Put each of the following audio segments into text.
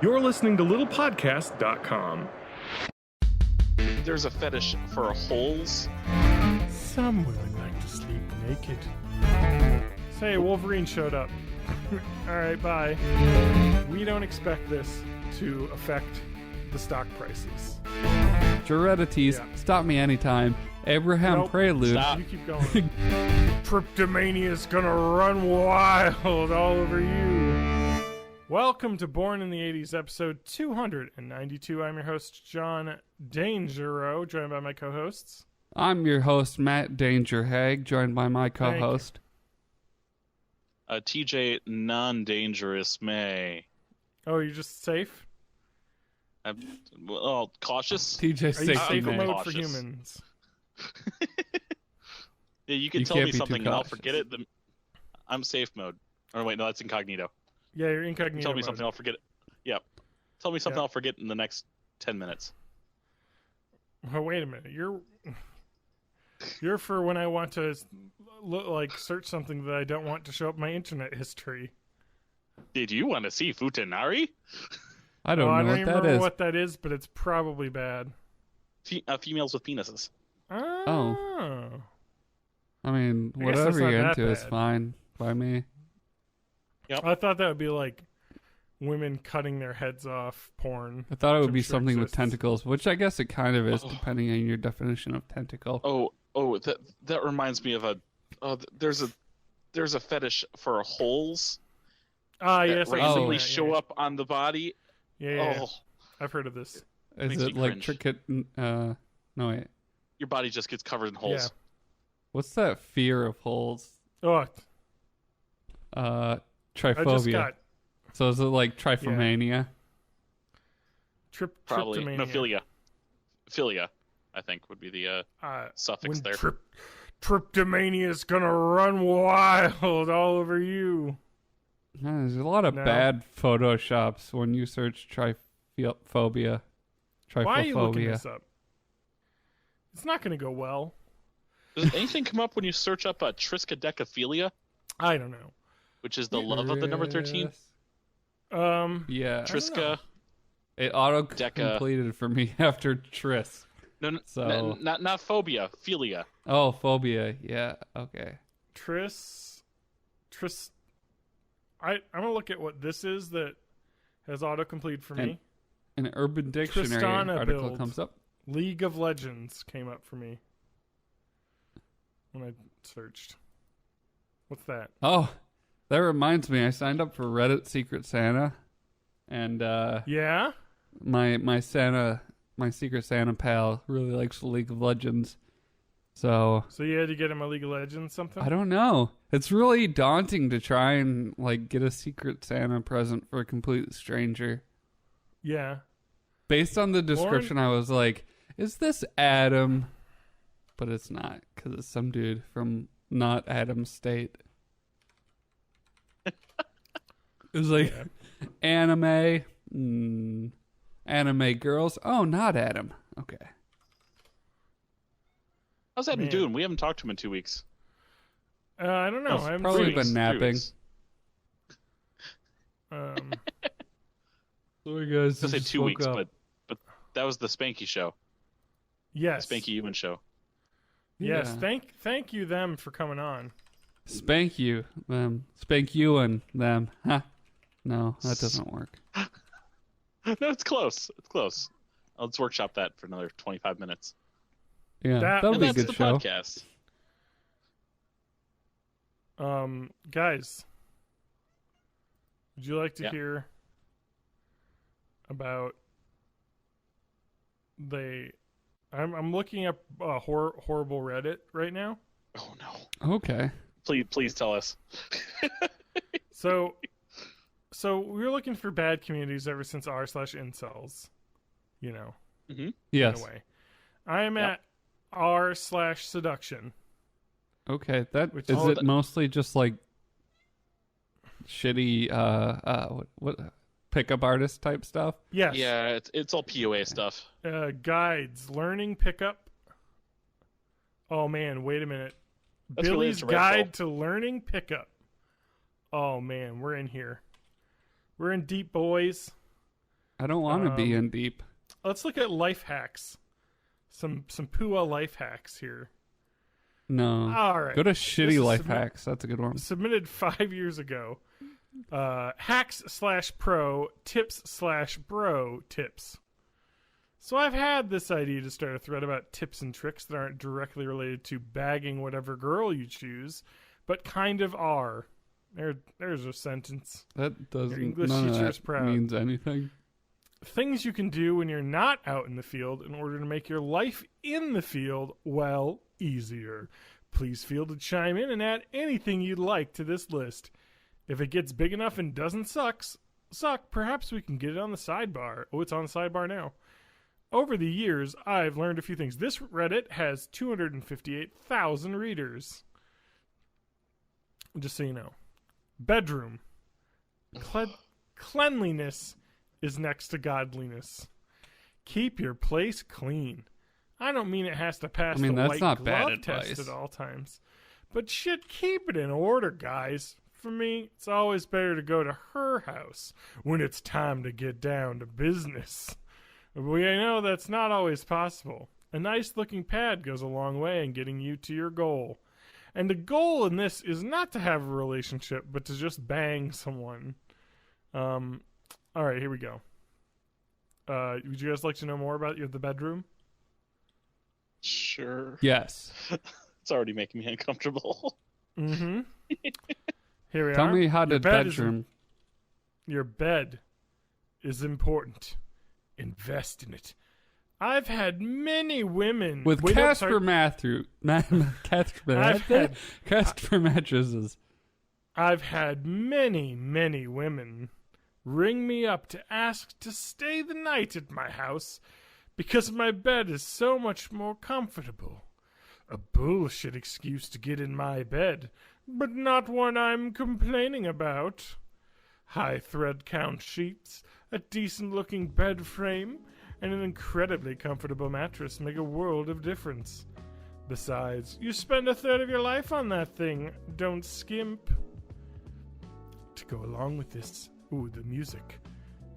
You're listening to littlepodcast.com. There's a fetish for holes. Some women like to sleep naked. Say, Wolverine showed up. Alright, bye. We don't expect this to affect the stock prices. Juredities, Yeah. stop me anytime. Abraham Nope. Prelude. Stop. You keep going. Tryptomania's gonna run wild all over you. Welcome to Born in the 80s, episode 292. I'm your host, John Dangero, joined by my co-hosts. I'm your host, Matt Dangerhag, joined by my co-host. TJ Non-Dangerous May. Oh, you're just safe? I'm cautious. TJ Are you Safety safe May. mode for Cautious. humans? Yeah, you can You tell can't me be too something and I'll cautious. forget it. I'm safe mode. Oh wait, no, that's incognito. Yeah, you're incognito Tell me mode. something, I'll forget it. Yeah. Tell me something, Yeah. I'll forget in the next 10 minutes. Oh, wait a minute. You're for when I want to search something that I don't want to show up my internet history. Did you want to see Futanari? I don't I know don't what even that remember is. what that is, but it's probably bad. Females with penises. Oh. I mean, I guess that's whatever not you're that into is bad. fine by me. I thought that would be like women cutting their heads off porn. I thought it would I'm be sure something with exists. tentacles, which I guess it kind of is, depending on your definition of tentacle. That reminds me of there's a fetish for holes Ah, that yes. I've randomly seen that, show up on the body. Yeah. Oh, I've heard of this. Is makes it me like cringe. no wait. your body just gets covered in holes. What's that fear of holes? Oh, I just Triphobia. got So is it like tryphomania? Probably. tryptomania. No, philia. Philia, I think, would be the suffix When there. Tryptomania's gonna run wild all over you. There's a lot of No. bad photoshops when you search tryphobia. Why are you looking Tryphophobia. this up? It's not gonna go well. Does anything come up when you search up triskaidekaphilia, I don't know. which is the love of the number 13? Yeah. Triska. It auto-completed for me after Tris. No, So- not phobia. Philia. Oh, phobia. Yeah, okay. Tris. I'm gonna look at what this is that has autocomplete for me. An Urban Dictionary Tristana article build. comes up. League of Legends came up for me when I searched. What's that? Oh, that reminds me. I signed up for Reddit Secret Santa. And Yeah? my Secret Santa pal really likes League of Legends. So So you had to get him a League of Legends something? I don't know. It's really daunting to try and get a Secret Santa present for a complete stranger. Yeah. Based on the description, I was like, "Is this Adam?" But it's not, because it's some dude from not Adam State. It was like anime, anime girls. Oh, not Adam. Okay. How's Adam Man. doing? We haven't talked to him in 2 weeks. I don't know. Oh, I haven't probably seen- been 3 napping. weeks. Sorry, guys. I was gonna say 2 weeks, but that was the Spanky show. yes. Spanky Ewan show. Yes. Yeah. Thank you them for coming on. Spank you, them. Spank you and them. Huh? No, that doesn't work. No, it's close. It's close. Let's workshop that for another 25 minutes. Yeah, That- that'll And be a that's good the show. podcast. Guys, would you like to Yeah. hear about I'm looking up horrible Reddit right now. Oh no! Okay. Please tell us. So we were looking for bad communities ever since r/incels, you know, Yes. in a way. I am Yep. at r/seduction. Okay. That Which- is Oh, it. Mostly just like shitty what pickup artist type stuff. Yes. Yeah, it's all POA stuff. Guides, learning pickup. Oh man, wait a minute. That's Billy's related to Guide Redfall. to Learning Pickup. Oh man, we're in here. We're in deep, boys. I don't want to be in deep. Let's look at life hacks. Some Pua life hacks here. No. All right. Go to shitty life hacks. That's a good one. Submitted 5 years ago. Hacks/pro tips/bro tips. So I've had this idea to start a thread about tips and tricks that aren't directly related to bagging whatever girl you choose, but kind of are. There's a sentence. That doesn't. English None of teacher's that proud. means anything. Things you can do when you're not out in the field in order to make your life in the field, well, easier. Please feel to chime in and add anything you'd like to this list. If it gets big enough and doesn't suck, perhaps we can get it on the sidebar. Oh, it's on the sidebar now. Over the years, I've learned a few things. This Reddit has 258,000 readers. Just so you know. Bedroom. Cleanliness is next to godliness. Keep your place clean. I don't mean it has to pass the that's white not bad glove test advice. at all times. But shit, keep it in order, guys. For me, it's always better to go to her house when it's time to get down to business. We know that's not always possible. A nice-looking pad goes a long way in getting you to your goal. And the goal in this is not to have a relationship, but to just bang someone. All right, here we go. Would you guys like to know more about the bedroom? Sure. Yes. It's already making me uncomfortable. Mm-hmm. Here we are. Tell me how Your to bedroom. Your bed is important. Invest in it. I've had many women With Casper Mattresses. I've had many women ring me up to ask to stay the night at my house because my bed is so much more comfortable. A bullshit excuse to get in my bed, but not one I'm complaining about. High thread count sheets, a decent-looking bed frame, and an incredibly comfortable mattress make a world of difference. Besides, you spend a third of your life on that thing. Don't skimp. To go along with this, the music.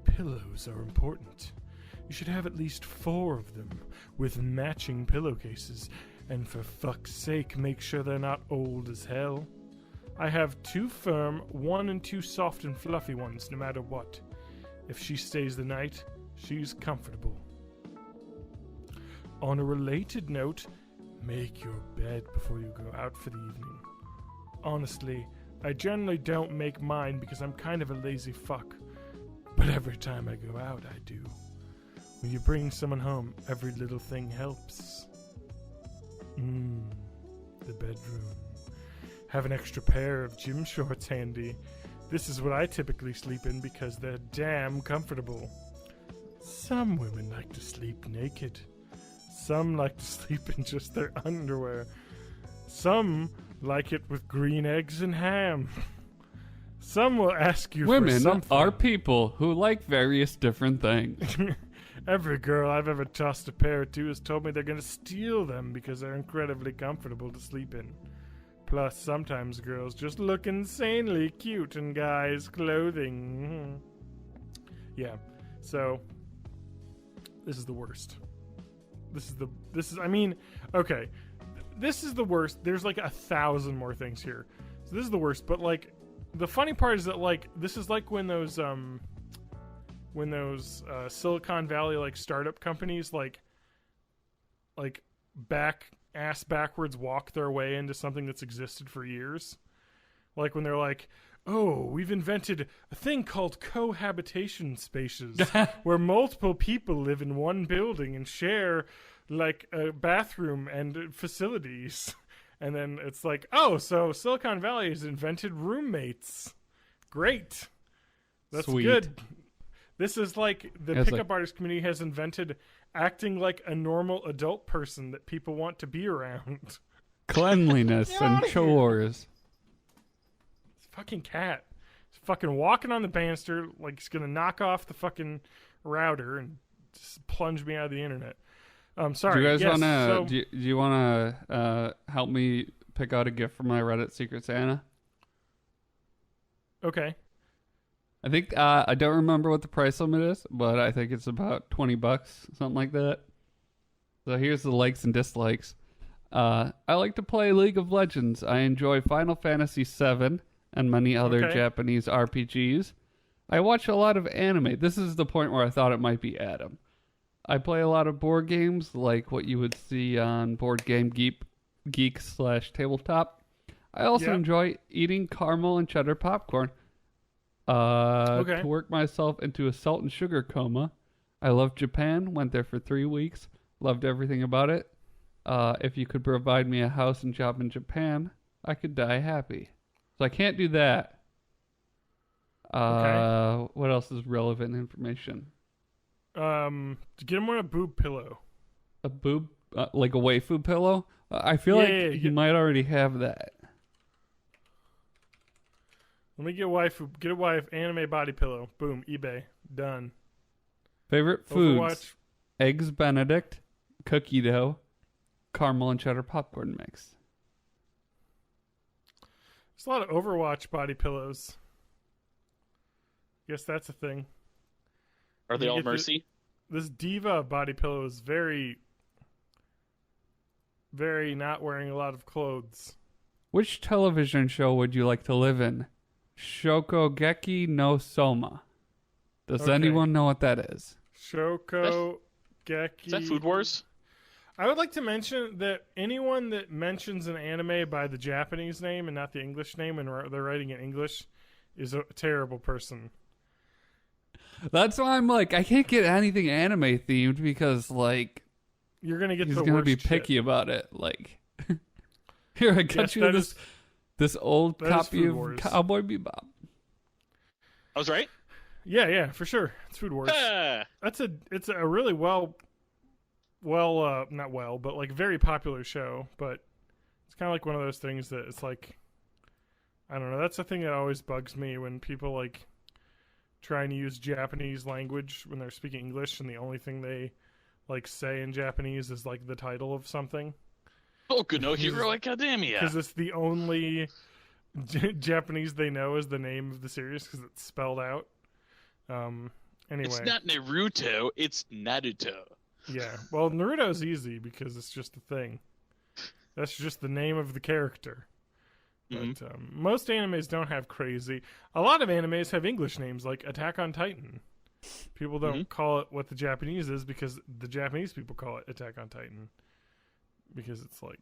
Pillows are important. You should have at least 4 of them, with matching pillowcases, and for fuck's sake, make sure they're not old as hell. I have 2 firm, 1 and 2 soft and fluffy ones, no matter what. If she stays the night, she's comfortable. On a related note, make your bed before you go out for the evening. Honestly, I generally don't make mine because I'm kind of a lazy fuck. But every time I go out, I do. When you bring someone home, every little thing helps. The bedroom. Have an extra pair of gym shorts handy. This is what I typically sleep in because they're damn comfortable. Some women like to sleep naked. Some like to sleep in just their underwear. Some like it with green eggs and ham. Some will ask you Women for something. are people who like various different things. Every girl I've ever tossed a pair to has told me they're going to steal them because they're incredibly comfortable to sleep in. Plus, sometimes girls just look insanely cute in guys' clothing. Yeah, so this is the worst. This is the worst. There's like 1,000 more things here. So this is the worst, but like the funny part is that like this is like when those Silicon Valley like startup companies like backwards walk their way into something that's existed for years. Like when they're like, oh, we've invented a thing called cohabitation spaces where multiple people live in one building and share like a bathroom and facilities. And then it's like, oh, so Silicon Valley has invented roommates. Great. That's Sweet. good. This is like the pickup artist community has invented acting like a normal adult person that people want to be around. Cleanliness and chores. This fucking cat. It's fucking walking on the banister like he's gonna knock off the fucking router and just plunge me out of the internet. Sorry. Do you guys yes, wanna? Do you wanna help me pick out a gift for my Reddit Secret Santa? Okay. I think I don't remember what the price limit is, but I think it's about $20, something like that. So here's the likes and dislikes. I like to play League of Legends. I enjoy Final Fantasy VII and many other Japanese RPGs. I watch a lot of anime. This is the point where I thought it might be Adam. I play a lot of board games, like what you would see on Board Game Geek/Tabletop. I also enjoy eating caramel and cheddar popcorn. To work myself into a salt and sugar coma. I love Japan. Went there for 3 weeks. Loved everything about it. If you could provide me a house and job in Japan, I could die happy. So I can't do that. What else is relevant information? To get him on a boob pillow. A boob, like a waifu pillow? I feel like you might already have that. Let me get a wife anime body pillow. Boom, eBay, done. Favorite foods: Overwatch. Eggs Benedict, cookie dough, caramel and cheddar popcorn mix. There's a lot of Overwatch body pillows. Guess that's a thing. Are they all Mercy? This Diva body pillow is very, very not wearing a lot of clothes. Which television show would you like to live in? Shokugeki no Soma. Does anyone know what that is? Shokugeki. Is that Food Wars? I would like to mention that anyone that mentions an anime by the Japanese name and not the English name and they're writing in English is a terrible person. That's why I'm like, I can't get anything anime themed because, like, you're gonna get he's the gonna worst be picky shit. about it. Like, here I got you this old copy of Wars. Cowboy Bebop. I was right. Yeah, for sure. It's Food Wars. It's a really not well, but like very popular show. But it's kind of like one of those things that it's like, I don't know. That's the thing that always bugs me when people like trying to use Japanese language when they're speaking English, and the only thing they like say in Japanese is like the title of something. Boku no Hero Academia. Because it's the only Japanese they know is the name of the series because it's spelled out. Anyway, it's not Naruto, it's Naruto. Yeah, well, Naruto's easy because it's just a thing. That's just the name of the character. But most animes don't have crazy. A lot of animes have English names, like Attack on Titan. People don't call it what the Japanese is because the Japanese people call it Attack on Titan. Because it's like,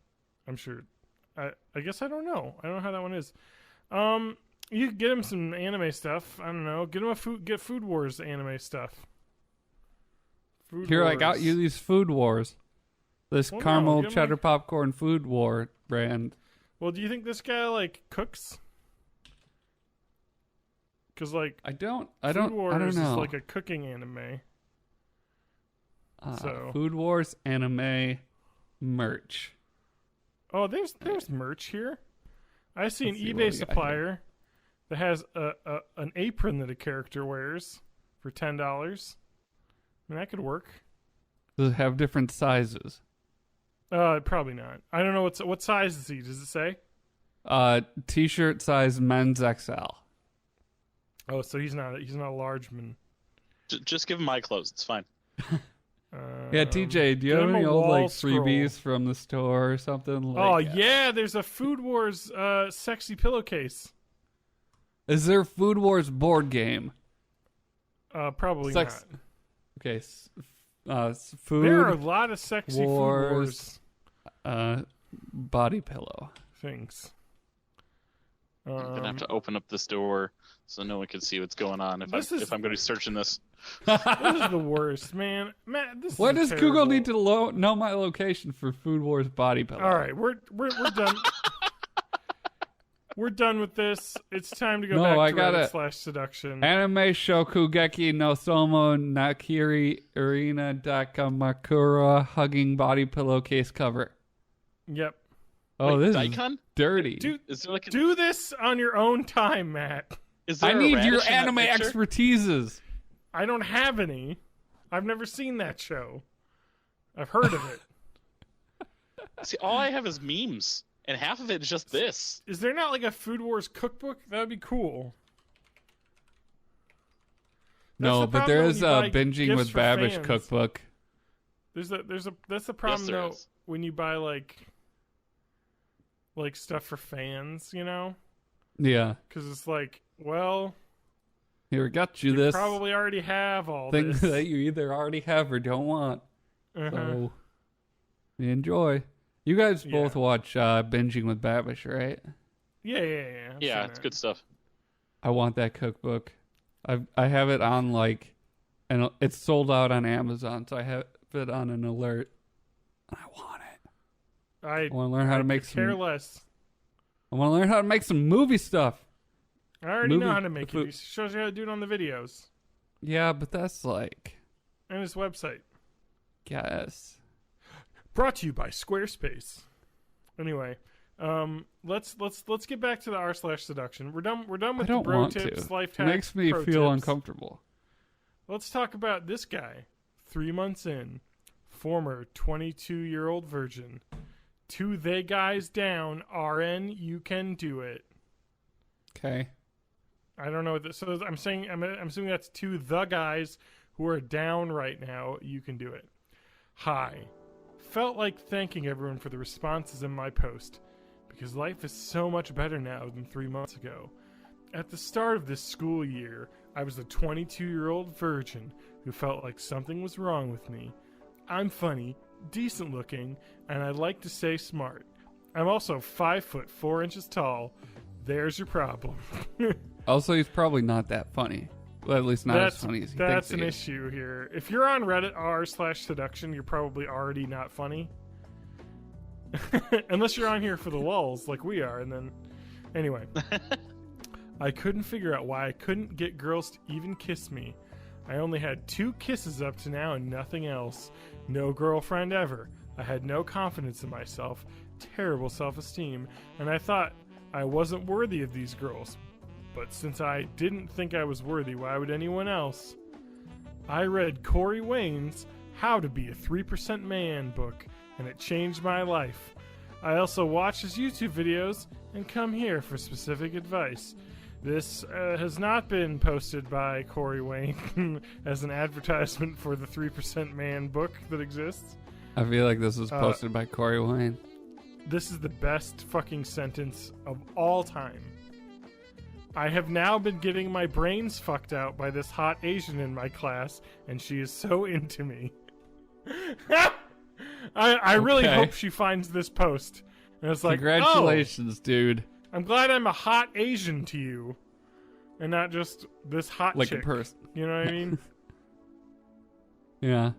I'm sure, I guess I don't know. I don't know how that one is. You could get him some anime stuff. I don't know. Get him get Food Wars anime stuff. Here, I got you these Food Wars. This caramel cheddar popcorn Food War brand. Well, do you think this guy like cooks? Because like I don't know. Is like a cooking anime. Food Wars anime merch. Oh, there's merch here. I see an eBay supplier that has an apron that a character wears for $10. I mean, that could work. Does it have different sizes? Probably not. I don't know what size is he? Does it say? T-shirt size men's XL. Oh, so he's not a large man. Just give him my clothes. It's fine. Yeah, TJ, do you have any old like freebies from the store or something? Like, yeah, there's a Food Wars sexy pillowcase. Is there Food Wars board game? Probably not. Okay, Food. There are a lot of sexy Food Wars body pillow things. I'm gonna have to open up this door so no one can see what's going on if I'm going to be searching this. This is the worst, man. Matt, Why does Google need to know my location for Food Wars body pillow? All right, we're done. We're done with this. It's time to go back to Reddit/seduction. Anime Shokugeki no Somo Nakiri Urina Dakamakura hugging body pillowcase cover. Yep. Oh, wait, this Daikon? is dirty. Do this on your own time, Matt. I need your anime expertises. I don't have any. I've never seen that show. I've heard of it. See, all I have is memes, and half of it is just this. Is there not like a Food Wars cookbook? That would be cool. No, but there is a binging gifts with for Babish fans. cookbook. That's the problem though is. when you buy like stuff for fans, you know? Yeah. Because it's like, well, Here, got you this probably already have all thing this. that you either already have or don't want. So, enjoy. You guys both watch Binging with Babish, right? Yeah. I've Yeah, seen it's that. good stuff. I want that cookbook. I have it on and it's sold out on Amazon, so I have it on an alert. I want it. I want to learn how to make care less. I want to learn how to make some movie stuff. I already know how to make it. He shows you how to do it on the videos. Yeah, but that's and his website. Guess. Brought to you by Squarespace. Anyway, let's get back to the r/seduction. We're done with the bro tips, life hacks. It makes me feel uncomfortable. Let's talk about this guy. 3 months in, former 22-year-old virgin. 2 they guys down. RN, you can do it. Okay. I don't know what this. So I'm assuming that's 2 the guys who are down right now. You can do it. Hi. Felt like thanking everyone for the responses in my post, because life is so much better now than 3 months ago. At the start of this school year, I was a 22-year-old virgin who felt like something was wrong with me. I'm funny, decent looking, and I'd like to say smart. I'm also 5 foot 4 inches tall. There's your problem. Also, he's probably not that funny. Well, at least not as funny as he thinks That's he an is. issue here. If you're on Reddit r/seduction, you're probably already not funny. Unless you're on here for the lulz, like we are, and then... Anyway. I couldn't figure out why I couldn't get girls to even kiss me. I only had 2 kisses up to now and nothing else. No girlfriend ever. I had no confidence in myself, terrible self-esteem, and I thought I wasn't worthy of these girls. But since I didn't think I was worthy, why would anyone else? I read Corey Wayne's How to Be a 3% Man book, and it changed my life. I also watch his YouTube videos and come here for specific advice. This has not been posted by Corey Wayne as an advertisement for the 3% Man book that exists. I feel like this was posted by Corey Wayne. This is the best fucking sentence of all time. I have now been getting my brains fucked out by this hot Asian in my class, and she is so into me. I really hope she finds this post. And it's like, congratulations, dude. I'm glad I'm a hot Asian to you, and not just this hot like chick. a person. You know what I mean? Yeah.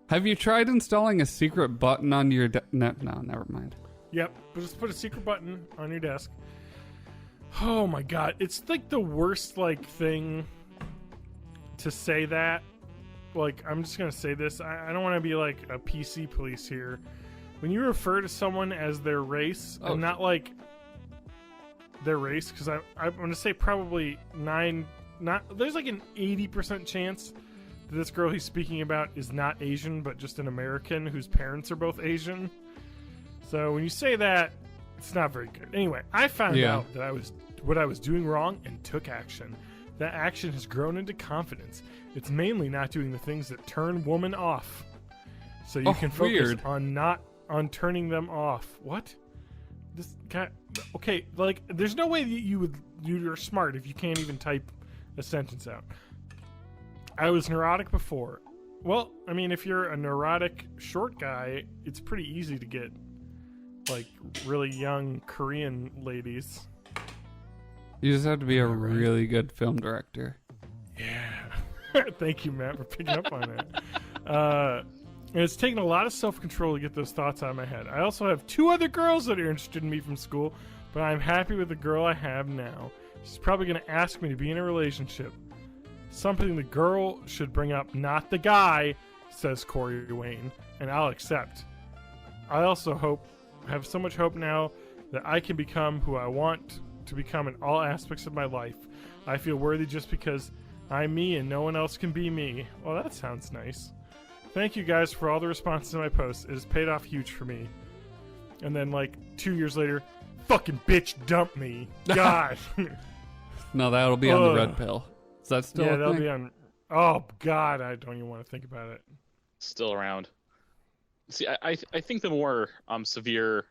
Have you tried installing a secret button on your... No, never mind. Yep. But just put a secret button on your desk. Oh my god. It's like the worst thing to say that. I'm just going to say this. I don't want to be like a PC police here. When you refer to someone as their race, and not their race, because I'm going to say probably there's like an 80% chance that this girl he's speaking about is not Asian, but just an American whose parents are both Asian. So when you say that, it's not very good. Anyway, I found out that what I was doing wrong and took action. That action has grown into confidence. It's mainly not doing the things that turn women off. So you can focus on turning them off. What? This guy... Okay, there's no way that you're smart if you can't even type a sentence out. I was neurotic before. Well, I mean, if you're a neurotic short guy, it's pretty easy to get, really young Korean ladies. You just have to be a really good film director. Yeah. Thank you, Matt, for picking up on that. And it's taken a lot of self-control to get those thoughts out of my head. I also have 2 other girls that are interested in me from school, but I'm happy with the girl I have now. She's probably going to ask me to be in a relationship. Something the girl should bring up, not the guy, says Corey Wayne, and I'll accept. I also have so much hope now that I can become who I want to become in all aspects of my life. I feel worthy just because I'm me and no one else can be me. Well, that sounds nice. Thank you guys for all the responses to my posts. It has paid off huge for me. And then 2 years later, fucking bitch dump me. God. No, that'll be on the red pill. that still Yeah, a that'll thing? be on. Oh God, I don't even want to think about it. Still around. See, I think the more severe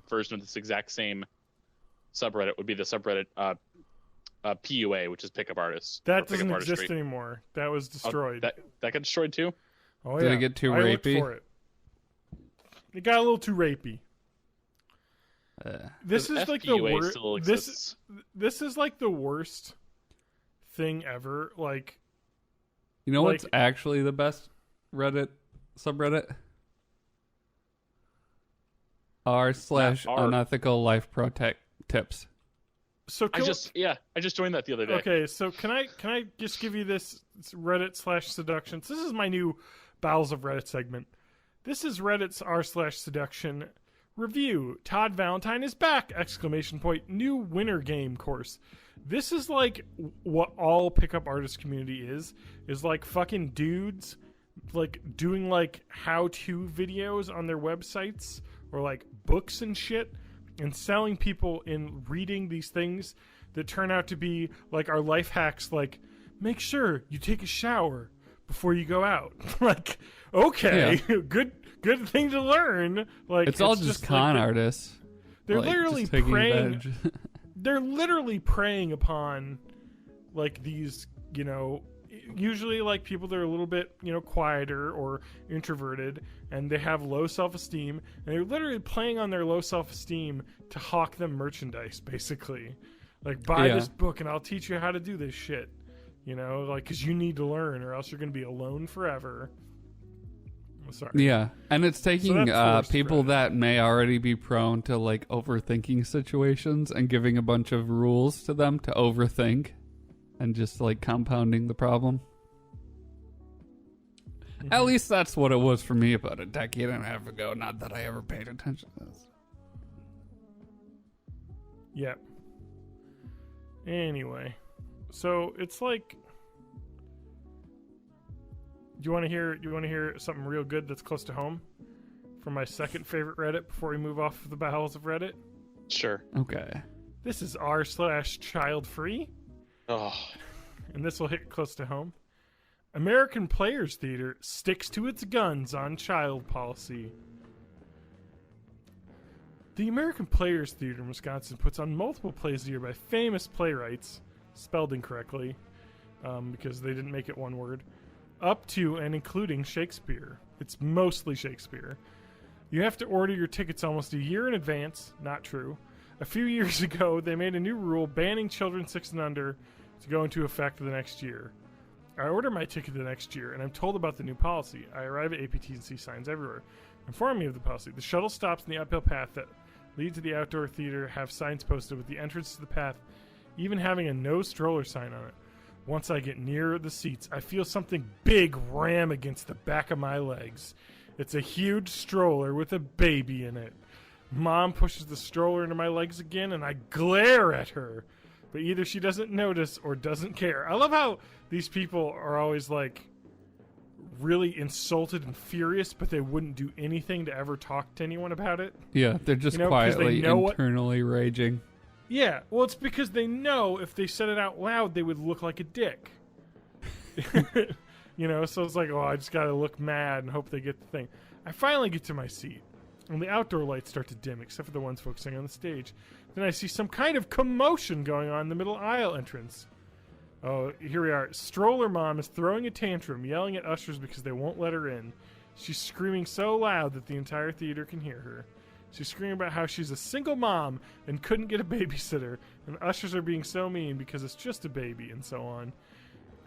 version of this exact same subreddit would be the subreddit PUA, which is pickup artists. That doesn't exist anymore. That was destroyed. That got destroyed too? Oh, Did yeah. it get too I looked rapey? for it. It got a little too rapey. This is like the worst. This is like the worst thing ever. Like, You know what's actually the best Reddit subreddit? r/unethical life pro tips. So I just joined that the other day. Okay, so can I just give you this Reddit/seductions? This is my new Bowels of Reddit segment. This is Reddit's r/seduction review. Todd Valentine is back! ! New winter game course. This is like what all pickup artist community is like fucking dudes like doing like how-to videos on their websites or like books and shit and selling people in reading these things that turn out to be like our life hacks, like make sure you take a shower before you go out. Like, okay, yeah. good thing to learn. Like, it's all just con like, artists. They're like, literally preying. They're literally preying upon like these, you know, usually like people that are a little bit, you know, quieter or introverted, and they have low self-esteem, and they're literally playing on their low self-esteem to hawk them merchandise, basically. Like, buy this book and I'll teach you how to do this shit. You know, like, because you need to learn or else you're going to be alone forever. Sorry. Yeah, and it's taking people that may already be prone to, like, overthinking situations and giving a bunch of rules to them to overthink and just, like, compounding the problem. Mm-hmm. At least that's what it was for me about a decade and a half ago. Not that I ever paid attention to this. Yep. Anyway. So, it's like... Do you want to hear something real good that's close to home from my second favorite Reddit before we move off of the bowels of Reddit? Sure. Okay. This is r/childfree. Oh. And this will hit close to home. American Players Theater sticks to its guns on child policy. The American Players Theater in Wisconsin puts on multiple plays a year by famous playwrights, spelled incorrectly, because they didn't make it one word, up to and including Shakespeare. It's mostly Shakespeare. You have to order your tickets almost a year in advance. Not true. A few years ago, they made a new rule banning children 6 and under to go into effect the next year. I order my ticket the next year, and I'm told about the new policy. I arrive at APT and see signs everywhere informing me of the policy. The shuttle stops in the uphill path that lead to the outdoor theater have signs posted with the entrance to the path, even having a no stroller sign on it. Once I get near the seats, I feel something big ram against the back of my legs. It's a huge stroller with a baby in it. Mom pushes the stroller into my legs again, and I glare at her. But either she doesn't notice or doesn't care. I love how these people are always, like, really insulted and furious, but they wouldn't do anything to ever talk to anyone about it. Yeah, they're just quietly, internally raging. Yeah, well, it's because they know if they said it out loud, they would look like a dick. You know, so it's like, oh, I just gotta look mad and hope they get the thing. I finally get to my seat, and the outdoor lights start to dim, except for the ones focusing on the stage. Then I see some kind of commotion going on in the middle aisle entrance. Oh, here we are. Stroller mom is throwing a tantrum, yelling at ushers because they won't let her in. She's screaming so loud that the entire theater can hear her. She's screaming about how she's a single mom and couldn't get a babysitter, and ushers are being so mean because it's just a baby, and so on.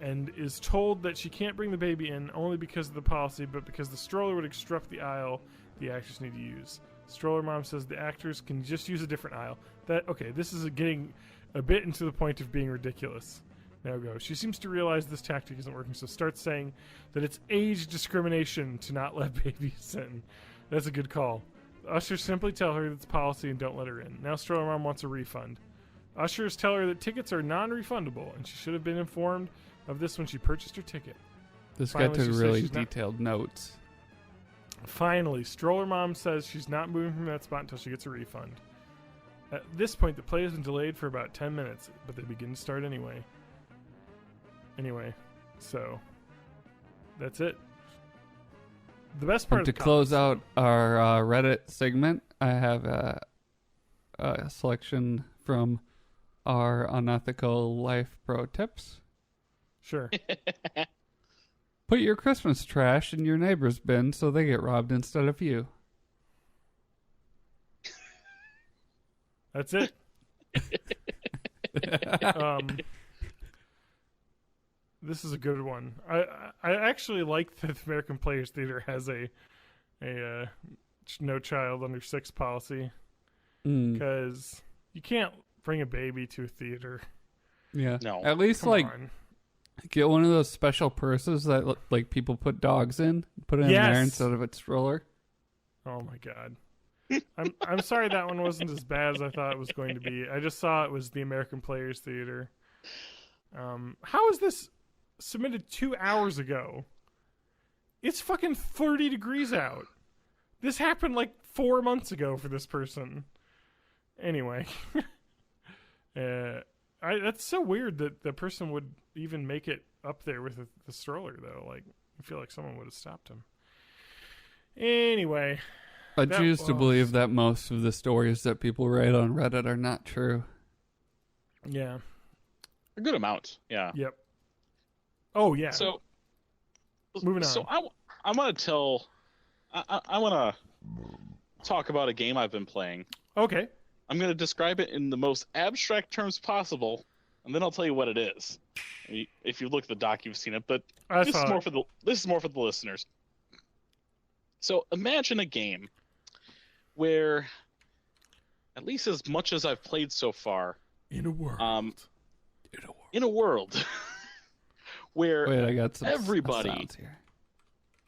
And is told that she can't bring the baby in only because of the policy, but because the stroller would obstruct the aisle the actors need to use. Stroller mom says the actors can just use a different aisle. This is getting a bit into the point of being ridiculous. Now go. She seems to realize this tactic isn't working, so starts saying that it's age discrimination to not let babies in. That's a good call. Ushers simply tell her it's policy and don't let her in. Now Stroller Mom wants a refund. Ushers tell her that tickets are non-refundable, and she should have been informed of this when she purchased her ticket. This got to really detailed notes. Finally, Stroller Mom says she's not moving from that spot until she gets a refund. At this point, the play has been delayed for about 10 minutes, but they begin to start anyway. Anyway, so that's it. The best part And of to the close comics- out our Reddit segment, I have a selection from our unethical life pro tips. Sure. Put your Christmas trash in your neighbor's bin so they get robbed instead of you. That's it. This is a good one. I actually like that the American Players Theater has a no child under 6 policy, because you can't bring a baby to a theater. Yeah. No. At least Come on. get one of those special purses that like people put dogs in. Put it in Yes. there instead of a stroller. Oh my god. I'm sorry that one wasn't as bad as I thought it was going to be. I just saw it was the American Players Theater. How is this submitted 2 hours ago? It's fucking 30 degrees out. This happened like 4 months ago for this person. Anyway. That's so weird that the person would even make it up there with the stroller, though. Like, I feel like someone would have stopped him. Anyway. I That choose to was- believe that most of the stories that people write on Reddit are not true. Yeah. A good amount. Yeah. Yep. Oh, yeah. So Moving on. So I want to tell. I want to talk about a game I've been playing. Okay. I'm going to describe it in the most abstract terms possible, and then I'll tell you what it is. I mean, if you look at the doc, you've seen it, but I this saw is more it. for the listeners. So imagine a game where, at least as much as I've played so far, In a world. in a world where Wait, I got some everybody sounds here.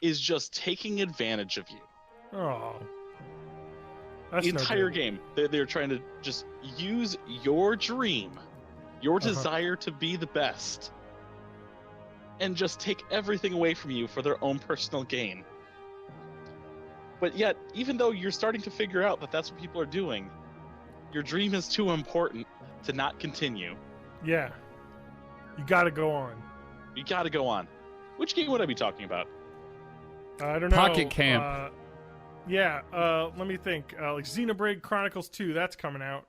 is just taking advantage of you. Oh. That's The no entire good. game, they're trying to just use your dream, your Uh-huh. desire to be the best, and just take everything away from you for their own personal gain. But yet, even though you're starting to figure out that that's what people are doing, your dream is too important to not continue. Yeah. You gotta go on. You gotta go on. Which game would I be talking about? I don't know. Pocket Camp. Yeah, let me think. Like Xenoblade Chronicles 2, that's coming out.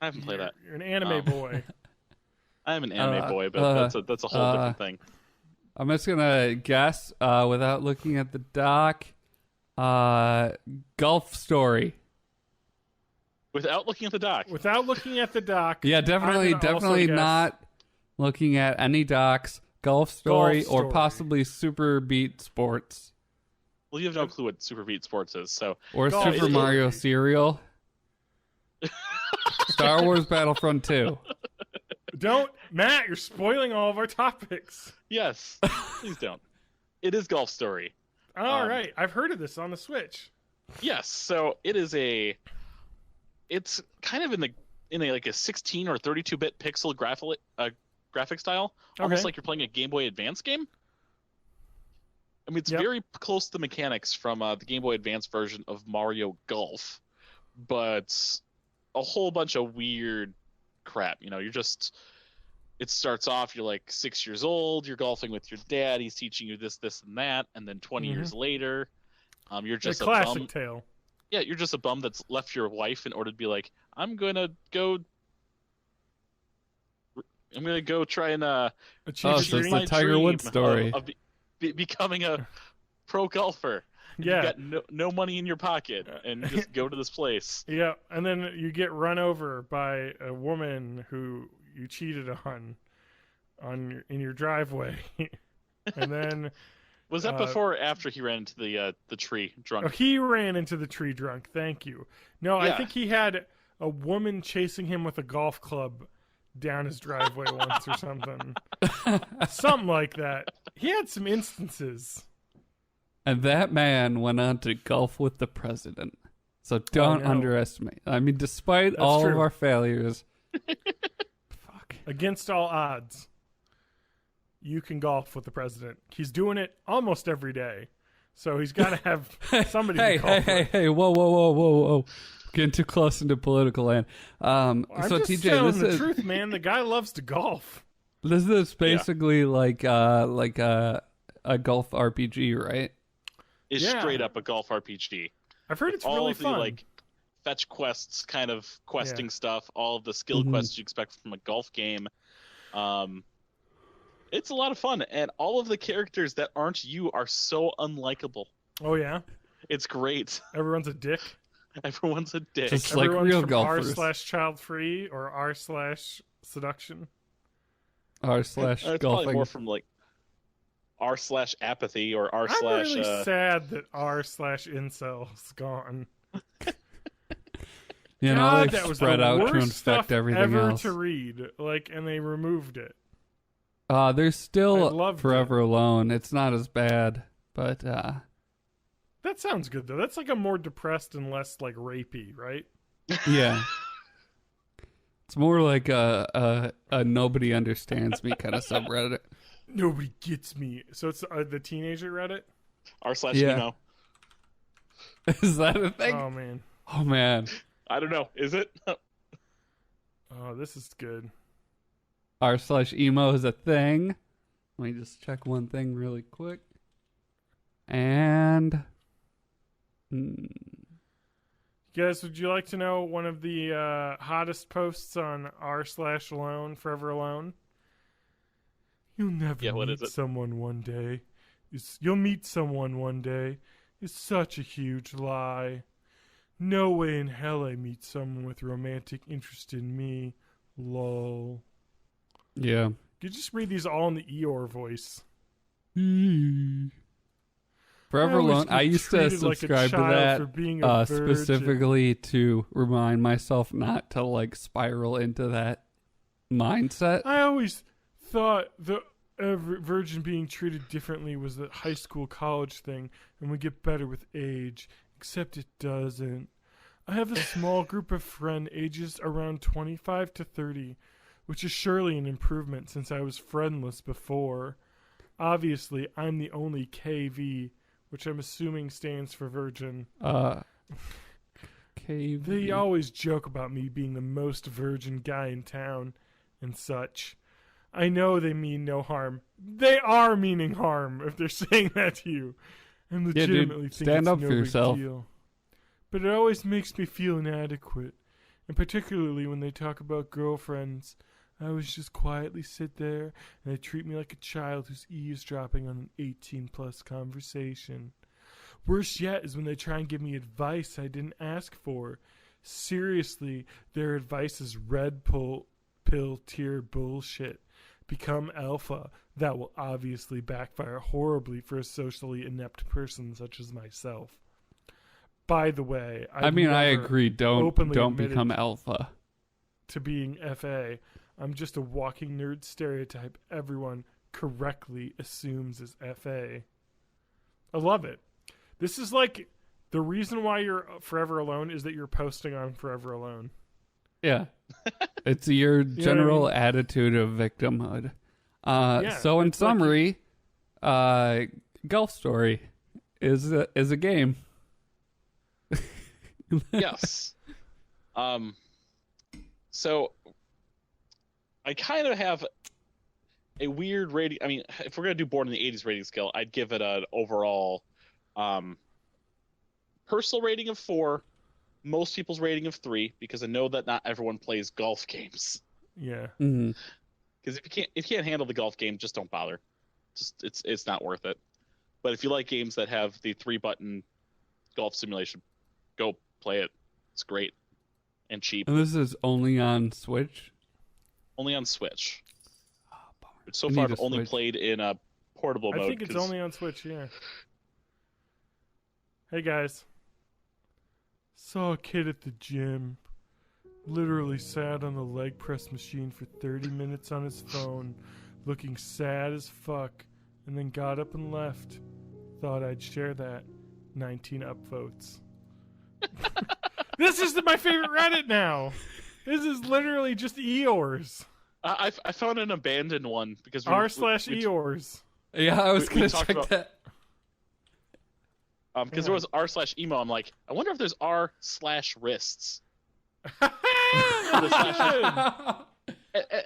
I haven't played that. You're an anime boy. I am an anime boy, but that's a whole different thing. I'm just gonna guess without looking at the doc. Gulf Story. Without looking at the doc. Without looking at the doc. Yeah, definitely I'm gonna also definitely guess- not looking at any docs. Gulf Story, Golf or Story. possibly Super Beat Sports Well, you have no clue what Super Beat Sports is, so or Golf Super Story. Mario Serial. Star Wars Battlefront 2. Don't, Matt, you're spoiling all of our topics. yes, please don't. It is Golf Story. All right, I've heard of this on the Switch. Yes, so it's kind of in a like a 16 or 32-bit pixel graphic style, almost Okay. like you're playing a Game Boy Advance game. I mean, it's Yep. very close to the mechanics from the Game Boy Advance version of Mario Golf, but a whole bunch of weird crap. You know, it starts off, you're like 6 years old, you're golfing with your dad, he's teaching you this, and that, and then 20 years later, you're It's just a a classic bum. tale. Yeah, you're just a bum that's left your wife in order to be like, I'm gonna go try and Achieve Oh, your so it's dream. the Tiger Woods dream story. of becoming a pro golfer. Yeah. You got no money in your pocket, and you just go to this place. Yeah, and then you get run over by a woman who you cheated in your driveway, and then Was that before or after he ran into the tree drunk? he ran into the tree drunk. Thank you. No, I Yeah. think he had a woman chasing him with a golf club down his driveway once or something, something like that. He had some instances. And that man went on to golf with the president. So don't no. underestimate. I mean, despite That's all true. of our failures, fuck. Against all odds, you can golf with the president. He's doing it almost every day. So he's got to have somebody to golf with. Hey, whoa. Getting too close into political land. I'm So just TJ, telling this the is truth, man. The guy loves to golf. This is basically like a golf RPG, right? It's Yeah. straight up a golf RPG. I've heard it's all really of the fun. like fetch quests, kind of questing Yeah. stuff, all of the skill quests you expect from a golf game. It's a lot of fun, and all of the characters that aren't you are so unlikable. Oh yeah, It's great. everyone's a dick. Everyone's a dick. Just like Everyone's real from golfers. r/child free or r/seduction. It's probably golfing. more from like r/apathy or r/. I'm really sad that r/incel's gone. You know, God, they've that was spread the out to worst infect stuff everything ever else. to read. Like, and they removed it. There's I still loved Forever Alone. It's not as bad, but That sounds good though. That's like a more depressed and less like rapey, right? yeah. It's more like a nobody understands me kind of subreddit. Nobody gets me. So it's the teenager Reddit. r/emo. Is that a thing? Oh man. Oh man. I don't know. Is it? Oh, this is good. r/emo is a thing. Let me just check one thing really quick. And Guys, would you like to know one of the hottest posts on r/alone, Forever Alone? You'll never Yeah, what meet is it? someone one day. You'll meet someone one day. It's such a huge lie. No way in hell I meet someone with romantic interest in me. Lol. yeah. You just read these all in the Eeyore voice. Forever I always Alone. get I used to treated like a subscribe to child for being a that virgin. specifically to remind myself not to like spiral into that mindset. I always thought the virgin being treated differently was a high school college thing and would get better with age, except it doesn't. I have a small group of friends ages around 25 to 30, which is surely an improvement since I was friendless before. Obviously, I'm the only KV, which I'm assuming stands for virgin. KV. They always joke about me being the most virgin guy in town and such. I know they mean no harm. They are meaning harm if they're saying that to you. And Yeah, dude, legitimately think stand it's up no for big yourself. deal. But it always makes me feel inadequate. And particularly when they talk about girlfriends. I always just quietly sit there and they treat me like a child who's eavesdropping on an 18-plus conversation. Worse yet is when they try and give me advice I didn't ask for. Seriously, their advice is red pill tier bullshit. Become alpha. That will obviously backfire horribly for a socially inept person such as myself. By the way, I mean, I never agree. Don't admitted become alpha. to being FA. I'm just a walking nerd stereotype everyone correctly assumes is FA. I love it. This is like the reason why you're Forever Alone is that you're posting on Forever Alone. Yeah. It's your what I general mean? attitude of victimhood. Yeah, So in it's like summary, Gulf Story is a game. Yes. So I kind of have a weird rating. I mean, if we're gonna do Born in the 80s rating scale, I'd give it an overall personal rating of 4, most people's rating of 3, because I know that not everyone plays golf games. Yeah. Mhm. Because if you can't handle the golf game, just don't bother. Just it's not worth it. But if you like games that have the 3-button golf simulation, go play it. It's great and cheap. And this is only on Switch. Only on Switch. But so I far, need I've a only Switch. played in a portable mode. I think it's 'cause- only on Switch, yeah. Hey guys. Saw a kid at the gym. Literally sat on the leg press machine for 30 minutes on his phone, looking sad as fuck, and then got up and left. Thought I'd share that. 19 upvotes. This is my favorite Reddit now. This is literally just Eeyores. I found an abandoned one because r/Eeyores. Yeah, I was we gonna talked check about- that. because there was r/emo. I'm like, I wonder if there's r/wrists.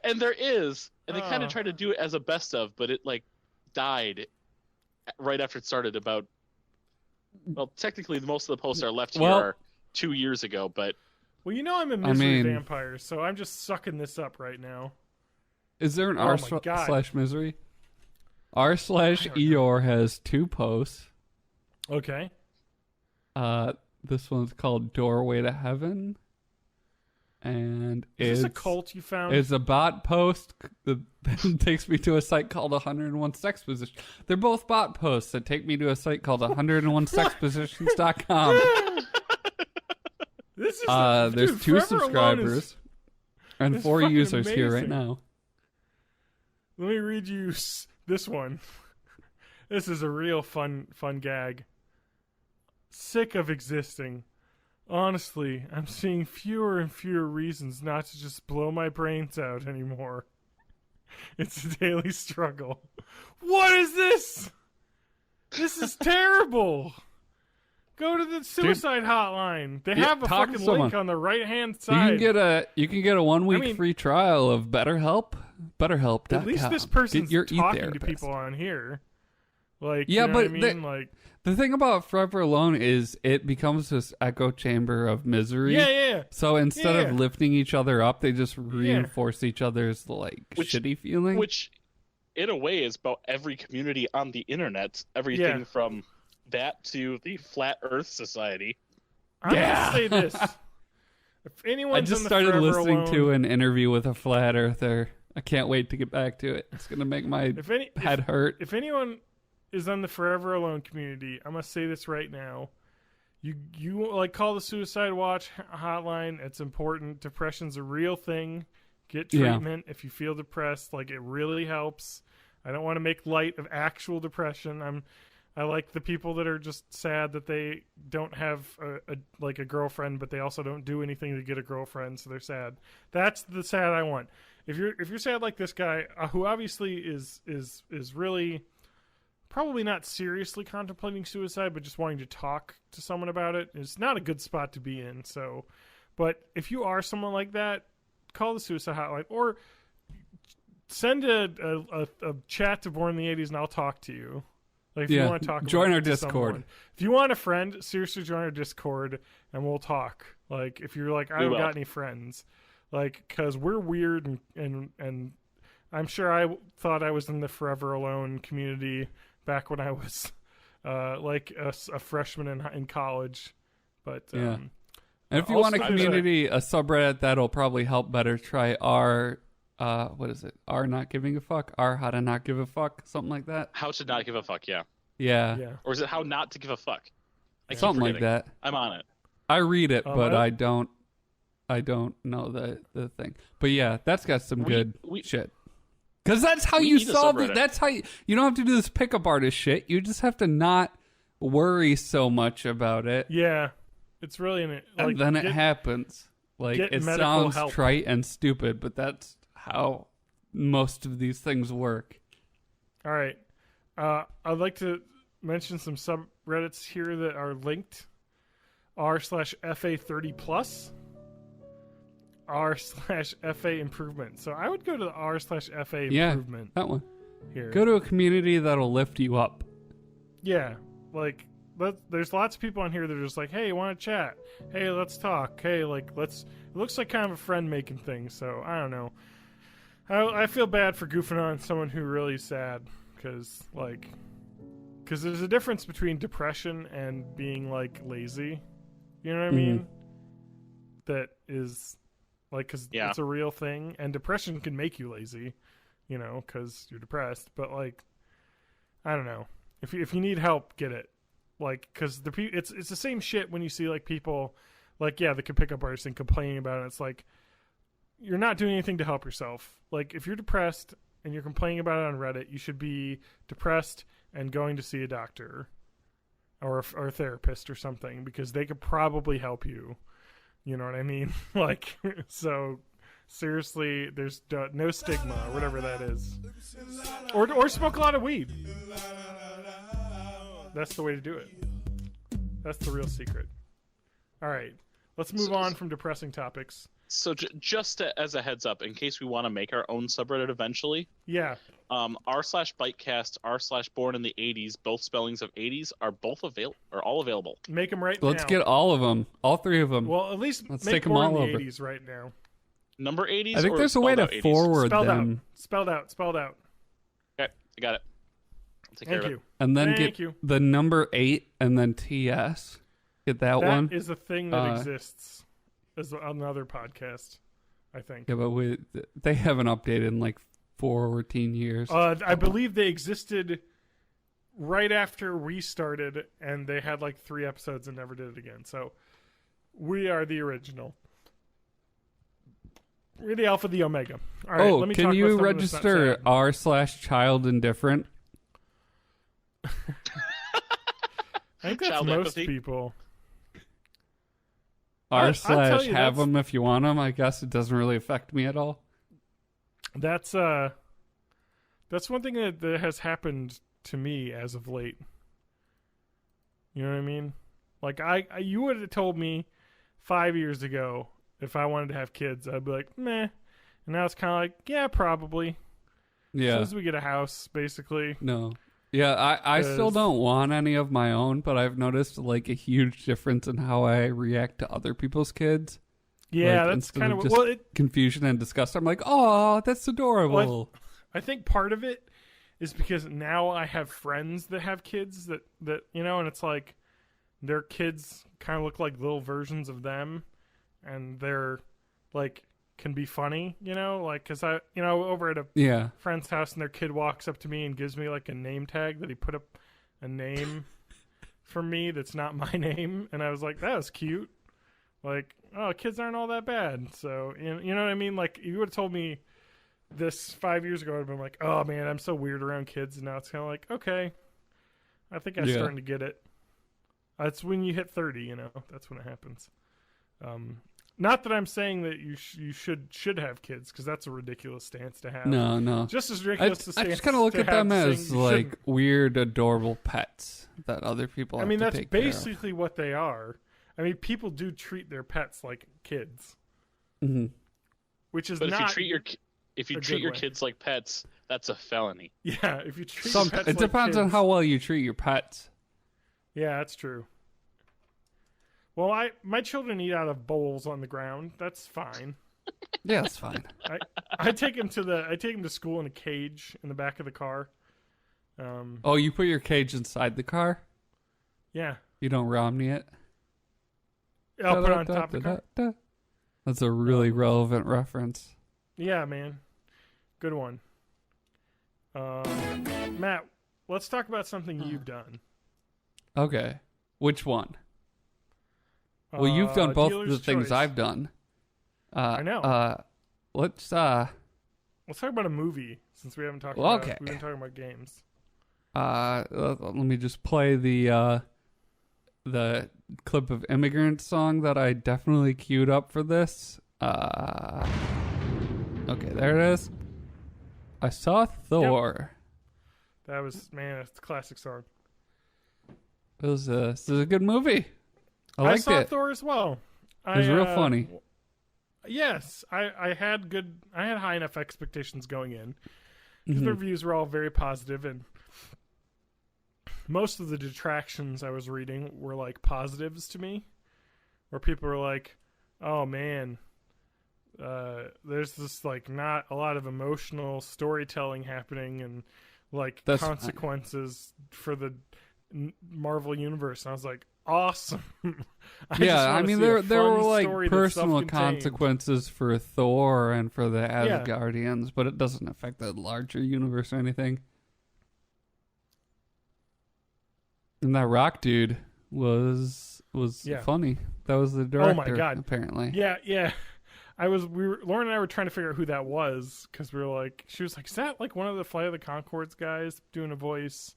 and there is, and they kind of try to do it as a best of, but it like died right after it started. Well, technically, most of the posts are left here are 2 years ago, but well, you know I'm a misery vampire, so I'm just sucking this up right now. Is there an r/misery? r/Eeyore has 2 posts. Okay. This one's called Doorway to Heaven. And is this a cult you found? It's a bot post that takes me to a site called 101 Sex Positions. They're both bot posts that take me to a site called 101sexpositions.com. This is there's 2 subscribers and 4 users here right now. Let me read you this one. This is a real fun gag. Sick of existing. Honestly, I'm seeing fewer and fewer reasons not to just blow my brains out anymore. It's a daily struggle. What is this? This is terrible. Go to the suicide hotline. They have a fucking link on the right-hand side. You can get a 1 week free trial of BetterHelp. BetterHelp.com. At least this person's talking to people on here. Like, yeah, you know but what I mean? Like, the thing about Forever Alone is it becomes this echo chamber of misery. Yeah. So instead of lifting each other up, they just reinforce each other's shitty feeling. Which, in a way, is about every community on the internet. Everything from that to the Flat Earth Society. I'm gonna say this: if anyone's I just started listening to an interview with a flat earther. I can't wait to get back to it. It's gonna make my head hurt. If anyone is on the Forever Alone community, I'm gonna say this right now. You like call the Suicide Watch hotline. It's important. Depression's a real thing. Get treatment if you feel depressed. Like, it really helps. I don't want to make light of actual depression. I like the people that are just sad that they don't have a girlfriend, but they also don't do anything to get a girlfriend, so they're sad. That's the sad I want. If you're sad like this guy, who obviously is really probably not seriously contemplating suicide, but just wanting to talk to someone about it, it's not a good spot to be in. So, but if you are someone like that, call the suicide hotline or send a chat to Born in the 80s, and I'll talk to you. Like, if you want to talk, join our Discord. Discord. If you want a friend, seriously, join our Discord, and we'll talk. Like, if you're like, I don't got any friends, like, because we're weird, and I'm sure I thought I was in the Forever Alone community back when I was like a freshman in college. But and if you want a community, a subreddit that'll probably help better, try our. What is it? R not giving a fuck? R how to not give a fuck? Something like that? How to not give a fuck, yeah. Or is it how not to give a fuck? Something like that. I'm on it. I read it, but I don't know the thing. But yeah, that's got some good shit. Because that's how you solve it. That's how you don't have to do this pickup artist shit. You just have to not worry so much about it. Yeah. It's really and then it happens. Like, it sounds trite and stupid, but that's how most of these things work. All right. I'd like to mention some subreddits here that are linked. r/FA30+, r/FA improvement. So I would go to the r/FA improvement. That one. Here. Go to a community that'll lift you up. Yeah. Like, there's lots of people on here that are just like, hey, want to chat? Hey, let's talk. Hey, like, it looks like kind of a friend making thing. So I don't know. I feel bad for goofing on someone who really is sad, because there's a difference between depression and being like lazy. You know what I mean? That is like, because it's a real thing, and depression can make you lazy, you know, because you're depressed. But like, I don't know. If you need help, get it. Like, because it's the same shit when you see like people, like, the pickup artist and complaining about it. It's like, you're not doing anything to help yourself. Like, if you're depressed and you're complaining about it on Reddit, you should be depressed and going to see a doctor or a therapist or something, because they could probably help you. You know what I mean? Like, so seriously, there's no stigma or whatever that is. Or smoke a lot of weed. That's the way to do it. That's the real secret. All right. Let's move on from depressing topics. So just as a heads up, in case we want to make our own subreddit eventually, Yeah. r/bytecast, r/born in the 80s, both spellings of 80s are all available. Make them right now. Let's get all of them, all three of them. Well, at least Let's make take 'em Born all in the over. 80s right now. Number 80s. I think or there's a way spelled out to 80s? forward Spelled them, out. Spelled out. Okay, I got it. I'll take care Thank of you. and then Thank get you. the number 8 and then TS. Get that one. That is a thing that exists as another podcast, I think. Yeah, but they haven't updated in like 14 years. I believe they existed right after we started, and they had like 3 episodes and never did it again. So we are the original. We're the alpha, the omega. All right, let me can talk you about something that's not register sad. r/child indifferent? I think that's Child most empathy? people. R/ I'll tell you, have that's- them if you want them. I guess it doesn't really affect me at all. That's one thing that has happened to me as of late. You know what I mean? Like you would have told me 5 years ago if I wanted to have kids, I'd be like, meh. And now it's kind of like, yeah, probably. As soon Yeah. as we get a house, basically. No. Yeah, I still 'Cause- don't want any of my own, but I've noticed like a huge difference in how I react to other people's kids. Yeah, Like, that's instead kind of of just confusion and disgust. I'm like, oh, that's adorable. Well, I think part of it is because now I have friends that have kids that and it's like their kids kind of look like little versions of them, and they're like can be funny, like because I over at a yeah. friend's house and their kid walks up to me and gives me like a name tag that he put up a name for me that's not my name, and I was like, that was cute. Like, oh, kids aren't all that bad. So you know what I mean? Like, you would have told me this 5 years ago, I'd have been like, oh man, I'm so weird around kids, and now it's kind of like, okay, I think I'm Yeah. starting to get it. That's when you hit 30, that's when it happens. Not that I'm saying that you should have kids, because that's a ridiculous stance to have. No. Just as I ridiculous just stance kind of look to at them have as saying you like shouldn't. weird, adorable pets that other people I have mean, to that's take care of. basically what they are. I mean, people do treat their pets like kids, Mhm. which is But not. if you a treat good your way. kids like pets, that's a felony. Yeah, if you treat your pets It like depends on kids- how well you treat your pets. Yeah, that's true. Well, my children eat out of bowls on the ground. That's fine. Yeah, that's fine. I take them to school in a cage in the back of the car. Oh, you put your cage inside the car? Yeah, You don't Romney it? I'll put it on top of the car. Da-da-da-da-da. That's a really relevant reference. Yeah, man, good one. Matt, let's talk about something you've done. Okay. Which one? Well, you've done both of the Dealer's things choice. I've done. I know. Let's Let's talk about a movie since we haven't talked. Well, about okay. We've been talking about games. let me just play the clip of Immigrant song that I definitely queued up for this. Okay, there it is. I saw Thor. That was it's a classic song. This is a good movie. I liked saw it. Thor as well. It was real funny. Yes, I had high enough expectations going in because the Mhm. reviews were all very positive, and most of the detractions I was reading were like positives to me, where people were like, "Oh man, there's this like not a lot of emotional storytelling happening, and like That's fine. consequences for the Marvel universe." And I was like, "Awesome!" Yeah, I mean there were like story that's personal self-contained. consequences for Thor and for the Yeah. Asgardians, but it doesn't affect the larger universe or anything. And that rock dude was Yeah. funny. That was the director. Oh my God. Apparently. Yeah. Lauren and I were trying to figure out who that was because we were like, she was like, is that like one of the Flight of the Conchords guys doing a voice?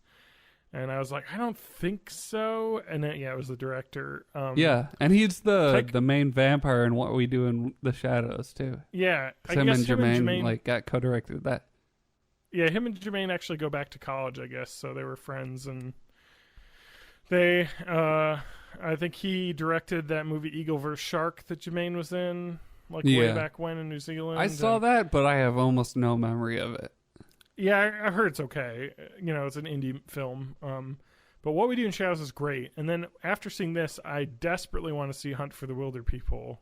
And I was like, I don't think so. And then, it was the director. Yeah, and he's the Like- main vampire in What We Do in the Shadows too. Yeah, I Him guess and him and Jermaine Jermaine. like got co-directed that. Yeah, him and Jermaine actually go back to college, I guess. So they were friends, and they, I think he directed that movie Eagle vs. Shark that Jermaine was in. like way back when in New Zealand. I saw that, but I have almost no memory of it. Yeah, I heard it's okay. You know, it's an indie film. But What We Do in Shadows is great. And then after seeing this, I desperately want to see Hunt for the Wilder People.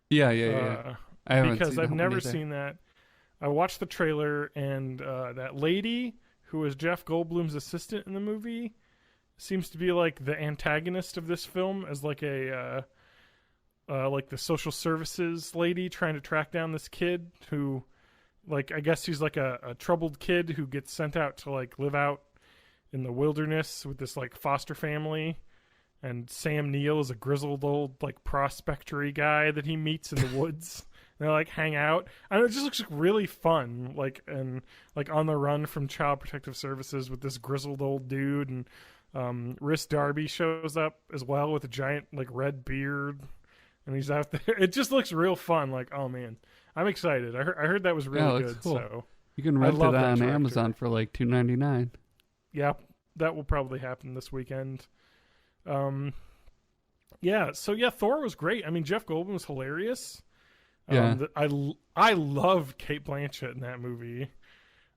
Yeah. I haven't because seen I've that never one either. seen that. I watched the trailer, and that lady who was Jeff Goldblum's assistant in the movie seems to be like the antagonist of this film, as like a like the social services lady trying to track down this kid who, like, I guess he's like a troubled kid who gets sent out to like live out in the wilderness with this like foster family. And Sam Neill is a grizzled old like prospectory guy that he meets in the woods. And they like hang out. And it just looks really fun. Like, and like on the run from Child Protective Services with this grizzled old dude. And Rhys Darby shows up as well with a giant like red beard. And he's out there. It just looks real fun. Like, oh man, I'm excited. I heard that was really good. Cool. So You can rent it love that on director. Amazon for like $2.99. yeah, that will probably happen this weekend. Yeah, so yeah, Thor was great. I mean, Jeff Goldblum was hilarious. Yeah. I love Kate Blanchett in that movie.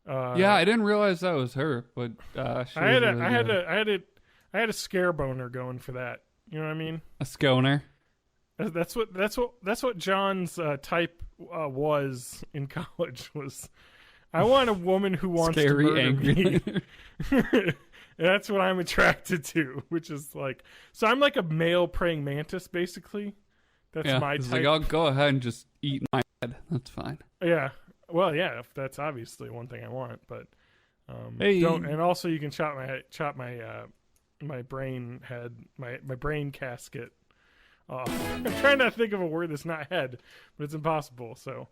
Yeah, I didn't realize that was her, but she I was had a scare boner going for that. You know what I mean? a sconer. That's what John's type was in college. Was I want a woman who wants Scary, to murder angry. me. That's what I'm attracted to, which is like, so I'm like a male praying mantis, basically. That's Yeah, my it's type. like, I'll go ahead and just eat my head. That's fine. Yeah. Well, yeah, that's obviously one thing I want, but Hey. don't. And also, you can chop my my brain head, my brain casket off. I'm trying to think of a word that's not head, but it's impossible. So,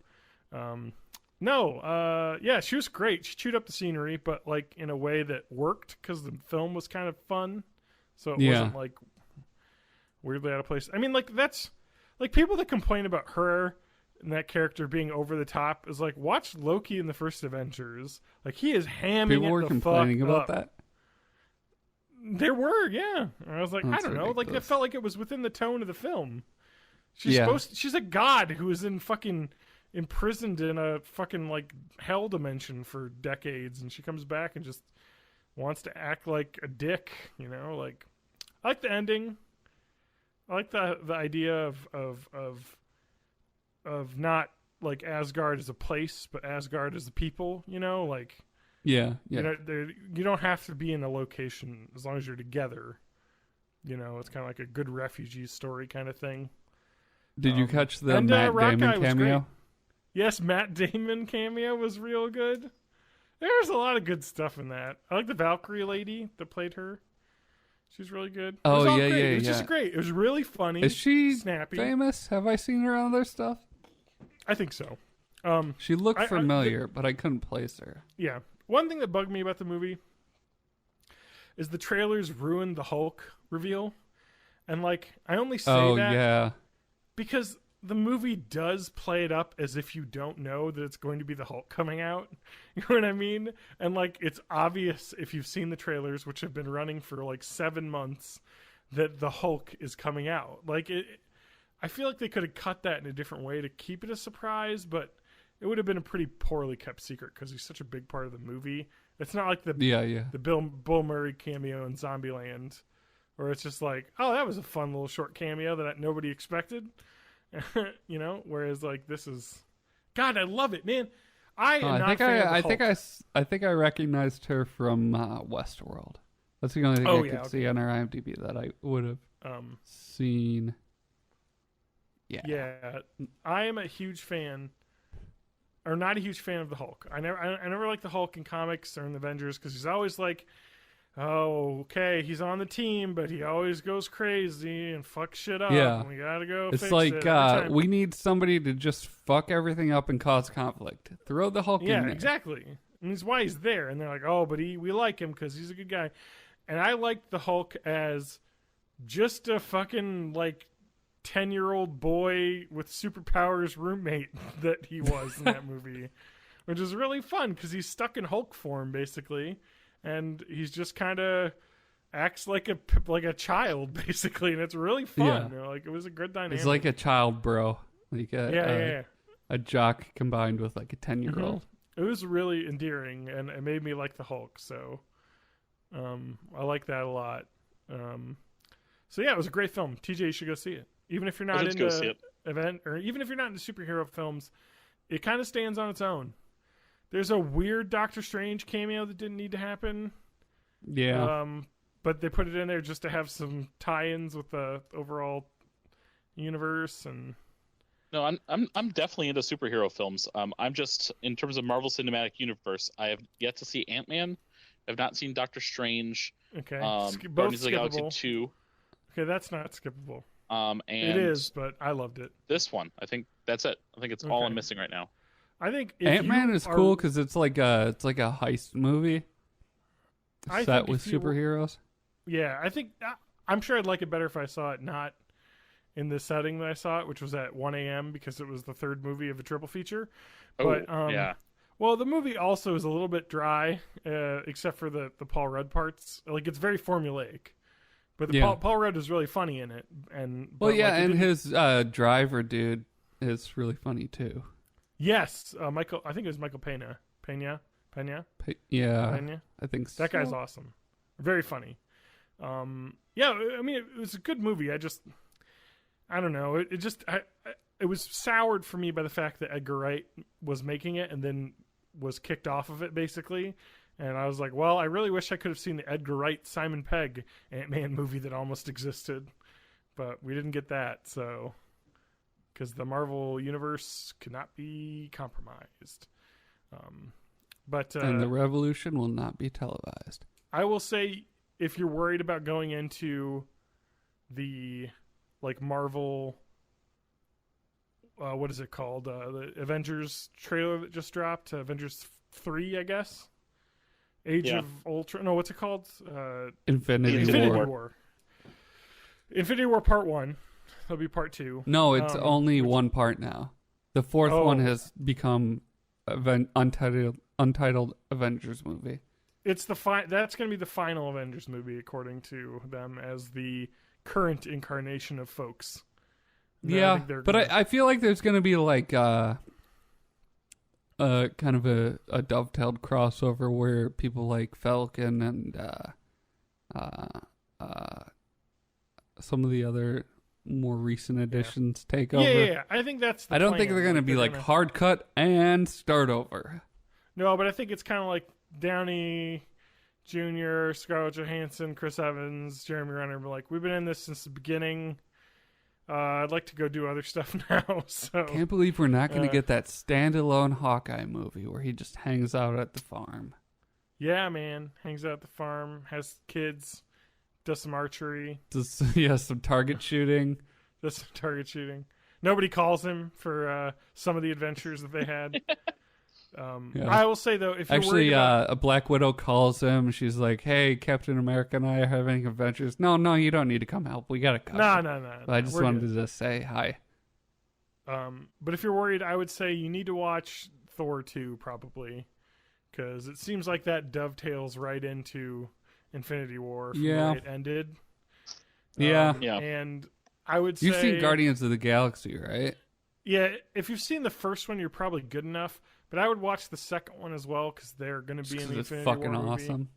no, yeah, she was great. She chewed up the scenery, but like in a way that worked because the film was kind of fun. So it wasn't like weirdly out of place. I mean, like that's like people that complain about her and that character being over the top is like, watch Loki in the first Avengers. Like he is hamming People it were the complaining fuck about up. that. There were, yeah. And I was like, That's I don't know. Like it ridiculous. felt like it was within the tone of the film. She's Yeah. she's a god who is in fucking imprisoned in a fucking like hell dimension for decades, and she comes back and just wants to act like a dick, you know? Like I like the ending. I like the idea of not like Asgard as a place, but Asgard as a people, you know, like Yeah. you know, you don't have to be in a location as long as you're together. You know, it's kind of like a good refugee story kind of thing. Did you catch the and, Matt Rock Damon Guy was cameo? great. Yes, Matt Damon cameo was real good. There's a lot of good stuff in that. I like the Valkyrie lady that played her. She's really good. Oh, it was all yeah, great. yeah, It was yeah. just great. It was really funny. Is she snappy? famous? Have I seen her on other stuff? I think so. She looked I- familiar, but I couldn't place her. Yeah. One thing that bugged me about the movie is the trailers ruined the Hulk reveal. And like, I only say that Yeah. because the movie does play it up as if you don't know that it's going to be the Hulk coming out. You know what I mean? And like, it's obvious if you've seen the trailers, which have been running for like 7 months, that the Hulk is coming out. Like I feel like they could have cut that in a different way to keep it a surprise, but it would have been a pretty poorly kept secret because he's such a big part of the movie. It's not like the Yeah. Bill Murray cameo in Zombieland, where it's just like, oh, that was a fun little short cameo that nobody expected. You know, whereas like this is, God, I love it, man. I am not a fan of the Hulk. I think I recognized her from Westworld. That's the only thing I could see on her IMDb that I would have seen. Yeah, I am a huge fan, or not a huge fan of the Hulk. I never liked the Hulk in comics or in the Avengers because he's always like, oh, okay, he's on the team, but he always goes crazy and fucks shit up. Yeah. And we gotta go. It's fix like it every time. we need somebody to just fuck everything up and cause conflict. Throw the Hulk in Yeah, there. exactly. And that's why he's there. And they're like, oh, but we like him because he's a good guy. And I liked the Hulk as just a fucking like 10-year-old boy with superpowers roommate that he was in that movie, which is really fun because he's stuck in Hulk form basically, and he's just kind of acts like a child basically, and it's really fun. Yeah. You know, like it was a good dynamic. It's like a child bro. Like Yeah. a jock combined with like a 10-year-old. It was really endearing, and it made me like the Hulk. So, I like that a lot. So yeah, it was a great film. TJ, you should go see it. Even if you're not into event, or even if you're not into superhero films, it kind of stands on its own. There's a weird Doctor Strange cameo that didn't need to happen. Yeah. But they put it in there just to have some tie-ins with the overall universe. And No, I'm definitely into superhero films. I'm just, in terms of Marvel Cinematic Universe, I have yet to see Ant-Man. I've not seen Doctor Strange. Okay, Guardians both of the Galaxy skippable. 2. Okay, that's not skippable. And it is, but I loved it. This one, I think that's it. I think it's all I'm missing right now. I think if Ant-Man you is are- cool because it's like a heist movie I set think with if you- superheroes. Yeah, I think I'm sure I'd like it better if I saw it not in the setting that I saw it, which was at 1 a.m. because it was the third movie of a triple feature. But yeah. Well, the movie also is a little bit dry, except for the Paul Rudd parts. Like, it's very formulaic. But Paul Rudd is really funny in it. His driver dude is really funny too. Yes, Michael. I think it was Michael Pena. Pena. I think so. That guy's awesome. Very funny. Yeah, I mean, it was a good movie. I don't know. It was soured for me by the fact that Edgar Wright was making it and then was kicked off of it, basically. And I was like, well, I really wish I could have seen the Edgar Wright, Simon Pegg Ant-Man movie that almost existed. But we didn't get that, so... Because the Marvel Universe could not be compromised. And the revolution will not be televised. I will say, if you're worried about going into the, like, Marvel... what is it called? The Avengers trailer that just dropped. Avengers 3, I guess. Age of Ultron. No, what's it called? Infinity War. Infinity War Part 1. That'll be Part 2. No, it's only one part now. The fourth one has become untitled Avengers movie. It's that's going to be the final Avengers movie, according to them, as the current incarnation of folks. Yeah, but I feel like there's going to be like kind of a dovetailed crossover where people like Falcon and some of the other more recent additions take over. Yeah. I think that's the I don't plan. think they're going to be like hard cut and start over. No, but I think it's kind of like Downey Jr., Scarlett Johansson, Chris Evans, Jeremy Renner. Like, we've been in this since the beginning. I'd like to go do other stuff now. So Can't believe we're not going to get that standalone Hawkeye movie where he just hangs out at the farm. Yeah, man. Hangs out at the farm, has kids, does some archery. Some target shooting. Does some target shooting. Nobody calls him for some of the adventures that they had. I will say, though, if you're actually, worried about... a Black Widow calls him. She's like, "Hey, Captain America and I are having adventures." No, you don't need to come help. We got a cover. No. I just wanted to say hi. But if you're worried, I would say you need to watch Thor 2, probably, because it seems like that dovetails right into Infinity War from where it ended. Yeah. And I would say... You've seen Guardians of the Galaxy, right? Yeah, if you've seen the first one, you're probably good enough. But I would watch the second one as well, because they're going to be in the Infinity War movie. It's fucking awesome.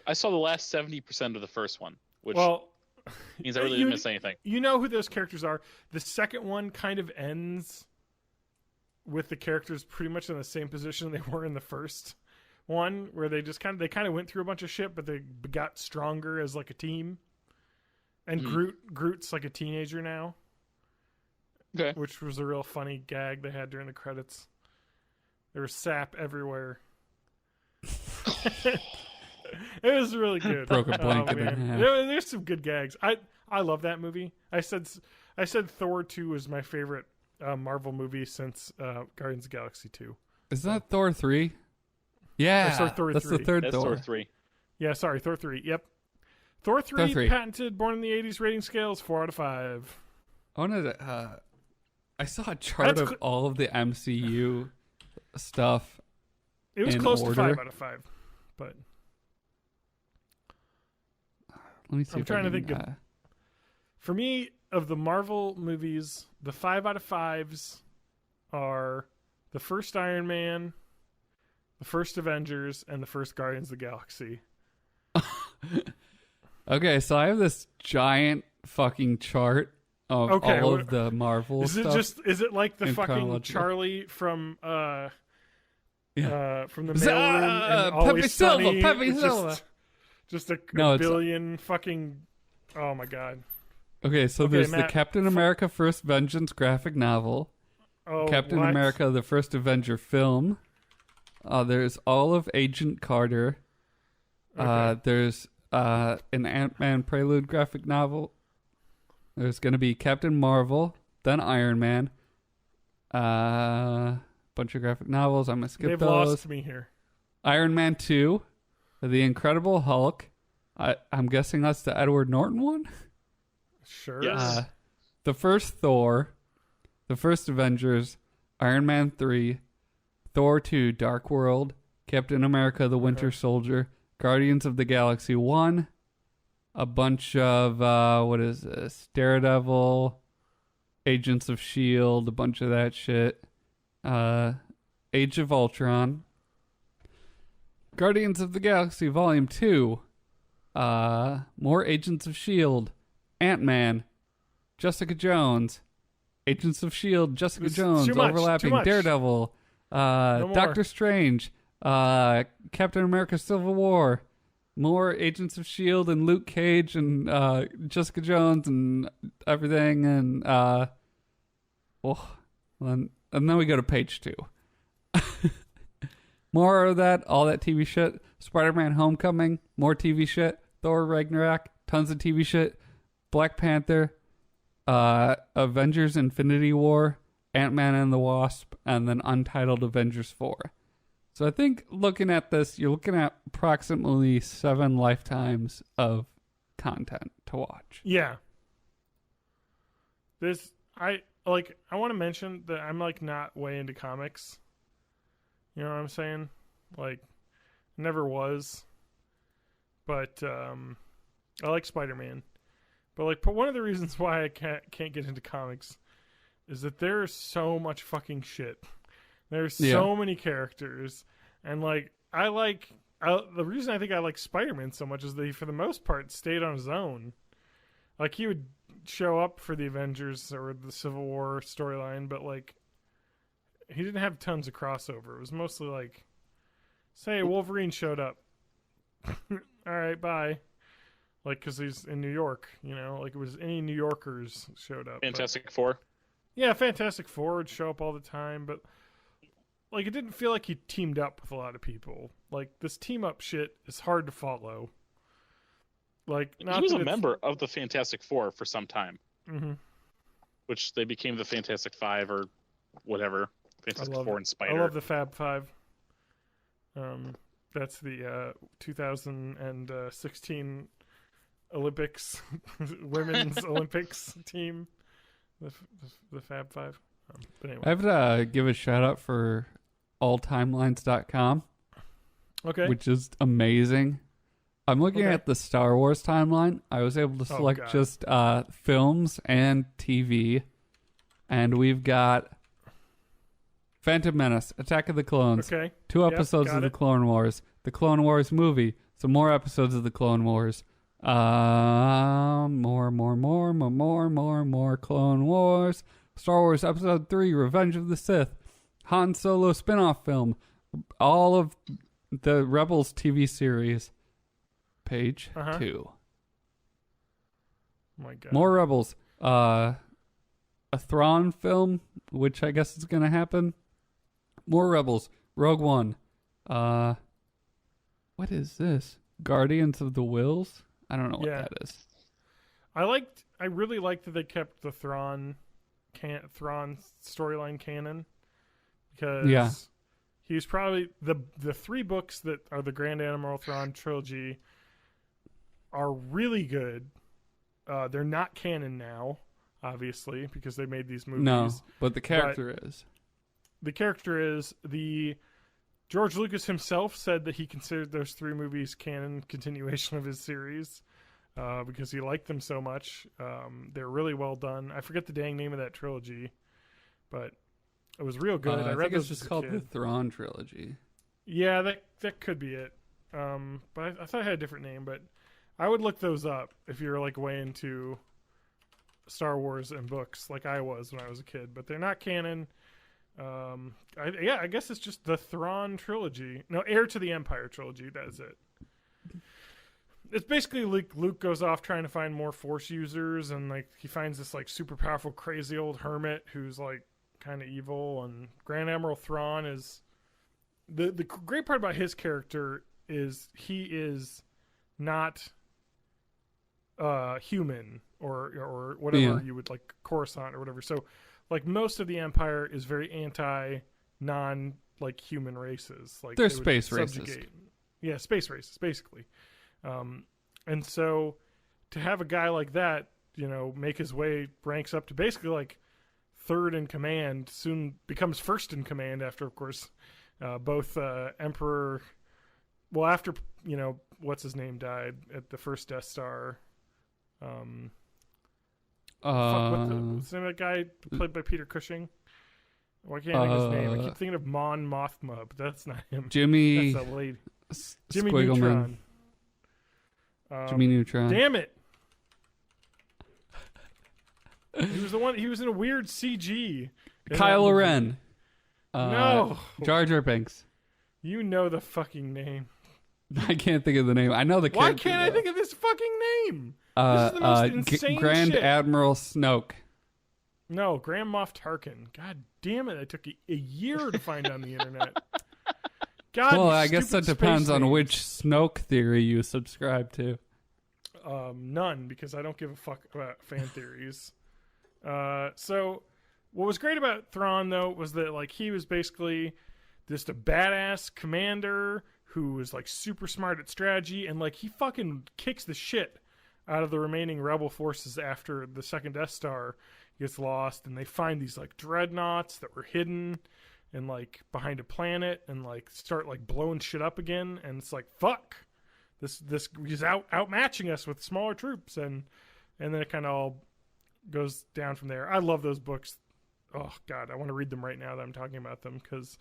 I saw the last 70% of the first one, which means I really didn't miss anything. You know who those characters are. The second one kind of ends with the characters pretty much in the same position they were in the first one, where they just kind of went through a bunch of shit, but they got stronger as like a team. And Groot's like a teenager now. Okay. Which was a real funny gag they had during the credits. There was sap everywhere. It was really good. Broke a blanket in half. There's some good gags. I love that movie. I said Thor 2 was my favorite Marvel movie since Guardians of the Galaxy 2. Is that Thor 3? Yeah, Thor 3. That's the third That's Thor. Thor 3. Yeah, sorry, Thor 3. Yep. Thor 3 patented Born in the 80s rating scales 4 out of 5. I wanted to, I saw a chart of all of the MCU stuff. It was close to 5 out of 5, but let me see. I'm trying to think. For me, of the Marvel movies, the 5 out of 5s are the first Iron Man, the first Avengers, and the first Guardians of the Galaxy. Okay, so I have this giant fucking chart of all of the Marvel stuff. Is it like the fucking Charlie from from the mailroom and Always Sunny? Pepe Silva. Just a billion fucking. Oh my god. Okay, so there's Matt, the Captain America First Vengeance graphic novel. Oh, Captain what? America the First Avenger film. There's all of Agent Carter. Okay. There's an Ant-Man Prelude graphic novel. There's going to be Captain Marvel, then Iron Man. Bunch of graphic novels. I'm going to skip They've those. lost me here. Iron Man 2, The Incredible Hulk. I'm guessing that's the Edward Norton one? Sure. Yes. The first Thor, the first Avengers, Iron Man 3, Thor 2, Dark World, Captain America the Winter Soldier, Guardians of the Galaxy 1, a bunch of, what is this? Daredevil, Agents of S.H.I.E.L.D., a bunch of that shit. Age of Ultron, Guardians of the Galaxy Volume 2, more Agents of S.H.I.E.L.D., Ant-Man, Jessica Jones, Agents of S.H.I.E.L.D., Jessica Jones, overlapping, Daredevil, Doctor Strange, Captain America Civil War, more Agents of S.H.I.E.L.D. and Luke Cage and Jessica Jones and everything, and and then we go to page 2. More of that, all that TV shit. Spider-Man Homecoming, more TV shit. Thor Ragnarok, tons of TV shit. Black Panther, Avengers Infinity War, Ant-Man and the Wasp, and then Untitled Avengers 4. So I think looking at this, you're looking at approximately 7 lifetimes of content to watch. Yeah. I want to mention that I'm like not way into comics. You know what I'm saying? Like, never was. But I like Spider-Man. But like, one of the reasons why I can't get into comics is that there's so much fucking shit. There's so many characters, and like the reason I think I like Spider-Man so much is that he, for the most part, stayed on his own. Like, he would show up for the Avengers or the Civil War storyline, but like, he didn't have tons of crossover. It was mostly like, say Wolverine showed up. All right, bye. Like, because he's in New York, you know? Like, it was any New Yorkers showed up. Fantastic Four? Yeah, Fantastic Four would show up all the time, but like, it didn't feel like he teamed up with a lot of people. Like, this team-up shit is hard to follow. Like, he was a member of the Fantastic Four for some time. Mm-hmm. Which they became the Fantastic Five or whatever. Fantastic Four and Spider. I love the Fab Five. That's the 2016 Olympics, women's Olympics team. The Fab Five. But anyway. I have to give a shout out for alltimelines.com. Okay. Which is amazing. I'm looking at the Star Wars timeline. I was able to select just films and TV. And we've got Phantom Menace, Attack of the Clones. Okay. 2 episodes of the Clone Wars. The Clone Wars movie. Some more episodes of the Clone Wars. More Clone Wars. Star Wars Episode 3, Revenge of the Sith. Han Solo spin-off film. All of the Rebels TV series. Page 2. Oh my God. More Rebels. A Thrawn film, which I guess is going to happen. More Rebels. Rogue One. What is this? Guardians of the Wills? I don't know what that is. I really liked that they kept the Thrawn storyline canon, because he was probably the 3 books that are the Grand Admiral Thrawn trilogy are really good. They're not canon now, obviously, because they made these movies. No, but the character is. The character is. George Lucas himself said that he considered those 3 movies canon continuation of his series. because he liked them so much. They're really well done. I forget the dang name of that trilogy, but it was real good. I read think those it's just as a called kid. the Thrawn trilogy. Yeah, that could be it. But I thought it had a different name. But I would look those up if you're like way into Star Wars and books, like I was when I was a kid. But they're not canon. I guess it's just the Thrawn trilogy. No, Heir to the Empire trilogy. That is it. It's basically Luke goes off trying to find more Force users, and like he finds this like super powerful, crazy old hermit who's like kind of evil. And Grand Admiral Thrawn is the great part about his character is he is not human or whatever you would like Coruscant or whatever. So like most of the Empire is very anti non like human races. Like they're they would space subjugate. racist. Yeah, space races basically. And so to have a guy like that, make his way ranks up to basically like third in command, soon becomes first in command after, of course, both Emperor. Well, after what's his name died at the first Death Star. What's the name of that guy played by Peter Cushing? Why can't I think of his name? I keep thinking of Mon Mothma, but that's not him. Jimmy. That's that lady. Jimmy Squiggleman. Neutron. Jimmy Neutron. Damn it! He was the one. He was in a weird CG. Kylo Ren. No. Jar Jar Binks. You know the fucking name. I can't think of the name. I know the character. Why can't I think of this fucking name? This is the most insane Grand shit. Admiral Snoke. No, Grand Moff Tarkin. God damn it! I took a year to find on the internet. God, Well, you I guess stupid that depends space on names. which Snoke theory you subscribe to. None, because I don't give a fuck about fan theories. So what was great about Thrawn, though, was that like he was basically just a badass commander who was like super smart at strategy, and like he fucking kicks the shit out of the remaining rebel forces after the second Death Star gets lost, and they find these like dreadnoughts that were hidden and like behind a planet, and like start like blowing shit up again, and it's like fuck, this he's outmatching us with smaller troops, and then it kind of all goes down from there. I love those books. Oh god, I want to read them right now that I'm talking about them, because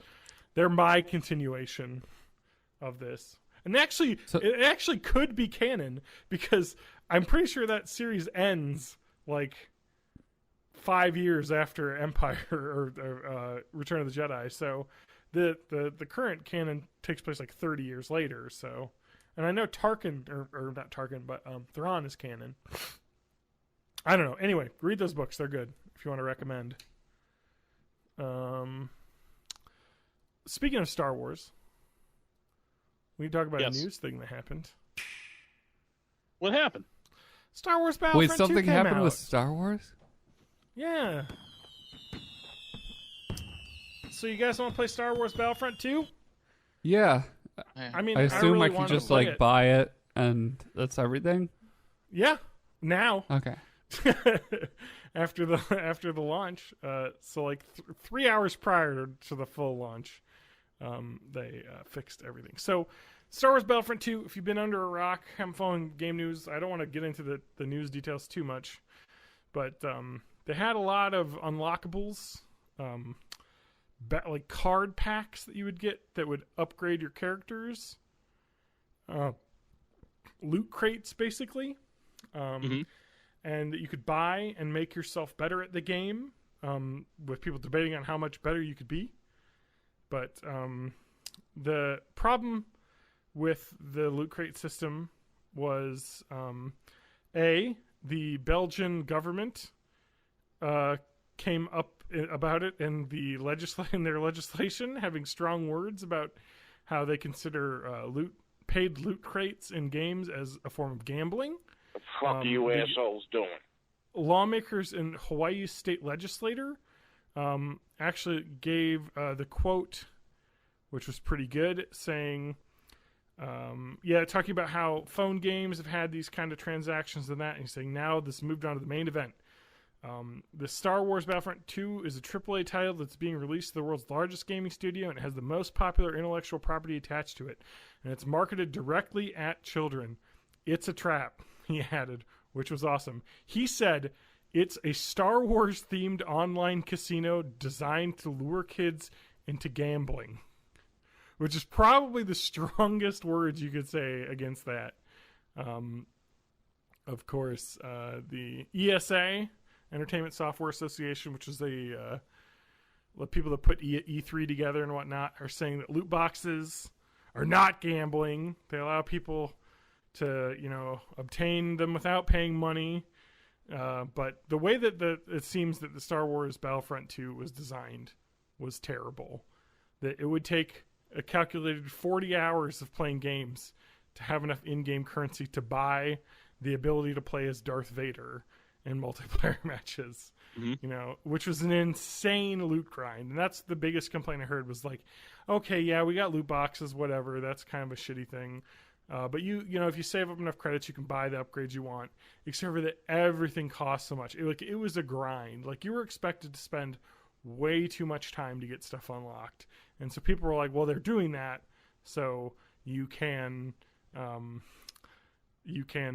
they're my continuation of this. And actually, it actually could be canon, because I'm pretty sure that series ends like 5 years after Empire or Return of the Jedi. So the current canon takes place like 30 years later. So, and I know Tarkin or not Tarkin, but Thrawn is canon. I don't know. Anyway, read those books. They're good if you want to recommend. Speaking of Star Wars, we can talk about a news thing that happened. What happened? Star Wars Battlefront 2 Wait, something came happened out. with Star Wars? Yeah. So you guys want to play Star Wars Battlefront 2? Yeah. I mean, I assume really I can wanted just to play like it. buy it and that's everything? Yeah. Now. Okay. after the launch, so like 3 hours prior to the full launch, they fixed everything. So Star Wars Battlefront 2, if you've been under a rock, haven't following game news, I don't want to get into the news details too much, but they had a lot of unlockables, like card packs that you would get that would upgrade your characters, loot crates basically, and that you could buy and make yourself better at the game, with people debating on how much better you could be. But the problem with the loot crate system was, the Belgian government came up about it in their legislation, having strong words about how they consider paid loot crates in games as a form of gambling. The fuck are you assholes doing? Lawmakers in Hawaii's state legislature actually gave the quote, which was pretty good, saying, talking about how phone games have had these kind of transactions and that, and he's saying now this moved on to the main event. The Star Wars Battlefront 2 is a AAA title that's being released to the world's largest gaming studio, and it has the most popular intellectual property attached to it, and it's marketed directly at children. It's a trap, he added, which was awesome. He said, it's a Star Wars themed online casino designed to lure kids into gambling, which is probably the strongest words you could say against that. Of course, the ESA, Entertainment Software Association, which is the people that put E3 together and whatnot, are saying that loot boxes are not gambling. They allow people to, obtain them without paying money. But the way that it seems that the Star Wars Battlefront 2 was designed was terrible. That it would take a calculated 40 hours of playing games to have enough in-game currency to buy the ability to play as Darth Vader in multiplayer matches. Which was an insane loot grind. And that's the biggest complaint I heard was like, okay, yeah, we got loot boxes, whatever. That's kind of a shitty thing. But if you save up enough credits, you can buy the upgrades you want. Except for that everything costs so much. It was a grind. Like, you were expected to spend way too much time to get stuff unlocked. And so people were like, well, they're doing that so you can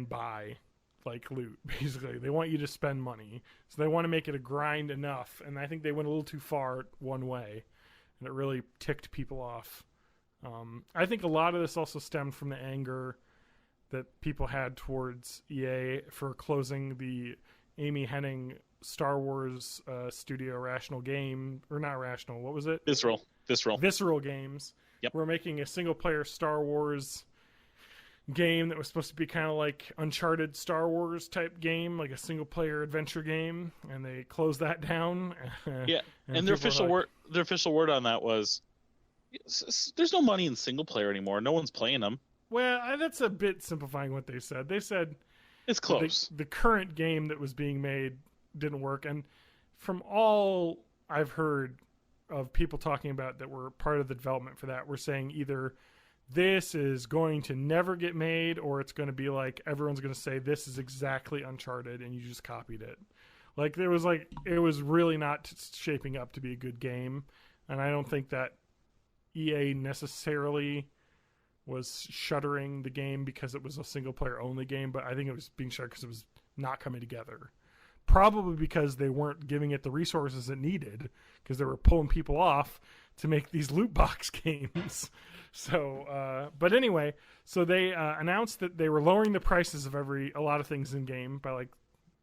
buy like loot. Basically, they want you to spend money, so they want to make it a grind enough. And I think they went a little too far one way, and it really ticked people off. I think a lot of this also stemmed from the anger that people had towards EA for closing the Amy Hennig Star Wars studio, Rational Game, or not Rational, what was it? Visceral Games. Yep. We're making a single player Star Wars game that was supposed to be kind of like Uncharted Star Wars type game, like a single player adventure game, and they closed that down. Yeah, and their official word on that was, there's no money in single player anymore. No one's playing them. Well, that's a bit simplifying what they said. They said it's close. The current game that was being made didn't work, and from all I've heard of people talking about that were part of the development for that, were saying either this is going to never get made, or it's going to be like everyone's going to say this is exactly Uncharted and you just copied it. It was really not shaping up to be a good game, and I don't think that EA necessarily was shuttering the game because it was a single player only game, but I think it was being shuttered because it was not coming together. Probably because they weren't giving it the resources it needed, because they were pulling people off to make these loot box games. So, but anyway, so they announced that they were lowering the prices of a lot of things in game by like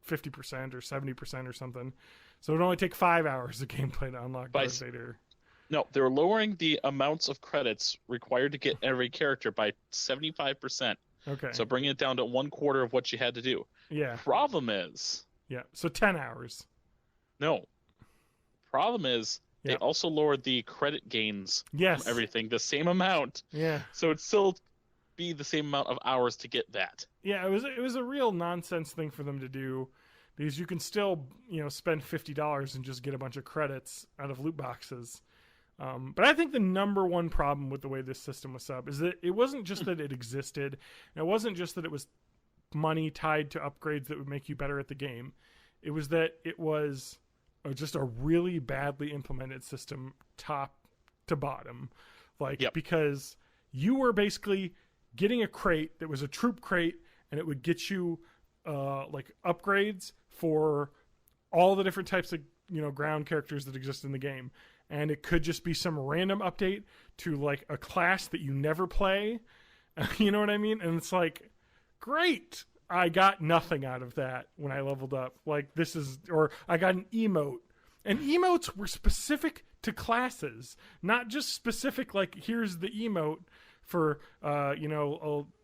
50% or 70% or something. So it would only take 5 hours of gameplay to unlock Darth Vader. No, they were lowering the amounts of credits required to get every character by 75%. Okay. So bringing it down to 1/4 of what you had to do. Yeah. Problem is... Yeah, so 10 hours. No. Problem is, they Yep. also lowered the credit gains Yes. from everything the same amount. Yeah. So it'd still be the same amount of hours to get that. Yeah, it was a real nonsense thing for them to do, because you can still, spend $50 and just get a bunch of credits out of loot boxes. But I think the number one problem with the way this system was set up is that it wasn't just that it existed, and it wasn't just that it was money tied to upgrades that would make you better at the game. It was that it was just a really badly implemented system, top to bottom. Because you were basically getting a crate that was a troop crate, and it would get you upgrades for all the different types of ground characters that exist in the game. And it could just be some random update to like a class that you never play. You know what I mean? And it's like, great. I got nothing out of that when I leveled up. Or I got an emote. And emotes were specific to classes, not just specific, like, here's the emote for,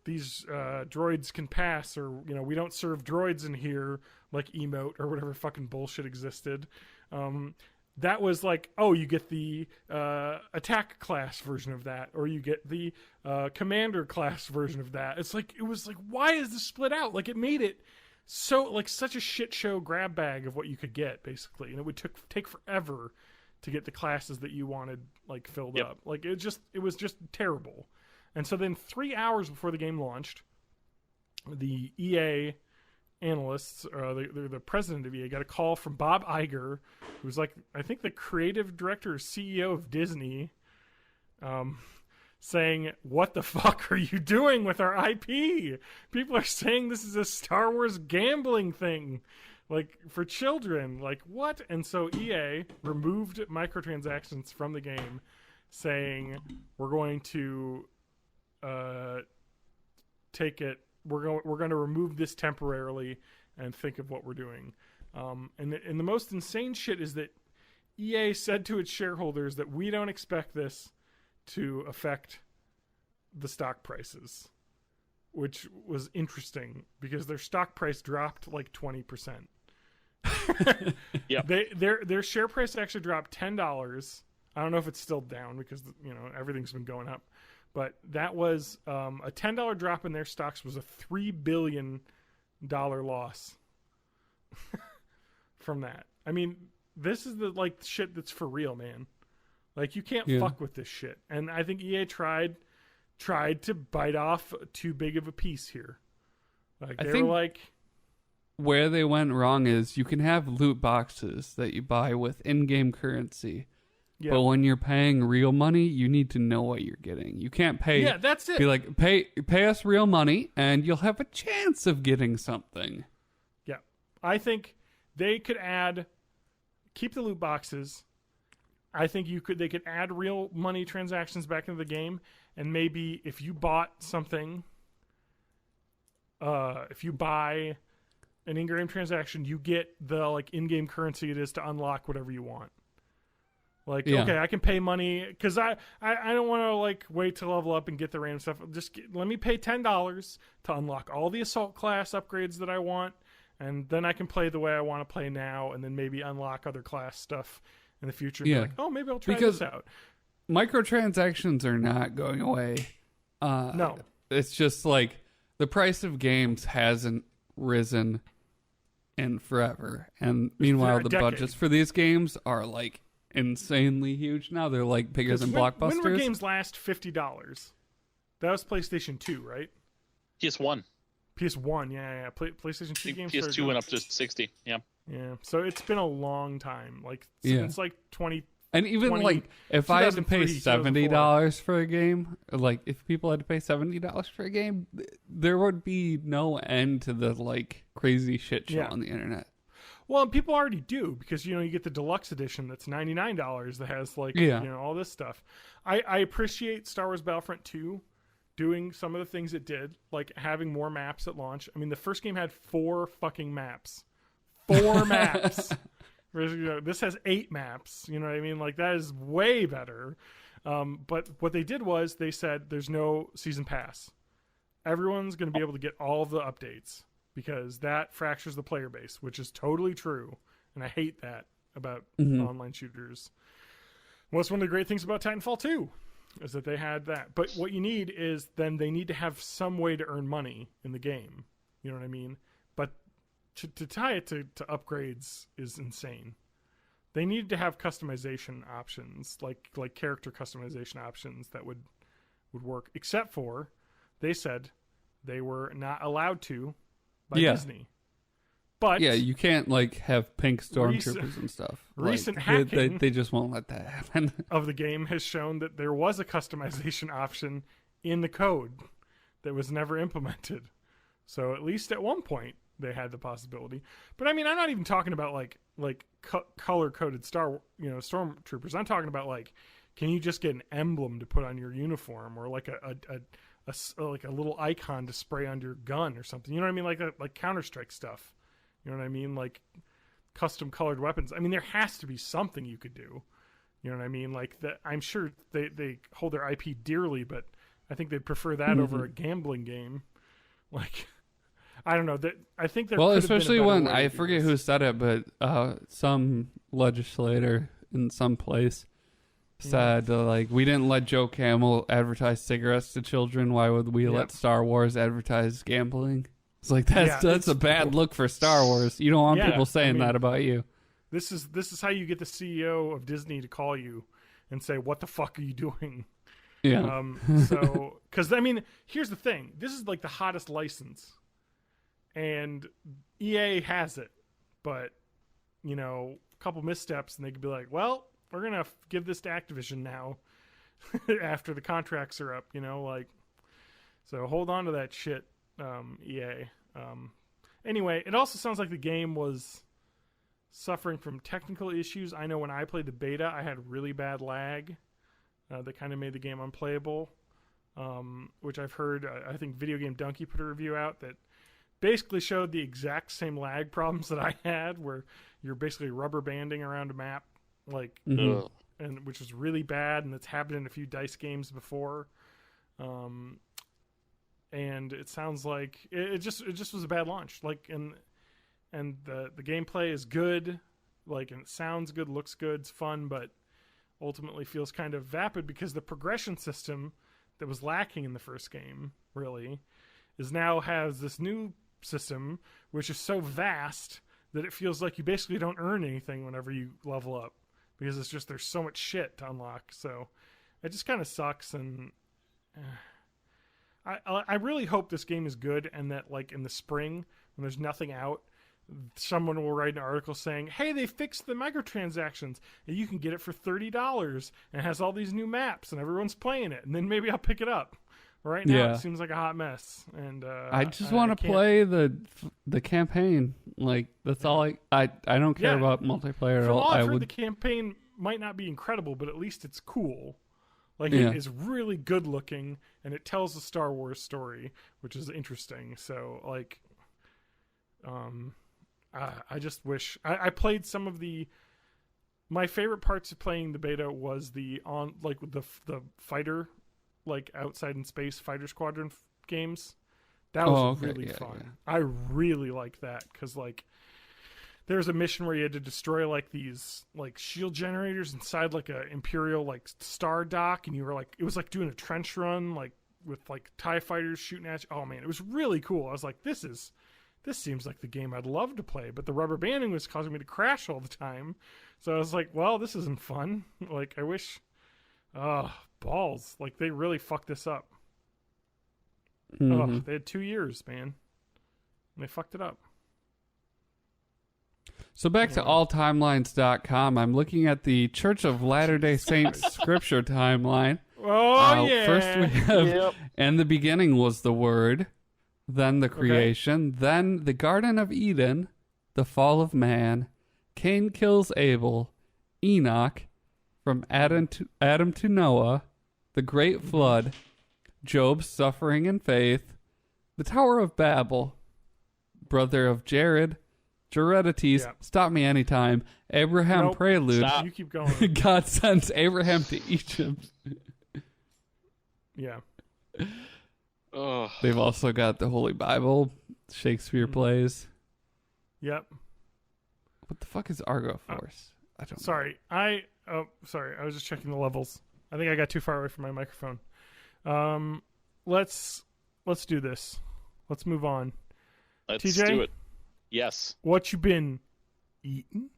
these droids can pass, or, we don't serve droids in here, like emote, or whatever fucking bullshit existed. That was like, oh, you get the attack class version of that, or you get the commander class version of that. It was like, why is this split out? Like, it made it so, like, such a shit show grab bag of what you could get, basically. And it would take forever to get the classes that you wanted, like, filled up. Like, it was just terrible. And so then 3 hours before the game launched, the EA analysts, the president of EA, got a call from Bob Iger, who's like, I think the creative director or CEO of Disney, saying, what the fuck are you doing with our IP? People are saying this is a Star Wars gambling thing, like, for children. Like, what? And so EA removed microtransactions from the game, saying, we're going to take it, we're going to remove this temporarily and think of what we're doing. And the most insane shit is that EA said to its shareholders that we don't expect this to affect the stock prices, which was interesting because their stock price dropped like 20%. Yeah. Their share price actually dropped $10. I don't know if it's still down because, you know, everything's been going up, but that was a $10 drop in their stocks was a $3 billion loss from that. I mean, this is the like shit that's for real, man. Like, you can't fuck with this shit. And I think EA tried to bite off too big of a piece here. Like, they were like, where they went wrong is you can have loot boxes that you buy with in-game currency. Yeah. But when you're paying real money, you need to know what you're getting. You can't pay. Yeah, that's it. Be like, pay us real money, and you'll have a chance of getting something. Yeah, I think they could keep the loot boxes. I think they could add real money transactions back into the game, and maybe if you bought something, if you buy an in-game transaction, you get the like in-game currency it is to unlock whatever you want. Like, okay, I can pay money because I don't want to like wait to level up and get the random stuff. Just let me pay $10 to unlock all the assault class upgrades that I want, and then I can play the way I want to play now, and then maybe unlock other class stuff in the future. Yeah. Be like, oh, maybe I'll try this out. Microtransactions are not going away. No. It's just like the price of games hasn't risen in forever. And meanwhile, the budgets for these games are like insanely huge now. They're like bigger than blockbusters. When were games last $50? That was PlayStation 2, right? PS1. PS1, yeah. PlayStation 2 games. PS2 went up to 60, yeah. Yeah, so it's been a long time, like since like 20. And even like if I had to pay $70 for a game, like if people had to pay $70 for a game, there would be no end to the like crazy shit show on the internet. Well, people already do because you get the deluxe edition that's $99 that has like all this stuff. I appreciate Star Wars Battlefront 2 doing some of the things it did, like having more maps at launch. I mean, the first game had 4 fucking maps. 4 maps. This has 8 maps. You know what I mean? Like, that is way better. But what they did was they said there's no season pass. Everyone's going to be able to get all of the updates because that fractures the player base, which is totally true. And I hate that about online shooters. Well, that's one of the great things about Titanfall 2 is that they had that. But what you need is then they need to have some way to earn money in the game. You know what I mean? But to tie it to upgrades is insane. They needed to have customization options, like character customization options that would work, except for they said they were not allowed to by Disney. But you can't like have pink stormtroopers and stuff. Recent like, hacking they just won't let that happen. Of the game has shown that there was a customization option in the code that was never implemented. So at least at one point they had the possibility. But I mean, I'm not even talking about like color-coded stormtroopers. I'm talking about like, can you just get an emblem to put on your uniform, or like a little icon to spray on your gun or something? You know what I mean? Like Counter-Strike stuff. You know what I mean? Like custom colored weapons. I mean, there has to be something you could do. You know what I mean? Like that. I'm sure they hold their IP dearly, but I think they'd prefer that over a gambling game. Like, I don't know. I think there. Well, especially when I forget who said it, but some legislator in some place said like, we didn't let Joe Camel advertise cigarettes to children. Why would we let Star Wars advertise gambling? It's like that's a bad look for Star Wars. You don't want people saying that about you. This is how you get the CEO of Disney to call you and say, "What the fuck are you doing?" Yeah. So, because I mean, here's the thing: this is like the hottest license, and EA has it, but a couple missteps, and they could be like, "Well, we're gonna give this to Activision now." after the contracts are up, like, so hold on to that shit, EA. Anyway, it also sounds like the game was suffering from technical issues. I know when I played the beta, I had really bad lag that kind of made the game unplayable, which I've heard, I think Video Game Donkey put a review out that basically showed the exact same lag problems that I had, where you're basically rubber banding around a map, like, and which is really bad, and it's happened in a few DICE games before. And it sounds like it just was a bad launch. Like, and the gameplay is good, like, and it sounds good, looks good, it's fun, but ultimately feels kind of vapid because the progression system that was lacking in the first game really now has this new system which is so vast that it feels like you basically don't earn anything whenever you level up, because it's just there's so much shit to unlock. So it just kind of sucks, and I really hope this game is good, and that, like, in the spring when there's nothing out, someone will write an article saying, hey, they fixed the microtransactions and you can get it for $30 and it has all these new maps and everyone's playing it, and then maybe I'll pick it up. Right now, It seems like a hot mess, and I just want to play the campaign. Like, that's all I don't care about multiplayer at all. I've heard the campaign might not be incredible, but at least it's cool. Like, it is really good looking, and it tells a Star Wars story, which is interesting. So, like, I just wish I played some of my favorite parts of playing the beta was the fighter, like, outside in space fighter squadron games. That was really fun. Yeah. I really liked that because, like, there's a mission where you had to destroy, like, these, like, shield generators inside, like, a Imperial, like, star dock, and you were, like, it was like doing a trench run, like, with, like, TIE fighters shooting at you. Oh man, it was really cool. I was like, this seems like the game I'd love to play, but the rubber banding was causing me to crash all the time. So I was like, well, this isn't fun. Like, I wish, balls. Like, they really fucked this up. Mm-hmm. They had 2 years, man. And they fucked it up. So back to alltimelines.com. I'm looking at the Church of Latter-day Saints scripture timeline. Oh, yeah. First we have, and the beginning was the Word, then the creation, then the Garden of Eden, the fall of man, Cain kills Abel, Enoch, from Adam to Noah, the Great Flood, Job's suffering and faith, the Tower of Babel, brother of Jared, Jeredetes, stop me anytime, Abraham prelude, Stop. You keep going. God sends Abraham to Egypt. Yeah. They've also got the Holy Bible, Shakespeare plays. Yep. What the fuck is Argo Force? I don't know. Sorry. I was just checking the levels. I think I got too far away from my microphone. Let's do this. Let's move on. Let's TJ? do it. Yes. What you been eating?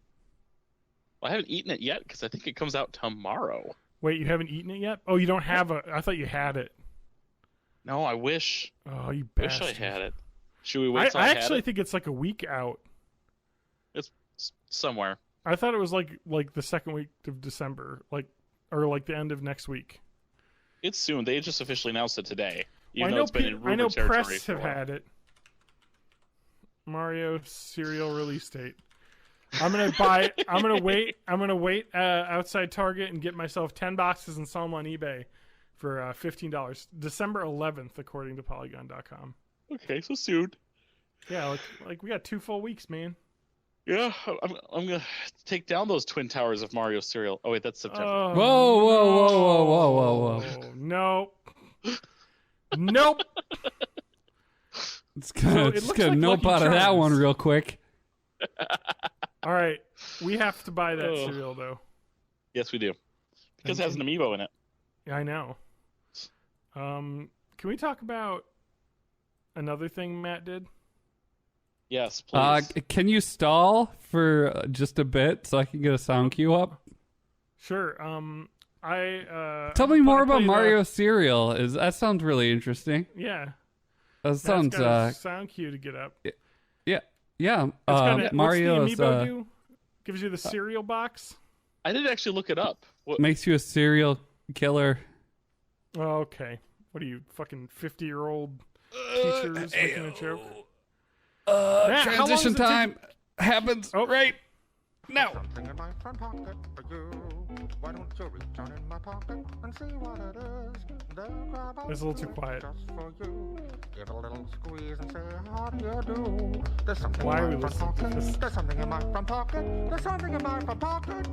Well, I haven't eaten it yet because I think it comes out tomorrow. Wait, you haven't eaten it yet? Oh, you don't have I thought you had it. No, I wish. Oh, you wish bastard. I had it. Should we wait till I actually had it? think it's like a week out. It's somewhere. I thought it was like the second week of December, or like the end of next week. It's soon. They just officially announced it today. Even I though it's been in rumor territory press for a have while. had it. Mario cereal release date. I'm gonna wait outside Target and get myself 10 boxes and sell them on eBay for $15. December 11th, according to Polygon.com. Okay, so soon. Yeah, like we got 2 full weeks, man. Yeah, I'm gonna take down those twin towers of Mario cereal. Oh wait, that's September. Whoa. Nope. Nope. It's gonna nope out of that one real quick. All right, we have to buy that cereal though. Yes, we do, because it has an amiibo in it. Yeah, I know. Can we talk about another thing Matt did? Yes, please. Can you stall for just a bit so I can get a sound cue up? Sure. Tell me more about Mario cereal. That sounds really interesting. Yeah. That sounds got a sound cue to get up. Yeah. Mario. What's the amiibo is do? Gives you the cereal box. I didn't actually look it up. What makes you a serial killer. Oh, okay. What are you, fucking 50-year-old teachers making a joke? Matt, how long does Transition it take- time happens right now. Something in my front pocket for you. Why don't you reach down in my pocket and see what it is? Then grab It's a little too onto it quiet. Just for you. Give it a little squeeze and say, how do you do? There's something Why are we in my front listening to pocket. this? There's something in my front pocket. There's something in my front pocket.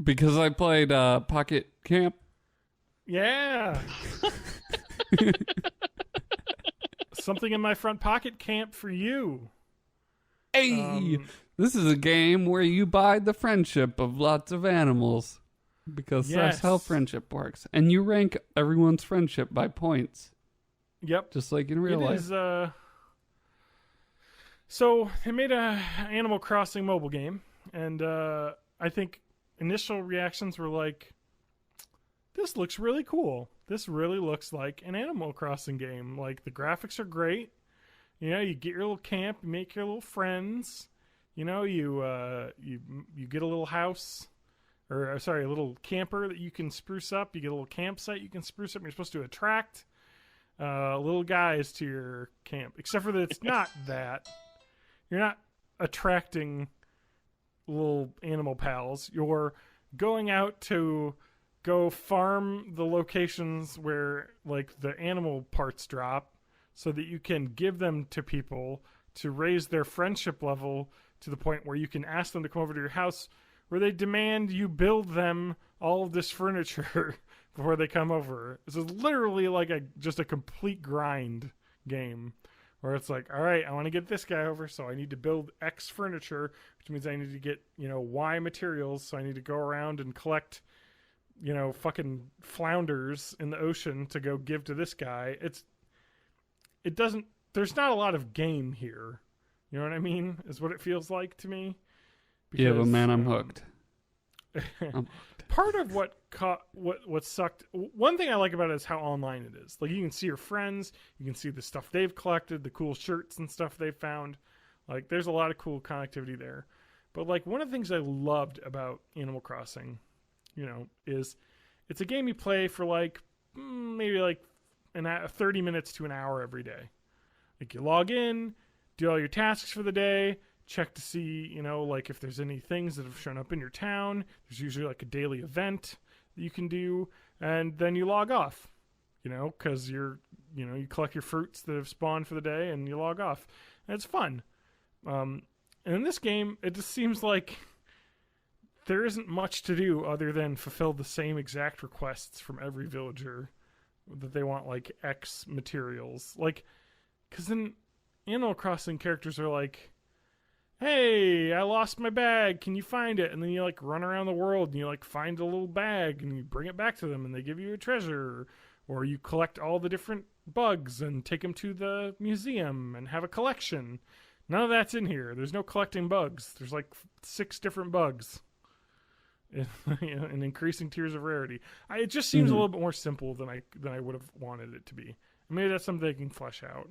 Because I played Pocket Camp. Yeah. Something in my front pocket camp for you. Hey, this is a game where you buy the friendship of lots of animals. Because that's how Yes. friendship works. And you rank everyone's friendship by points. Yep. Just like in real It life. is, so they made a Animal Crossing mobile game, and I think initial reactions were like, this looks really cool. This really looks like an Animal Crossing game. Like, the graphics are great. You know, you get your little camp, you make your little friends. You know, you get a little house, or sorry, a little camper that you can spruce up. You get a little campsite you can spruce up. You're supposed to attract little guys to your camp, except for that it's not that. You're not attracting little animal pals. You're going out to go farm the locations where, like, the animal parts drop, so that you can give them to people to raise their friendship level to the point where you can ask them to come over to your house, where they demand you build them all of this furniture before they come over. This is literally like just a complete grind game, where it's like, all right, I want to get this guy over, so I need to build X furniture, which means I need to get, Y materials, so I need to go around and collect, fucking flounders in the ocean to go give to this guy. There's not a lot of game here. You know what I mean? Is what it feels like to me. Yeah, but Because, man, I'm hooked. Part of what sucked. One thing I like about it is how online it is. Like, you can see your friends, you can see the stuff they've collected, the cool shirts and stuff they've found. Like, there's a lot of cool connectivity there. But, like, one of the things I loved about Animal Crossing, is it's a game you play for maybe 30 minutes to an hour every day. Like, you log in, do all your tasks for the day, check to see, if there's any things that have shown up in your town. There's usually a daily event that you can do, and then you log off, because you collect your fruits that have spawned for the day, and you log off. And it's fun. And in this game, it just seems like there isn't much to do other than fulfill the same exact requests from every villager that they want, X materials. Because in Animal Crossing, characters are like, hey, I lost my bag, can you find it? And then you run around the world and you find a little bag and you bring it back to them and they give you a treasure. Or you collect all the different bugs and take them to the museum and have a collection. None of that's in here. There's no collecting bugs. There's 6 different bugs in increasing tiers of rarity. It just seems a little bit more simple than I would have wanted it to be. Maybe that's something they can flesh out.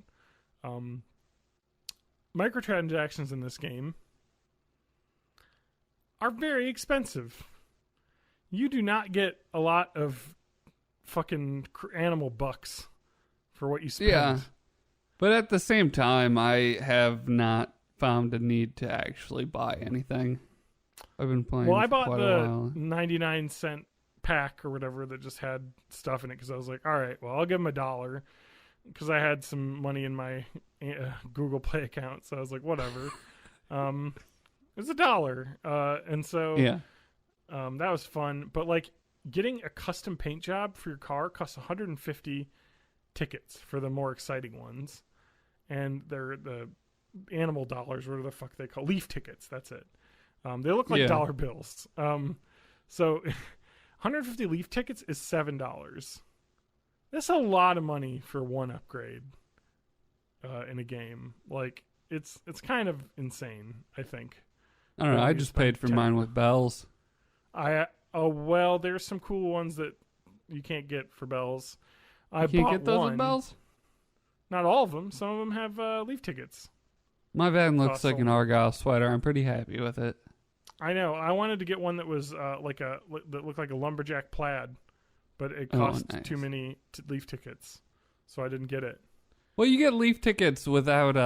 Microtransactions in this game are very expensive. You do not get a lot of fucking animal bucks for what you spend. Yeah. But at the same time, I have not found a need to actually buy anything. I've been playing Well, I for bought quite a the while. 99-cent pack or whatever that just had stuff in it because I was like, all right, well, I'll give him $1 because I had some money in my Google Play account. So I was like, whatever. It's $1. And so Yeah. that was fun. But getting a custom paint job for your car costs 150 tickets for the more exciting ones. And they're the animal dollars, whatever the fuck they call leaf tickets. That's it. They look like dollar bills. So 150 leaf tickets is $7. That's a lot of money for one upgrade in a game. It's kind of insane, I think. I don't know. I You just spend paid for 10. mine with bells. Well, there's some cool ones that you can't get for bells. I You can't bought get those one. with bells? Not all of them. Some of them have leaf tickets. My van looks Costs like an a- Argyle sweater. I'm pretty happy with it. I know. I wanted to get one that was that looked like a lumberjack plaid, but it cost too many Leaf tickets, so I didn't get it. Well, you get Leaf tickets without.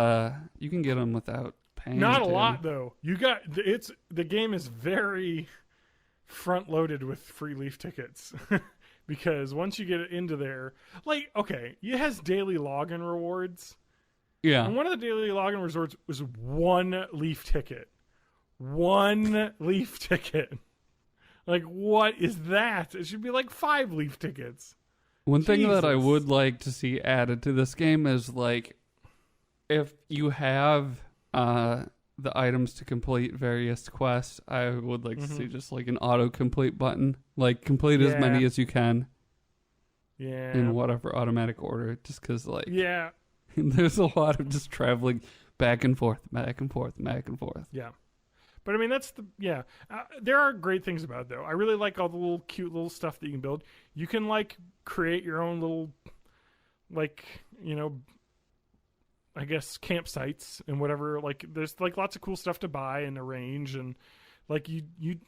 You can get them without paying. Not a lot though. The game is very front loaded with free Leaf tickets. Because once you get into there, like, okay, it has daily login rewards. Yeah. And one of the daily login rewards was 1 Leaf ticket. 1 Leaf ticket. Like, what is that? It should be like 5 Leaf tickets. One thing Jesus. that I would like to see added to this game is, like, if you have the items to complete various quests, I would like to see just like an autocomplete button. Like, complete as many as you can. Yeah. In whatever automatic order. Just because, like... Yeah. There's a lot of just traveling back and forth, back and forth, back and forth. Yeah. But, I mean, that's the... Yeah. There are great things about it, though. I really like all the little cute little stuff that you can build. You can, like, create your own little, like, you know... I guess campsites and whatever. Like, there's like lots of cool stuff to buy and arrange, and like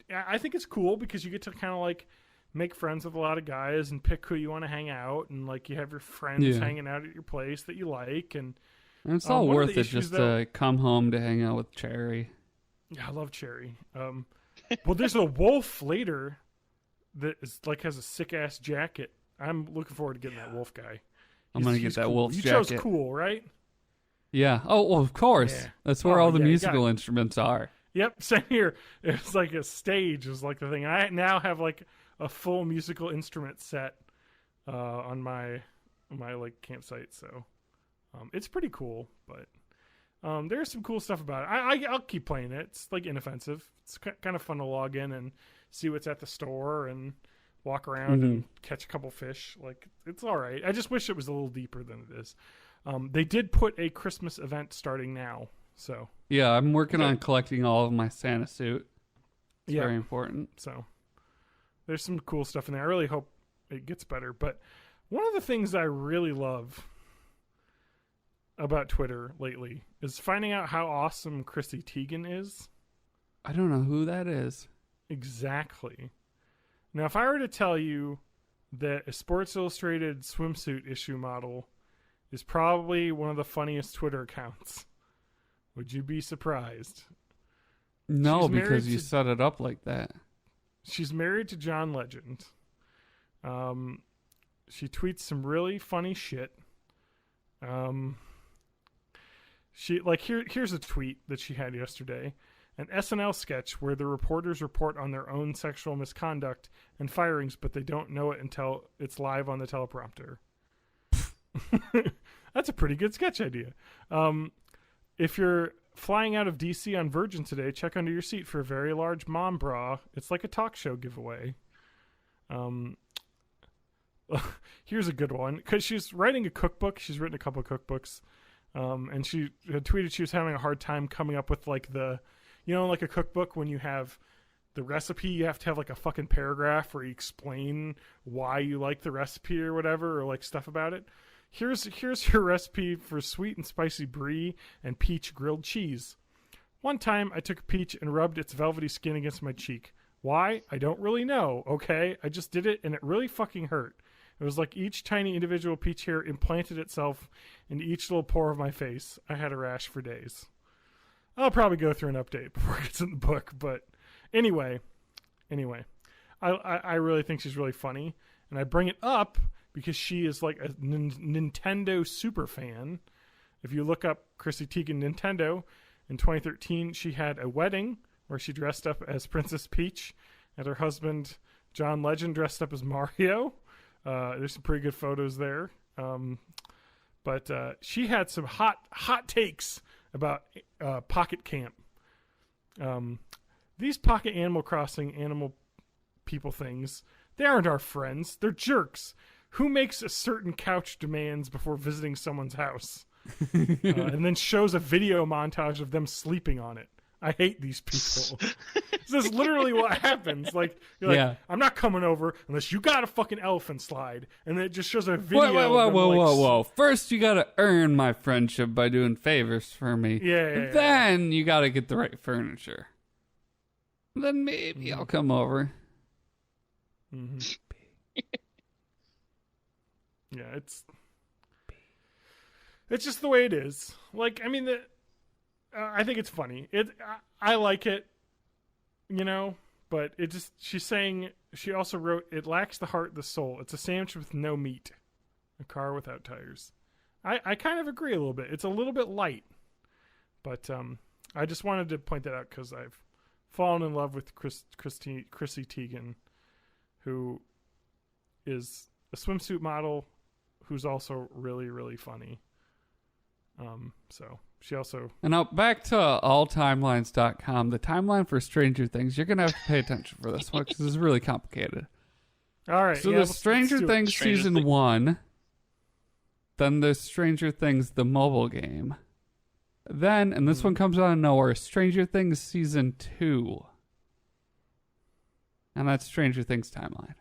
I think it's cool because you get to kind of like make friends with a lot of guys and pick who you want to hang out, and like you have your friends hanging out at your place that you like, and it's all worth it just to come home to hang out with Cherry. Yeah, I love Cherry. Well, there's a wolf later that is like has a sick ass jacket. I'm looking forward to getting that wolf guy. I'm gonna get that cool. wolf jacket. You chose cool, right? Yeah. Oh, well, of course. Yeah. That's where all the musical instruments are. Yep, same here. It's like a stage is like the thing. I now have like a full musical instrument set on my like campsite, so it's pretty cool. But there's some cool stuff about it. I'll keep playing it. It's like inoffensive. It's kind of fun to log in and see what's at the store and walk around and catch a couple fish. Like, it's all right. I just wish it was a little deeper than it is. They did put a Christmas event starting now, so... Yeah, I'm working on collecting all of my Santa suit. It's very important. So, there's some cool stuff in there. I really hope it gets better. But one of the things I really love about Twitter lately is finding out how awesome Chrissy Teigen is. I don't know who that is. Exactly. Now, if I were to tell you that a Sports Illustrated swimsuit issue model is probably one of the funniest Twitter accounts, would you be surprised? No, because you set it up like that. She's married to John Legend. She tweets some really funny shit. Here's a tweet that she had yesterday. An SNL sketch where the reporters report on their own sexual misconduct and firings, but they don't know it until it's live on the teleprompter. That's a pretty good sketch idea. If you're flying out of DC on Virgin today, check under your seat for a very large mom bra. It's like a talk show giveaway. Here's a good one, because she's writing a cookbook. She's written a couple of cookbooks, and she had tweeted she was having a hard time coming up with like like a cookbook when you have the recipe, you have to have like a fucking paragraph where you explain why you like the recipe or whatever, or like stuff about it. Here's your recipe for sweet and spicy brie and peach grilled cheese. One time I took a peach and rubbed its velvety skin against my cheek. Why? I don't really know, okay? I just did it and it really fucking hurt. It was like each tiny individual peach hair implanted itself in each little pore of my face. I had a rash for days. I'll probably go through an update before it gets in the book, but anyway, I really think she's really funny, and I bring it up because she is like a Nintendo super fan. If you look up Chrissy Teigen Nintendo, in 2013 she had a wedding where she dressed up as Princess Peach, and her husband John Legend dressed up as Mario. There's some pretty good photos there, but she had some hot takes about Pocket Camp. These Pocket Animal Crossing animal people things, they aren't our friends. They're jerks. Who makes a certain couch demands before visiting someone's house? And then shows a video montage of them sleeping on it. I hate these people. This is literally what happens. Like, you're like, I'm not coming over unless you got a fucking elephant slide. And then it just shows a video. Whoa. First, you got to earn my friendship by doing favors for me. Yeah. Then you got to get the right furniture. then maybe I'll come over. Mm-hmm. Yeah, it's just the way it is. Like, I mean, I think it's funny. I like it, but it just, she's saying, she also wrote, it lacks the heart, the soul. It's a sandwich with no meat. A car without tires. I kind of agree a little bit. It's a little bit light. But I just wanted to point that out because I've fallen in love with Chrissy Teigen, who is a swimsuit model who's also really, really funny. So she also... And now back to alltimelines.com. The timeline for Stranger Things. You're going to have to pay attention for this one because it's really complicated. All right. So there's Stranger Things Season 1. Then there's Stranger Things the mobile game. Then, and this one comes out of nowhere, Stranger Things Season 2. And that's Stranger Things timeline.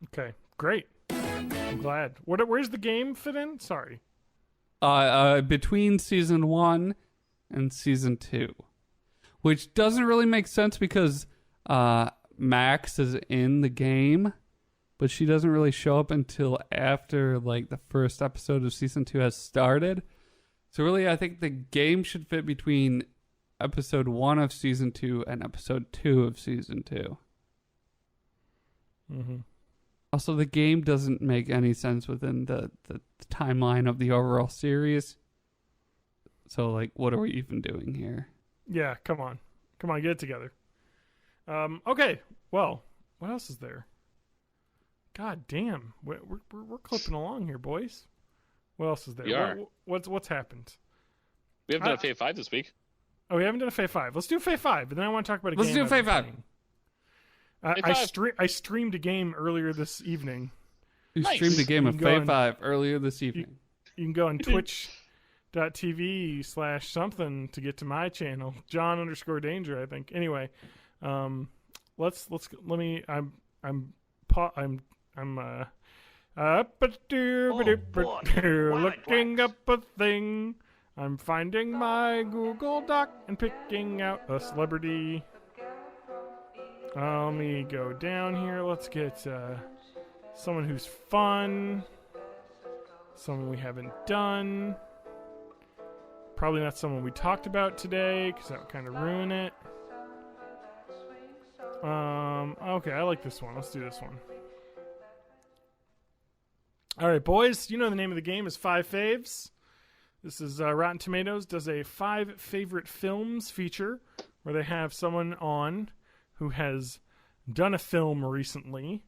Okay, great. I'm glad. Where's the game fit in? Sorry. Between Season 1 and Season 2. Which doesn't really make sense because Max is in the game, but she doesn't really show up until after like the first episode of Season 2 has started. So really, I think the game should fit between episode 1 of Season 2 and episode 2 of Season 2. Mm-hmm. Also, the game doesn't make any sense within the timeline of the overall series. So, like, what are we even doing here? Yeah, come on. Come on, get it together. Okay, well, what else is there? God damn, we're clipping along here, boys. What else is there? We are. What's happened? We haven't done a Fave 5 this week. Oh, we haven't done a Fave 5. Let's do a Fave 5, but then I want to talk about a Let's game. do a Fave 5. I streamed a game earlier this evening. You Nice. streamed a game of You can go Fave 5 earlier this evening. You can go on twitch.tv/something to get to my channel, John_Danger, I think. Anyway, I'm looking up a thing. I'm finding my Google Doc and picking out a celebrity. Let me go down here. Let's get someone who's fun. Someone we haven't done. Probably not someone we talked about today, because that would kind of ruin it. Okay, I like this one. Let's do this one. Alright, boys, you know the name of the game is 5 Faves. This is Rotten Tomatoes does a 5 favorite films feature where they have someone on who has done a film recently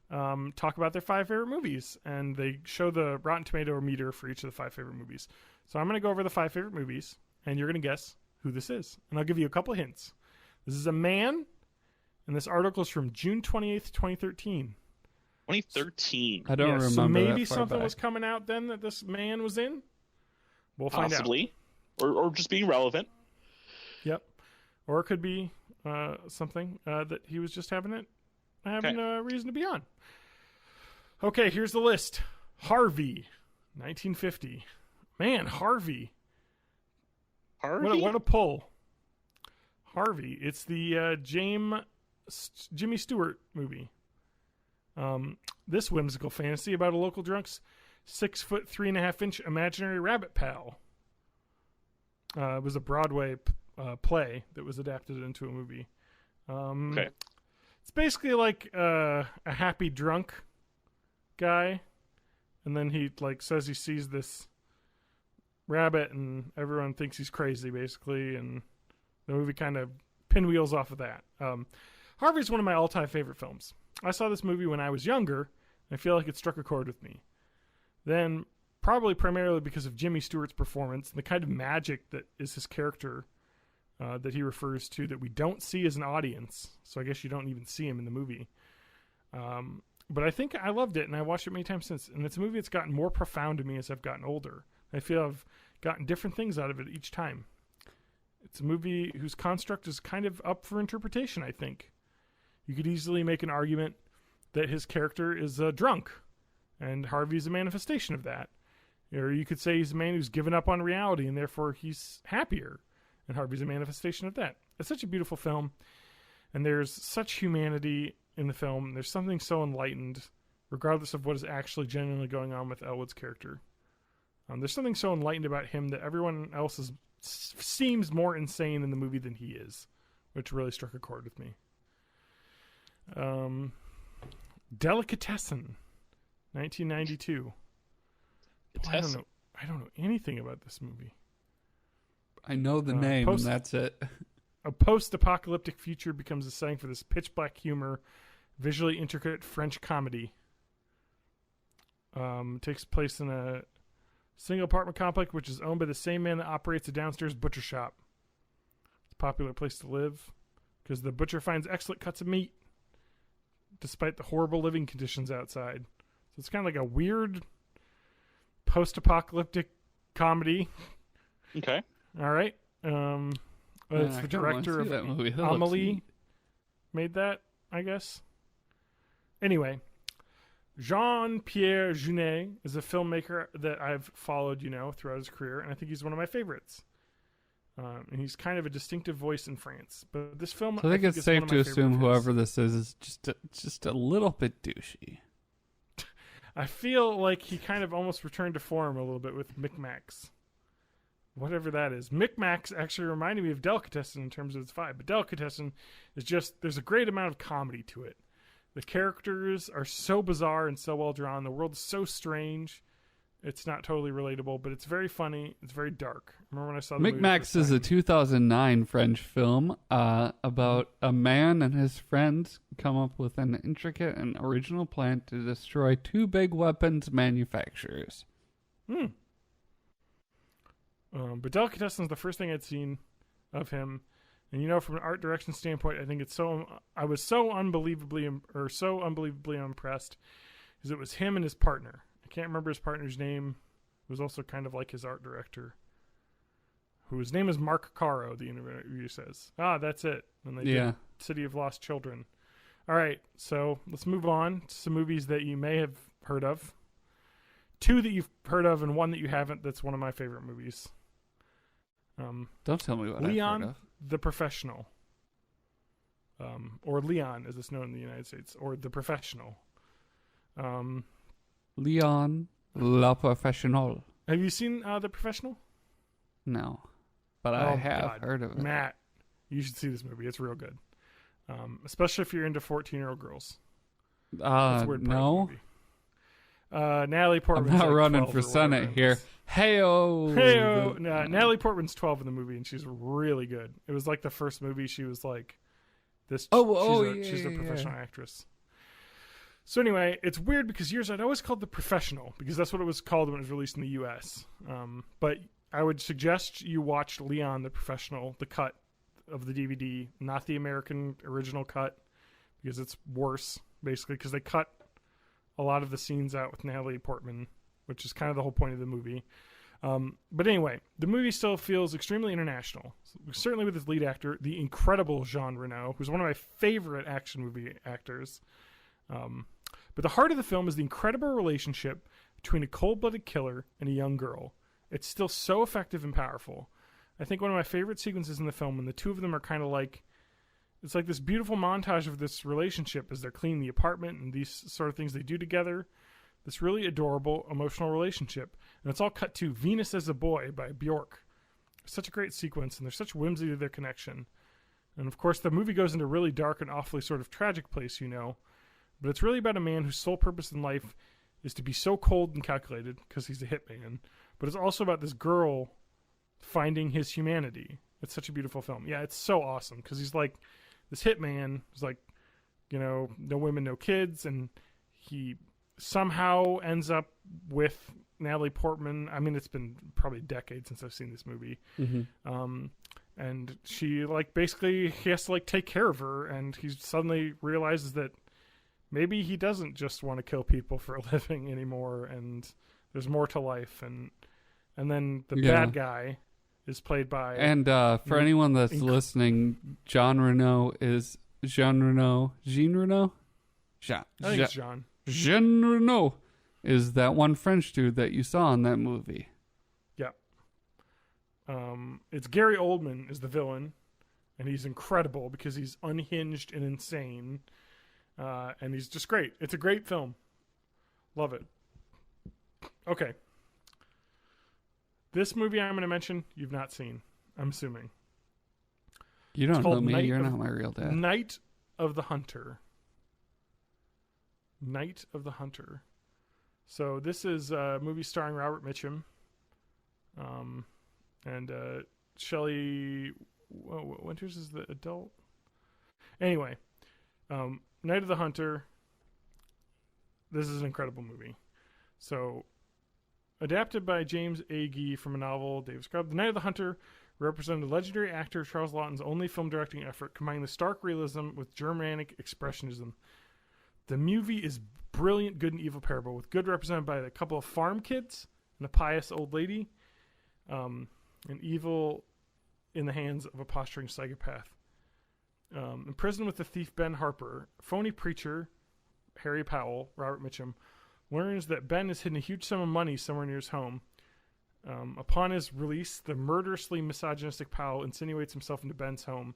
talk about their 5 favorite movies, and they show the Rotten Tomato meter for each of the 5 favorite movies. So I'm going to go over the 5 favorite movies, and you're going to guess who this is. And I'll give you a couple hints. This is a man, and this article is from June 28th, 2013. 2013. I don't remember. So maybe that far something back. was coming out then that this man was in. We'll find Possibly. Or just being relevant. out. Yep. Or it could be something that he was just having a reason to be on. Okay, here's the list. Harvey, 1950. Man, Harvey. Harvey? What a pull. Harvey. It's the Jimmy Stewart movie. This whimsical fantasy about a local drunk's 6'3.5" imaginary rabbit pal. It was a Broadway play that was adapted into a movie. Okay. It's basically like a happy drunk guy, and then he says he sees this rabbit, and everyone thinks he's crazy, basically, and the movie kind of pinwheels off of that. Harvey's one of my all-time favorite films. I saw this movie when I was younger, and I feel like it struck a chord with me. Then, probably primarily because of Jimmy Stewart's performance and the kind of magic that is his character that he refers to that we don't see as an audience. So I guess you don't even see him in the movie. But I think I loved it, and I watched it many times since. And it's a movie that's gotten more profound to me as I've gotten older. I feel I've gotten different things out of it each time. It's a movie whose construct is kind of up for interpretation, I think. You could easily make an argument that his character is drunk, and Harvey's a manifestation of that. Or you could say he's a man who's given up on reality, and therefore he's happier, and Harvey's a manifestation of that. It's such a beautiful film, and there's such humanity in the film. There's something so enlightened, regardless of what is actually genuinely going on with Elwood's character. There's something so enlightened about him that everyone else seems more insane in the movie than he is, which really struck a chord with me. Delicatessen, 1992. Boy, I don't know anything about this movie. I know the name, and that's it. A post-apocalyptic future becomes a setting for this pitch-black humor, visually intricate French comedy. Takes place in a single apartment complex which is owned by the same man that operates a downstairs butcher shop. It's a popular place to live because the butcher finds excellent cuts of meat despite the horrible living conditions outside. So it's kind of like a weird post-apocalyptic comedy. Okay. All right. It's the director of Amelie made that, I guess. Anyway, Jean-Pierre Jeunet is a filmmaker that I've followed, throughout his career, and I think he's one of my favorites. And he's kind of a distinctive voice in France. But this film, so I think it's safe to assume whoever this is just a little bit douchey. I feel like he kind of almost returned to form a little bit with Micmacs. Whatever that is. Micmacs actually reminded me of Delicatessen in terms of its vibe. But Delicatessen is just, there's a great amount of comedy to it. The characters are so bizarre and so well drawn. The world is so strange. It's not totally relatable, but it's very funny. It's very dark. Remember when I saw the Micmacs is a 2009 French film about a man and his friends come up with an intricate and original plan to destroy two big weapons manufacturers. But Delicatessen is the first thing I'd seen of him. And from an art direction standpoint, I think I was so unbelievably impressed because it was him and his partner. I can't remember his partner's name. It was also kind of like his art director, whose name is Mark Caro, the interview says. That's it. And they did City of Lost Children. All right, so let's move on to some movies that you may have heard of. Two that you've heard of and one that you haven't. That's one of my favorite movies. Don't tell me what Leon, I've heard of. The Professional. Or Leon, as it's known in the United States. Or The Professional. Leon, Le Professional. Have you seen The Professional? No. But I have heard of it. Matt, you should see this movie. It's real good. Especially if you're into 14-year-old girls. That's a weird part of the movie. Natalie Portman's I'm not running for Senate here. Hey-oh. Hey-oh. Natalie Portman's 12 in the movie, and she's really good. It was like the first movie she was like this. She's a professional actress. So anyway, it's weird because I'd always called The Professional because that's what it was called when it was released in the U.S. But I would suggest you watch Leon the Professional, the cut of the DVD, not the American original cut, because it's worse, basically, because they cut a lot of the scenes out with Natalie Portman, which is kind of the whole point of the movie. But anyway, the movie still feels extremely international, certainly with its lead actor, the incredible Jean Reno, who's one of my favorite action movie actors. But the heart of the film is the incredible relationship between a cold-blooded killer and a young girl. It's still so effective and powerful. I think one of my favorite sequences in the film when the two of them are kind of like, it's like this beautiful montage of this relationship as they're cleaning the apartment and these sort of things they do together. This really adorable, emotional relationship. And it's all cut to Venus as a Boy by Bjork. Such a great sequence, and there's such whimsy to their connection. And of course, the movie goes into a really dark and awfully sort of tragic place, But it's really about a man whose sole purpose in life is to be so cold and calculated, because he's a hitman. But it's also about this girl finding his humanity. It's such a beautiful film. Yeah, it's so awesome, because he's like this hitman who's like, no women, no kids, and he somehow ends up with Natalie Portman. I mean, it's been probably decades since I've seen this movie. Mm-hmm. And she basically he has to take care of her, and he suddenly realizes that maybe he doesn't just want to kill people for a living anymore, and there's more to life. And then the bad guy is played by... And for anyone that's listening, Jean Reno is... Jean Reno? Jean Reno? I think it's Jean. Jean Reno is that one French dude that you saw in that movie. Yeah. It's Gary Oldman is the villain. and he's incredible because he's unhinged and insane, and he's just great. It's a great film. Love it. Okay. This movie I'm going to mention, you've not seen, I'm assuming. You don't know me. Night You're of- not my real dad. Night of the Hunter. Night of the Hunter. So this is a movie starring Robert Mitchum, and Shelley Winters is the adult. Anyway, Night of the Hunter. This is an incredible movie. So, adapted by James Agee from a novel, David Scrub, The Night of the Hunter represented legendary actor Charles Laughton's only film directing effort, combining the stark realism with Germanic expressionism. The movie is brilliant good and evil parable, with good represented by a couple of farm kids and a pious old lady, and evil in the hands of a posturing psychopath. In prison with the thief Ben Harper, phony preacher Harry Powell, Robert Mitchum, learns that Ben has hidden a huge sum of money somewhere near his home. Upon his release, the murderously misogynistic Powell insinuates himself into Ben's home,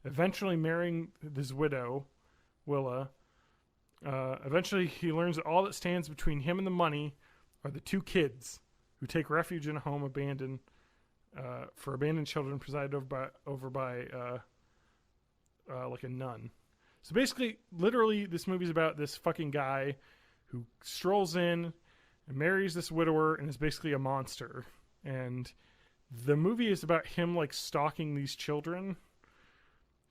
eventually marrying his widow, Willa. Eventually, he learns that all that stands between him and the money are the two kids who take refuge in a home abandoned for abandoned children presided over by like a nun. So basically, literally, this movie's about this fucking guy who strolls in and marries this widower and is basically a monster. And the movie is about him like stalking these children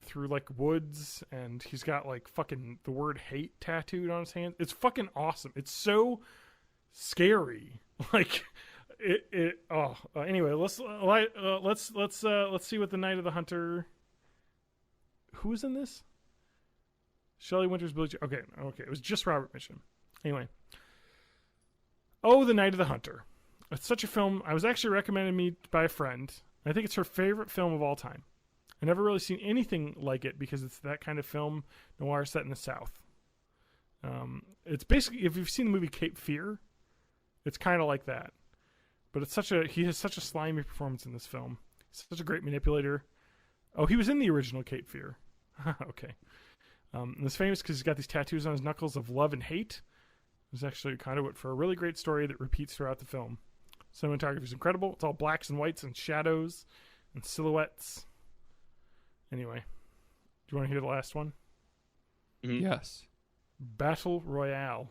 through like woods, and he's got like fucking the word hate tattooed on his hand. It's fucking awesome. It's so scary. Like anyway, let's see what the Night of the Hunter. Who's in this? Shelley Winters, Billy. Okay. It was just Robert Mitchum. Anyway. Oh, The Night of the Hunter. It's such a film. I was actually recommended me by a friend. I think it's her favorite film of all time. I've never really seen anything like it because it's that kind of film noir set in the South. It's basically, if you've seen the movie Cape Fear, it's kind of like that. But he has such a slimy performance in this film. He's such a great manipulator. Oh, he was in the original Cape Fear. Okay. And it's famous because he's got these tattoos on his knuckles of love and hate. It's actually kind of for a really great story that repeats throughout the film. Cinematography is incredible. It's all blacks and whites and shadows and silhouettes. Anyway, do you want to hear the last one? Mm-hmm. Yes. Battle Royale.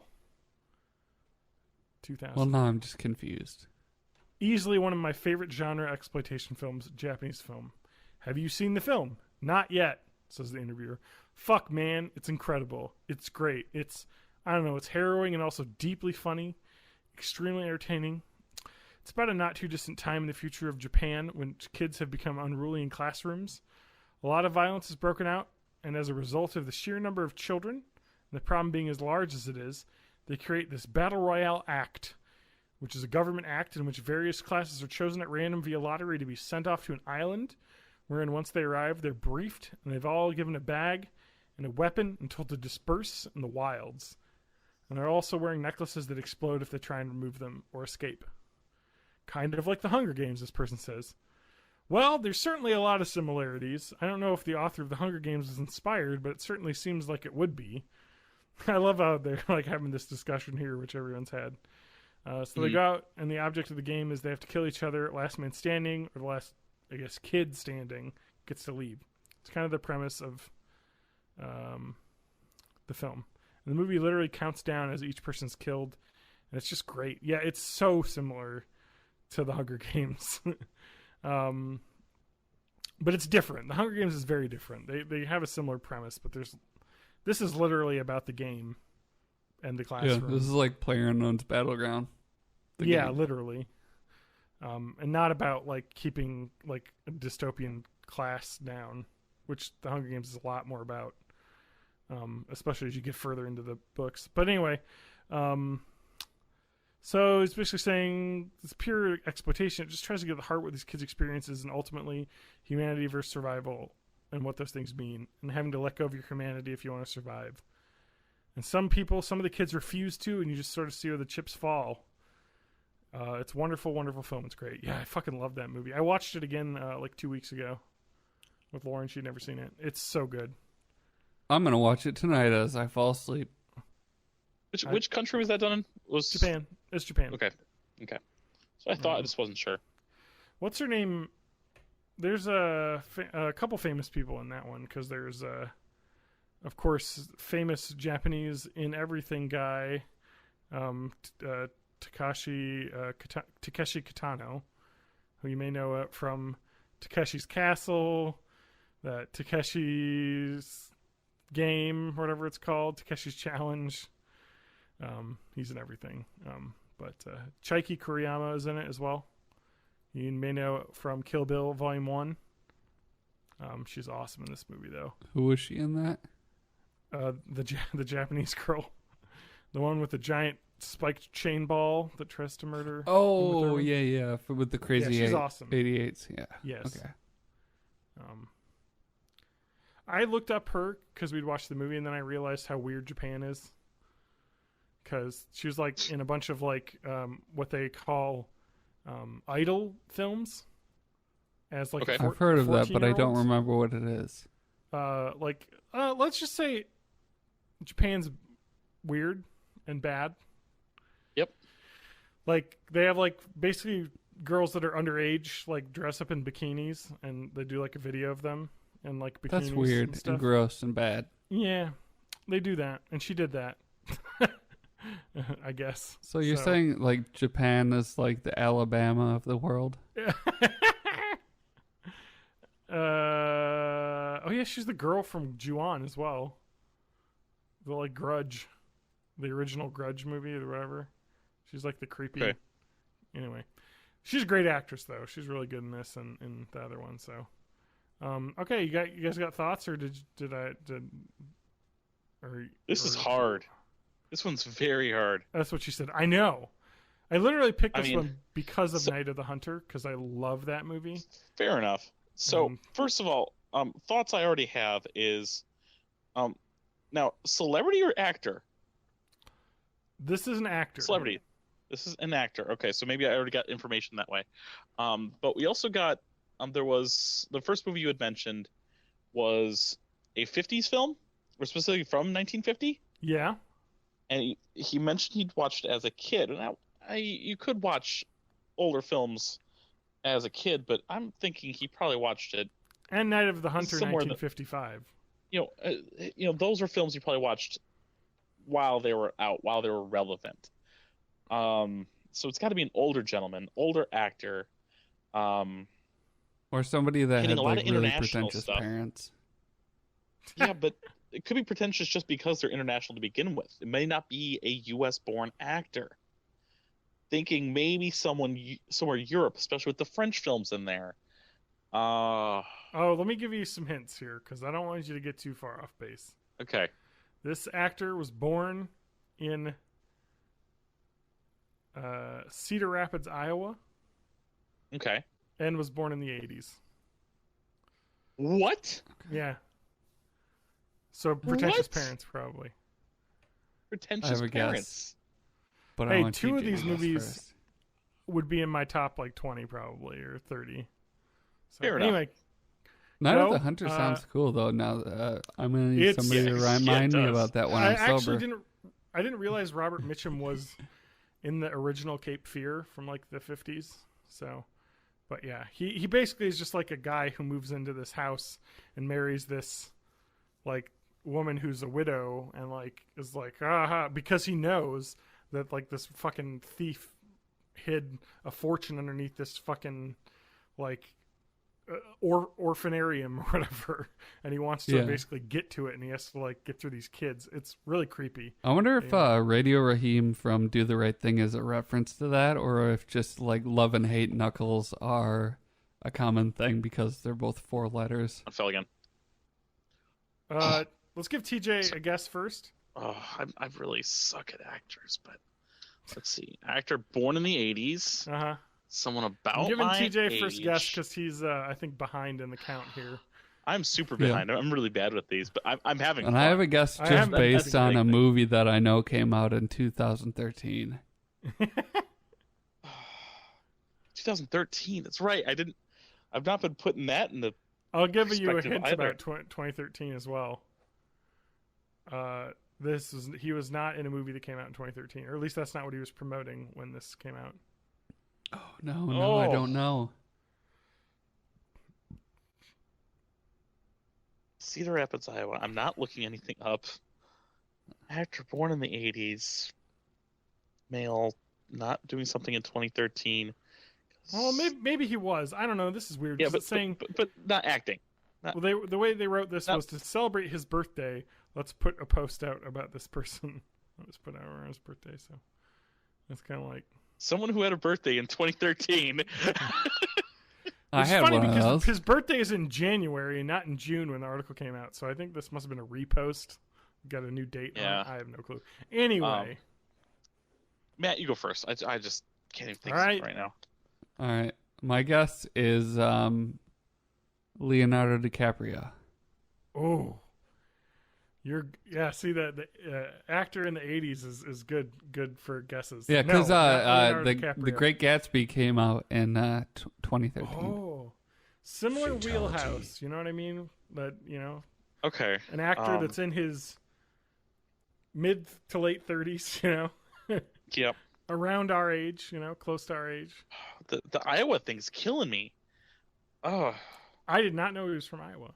2000. Well, no, I'm just confused. Easily one of my favorite genre exploitation films, Japanese film. Have you seen the film? Not yet, says the interviewer. Fuck, man, it's incredible. It's great. It's harrowing and also deeply funny, extremely entertaining. It's about a not too distant time in the future of Japan when kids have become unruly in classrooms. A lot of violence is broken out, and as a result of the sheer number of children, and the problem being as large as it is, they create this Battle Royale Act, which is a government act in which various classes are chosen at random via lottery to be sent off to an island, wherein once they arrive, they're briefed, and they've all given a bag and a weapon and told to disperse in the wilds. And they're also wearing necklaces that explode if they try and remove them or escape. Kind of like the Hunger Games, this person says. Well, there's certainly a lot of similarities. I don't know if the author of the Hunger Games was inspired, but it certainly seems like it would be. I love how they're like having this discussion here, which everyone's had. So they go out, and the object of the game is they have to kill each other. Last man standing, or the last, I guess, kid standing gets to leave. It's kind of the premise of the film. And the movie literally counts down as each person's killed, and it's just great. Yeah, it's so similar to the Hunger Games. But it's different. The Hunger Games is very different. They have a similar premise, but this is literally about the game and the classroom. Yeah, this is like PlayerUnknown's Battleground. Yeah, game. literally. And not about like keeping like a dystopian class down, which the Hunger Games is a lot more about, especially as you get further into the books. But anyway, so he's basically saying it's pure exploitation. It just tries to get at the heart what these kids' experiences and ultimately humanity versus survival and what those things mean, and having to let go of your humanity if you want to survive. And some of the kids refuse to, and you just sort of see where the chips fall. It's wonderful, wonderful film. It's great. Yeah, I fucking love that movie. I watched it again like 2 weeks ago. with Lauren. She'd never seen it. It's so good. I'm gonna watch it tonight as I fall asleep. Which country was that done in? Was Japan. It's Japan. Okay. So I thought, I just wasn't sure. What's her name? There's a couple famous people in that one, because there's, of course, famous Japanese in everything guy, Takeshi Kitano, who you may know from Takeshi's Castle, that Takeshi's Game, whatever it's called, Takeshi's Challenge. He's in everything. But Chaiki Kuriyama is in it as well. You may know from Kill Bill Volume 1. She's awesome in this movie, though. Who was she in that? The Japanese girl. The one with the giant spiked chain ball that tries to murder. Oh, yeah. With the crazy she's awesome. 88s, yeah. Yes. Okay. I looked up her because we'd watched the movie, and then I realized how weird Japan is. Because she was like in a bunch of like what they call idol films. As like okay. I've heard of that, but I don't remember what it is. Let's just say Japan's weird and bad. Yep. Like they have like basically girls that are underage like dress up in bikinis, and they do like a video of them and like bikinis. That's weird and gross and bad. Yeah, they do that, and she did that. I guess. So you're saying like Japan is like the Alabama of the world? Oh yeah, she's the girl from Ju-on as well. The like Grudge, the original Grudge movie or whatever. She's like the creepy. Okay. Anyway, she's a great actress though. She's really good in this and in the other one. So, okay, you guys got thoughts, or did This is hard. This one's very hard. That's what she said. I know. I literally picked this one because of Night of the Hunter, because I love that movie. Fair enough. So, first of all, thoughts I already have is, now, celebrity or actor? This is an actor. Celebrity. This is an actor. Okay, so maybe I already got information that way. But we also got, there was, the first movie you had mentioned was a 50s film, or specifically from 1950. Yeah. And he mentioned he'd watched it as a kid. And you could watch older films as a kid, but I'm thinking he probably watched it. And Night of the Hunter, 1955. Those were films he probably watched while they were out, while they were relevant. So it's got to be an older gentleman, older actor. Or somebody that had like really pretentious parents. Yeah, but it could be pretentious just because they're international to begin with. It may not be a U.S.-born actor. Thinking maybe somewhere Europe, especially with the French films in there. Let me give you some hints here, because I don't want you to get too far off base. Okay. This actor was born in Cedar Rapids, Iowa. Okay. And was born in the 80s. What? Yeah. So pretentious parents, probably. Pretentious parents. But hey, two of these movies would be in my top like 20 probably, or 30. So, fair anyway, enough. Night of the Hunter sounds cool though. Now I'm gonna need somebody to remind me about that when I'm sober. I didn't realize Robert Mitchum was in the original Cape Fear from like the 50s. So, but yeah, he basically is just like a guy who moves into this house and marries this like woman who's a widow, and like is like because he knows that like this fucking thief hid a fortune underneath this fucking like orphanarium or whatever, and he wants to basically get to it, and he has to like get through these kids. It's really creepy. I wonder if Radio Raheem from Do the Right Thing is a reference to that, or if just like love and hate Knuckles are a common thing because they're both 4 letters. I fell again. Let's give TJ a guess first. I really suck at actors, but let's see. Actor born in the 80s. Uh-huh. Someone about I'm giving my TJ age. first guess because he's, I think, behind in the count here. I'm super behind. I'm really bad with these, but I'm having fun. And I have a guess just based on a movie that I know came out in 2013. 2013. That's right. I've not been putting that in the I'll give you a perspective hint either. about 2013 as well. He was not in a movie that came out in 2013, or at least that's not what he was promoting when this came out. Oh no, I Oh. don't know. Cedar Rapids, Iowa. I'm not looking anything up. Actor born in the 80s. Male, not doing something in 2013. Well, maybe he was. I don't know. This is weird. Yeah, 'Cause but, it's saying, but not acting. well, the way they wrote this was to celebrate his birthday. Let's put a post out about this person. Let's put out around his birthday. So it's kind of like Someone who had a birthday in 2013. I it's had funny one of because those. his birthday is in January and not in June when the article came out. So I think this must have been a repost. Got a new date on Yeah. it. I have no clue. Anyway, Matt, you go first. I just can't even think All of right. it right now. All right, my guess is Leonardo DiCaprio. oh, see that the actor in the 80s is good for guesses. Yeah, No, because not Leonardo the DiCaprio. Great Gatsby came out in 2013. Oh, similar wheelhouse. You know what I mean? But Okay. an actor that's in his mid to late 30s. Yep. Around our age. Close to our age. The Iowa thing's killing me. Oh, I did not know he was from Iowa.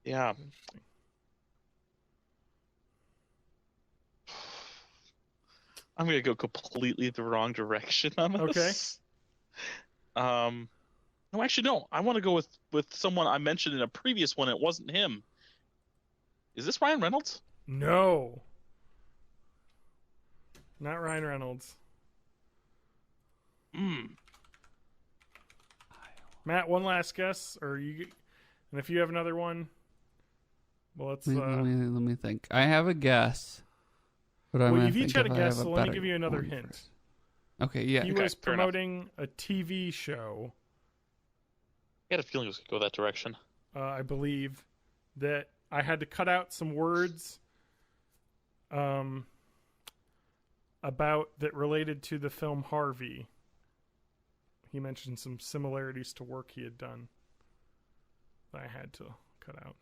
yeah. Interesting. I'm gonna go completely the wrong direction on this. Okay. No, actually, no. I want to go with someone I mentioned in a previous one. It wasn't him. Is this Ryan Reynolds? No. Not Ryan Reynolds. Matt, one last guess, and if you have another one, well, let's. Let me think. I have a guess, but I'm Well, gonna you've each think had a if I guess, have so let me better give you another one hint. first. Okay, yeah. He Okay, was fair enough. promoting a TV show, I had a feeling it was gonna go that direction. I believe, that I had to cut out some words about that related to the film Harvey. He mentioned some similarities to work he had done that I had to cut out.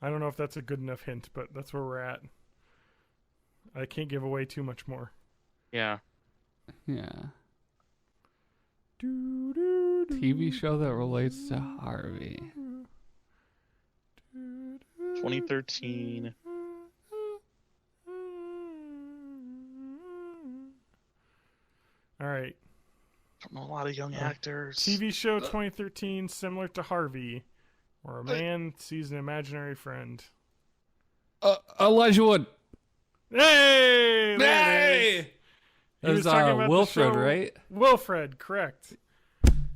I don't know if that's a good enough hint, but that's where we're at. I can't give away too much more. Yeah. Yeah. TV show that relates to Harvey. 2013. All right. Don't know a lot of young actors. TV show 2013, similar to Harvey, where a man sees an imaginary friend. Elijah Wood. Hey! There it is. He It was talking about the Wilfred, show right? Wilfred, correct.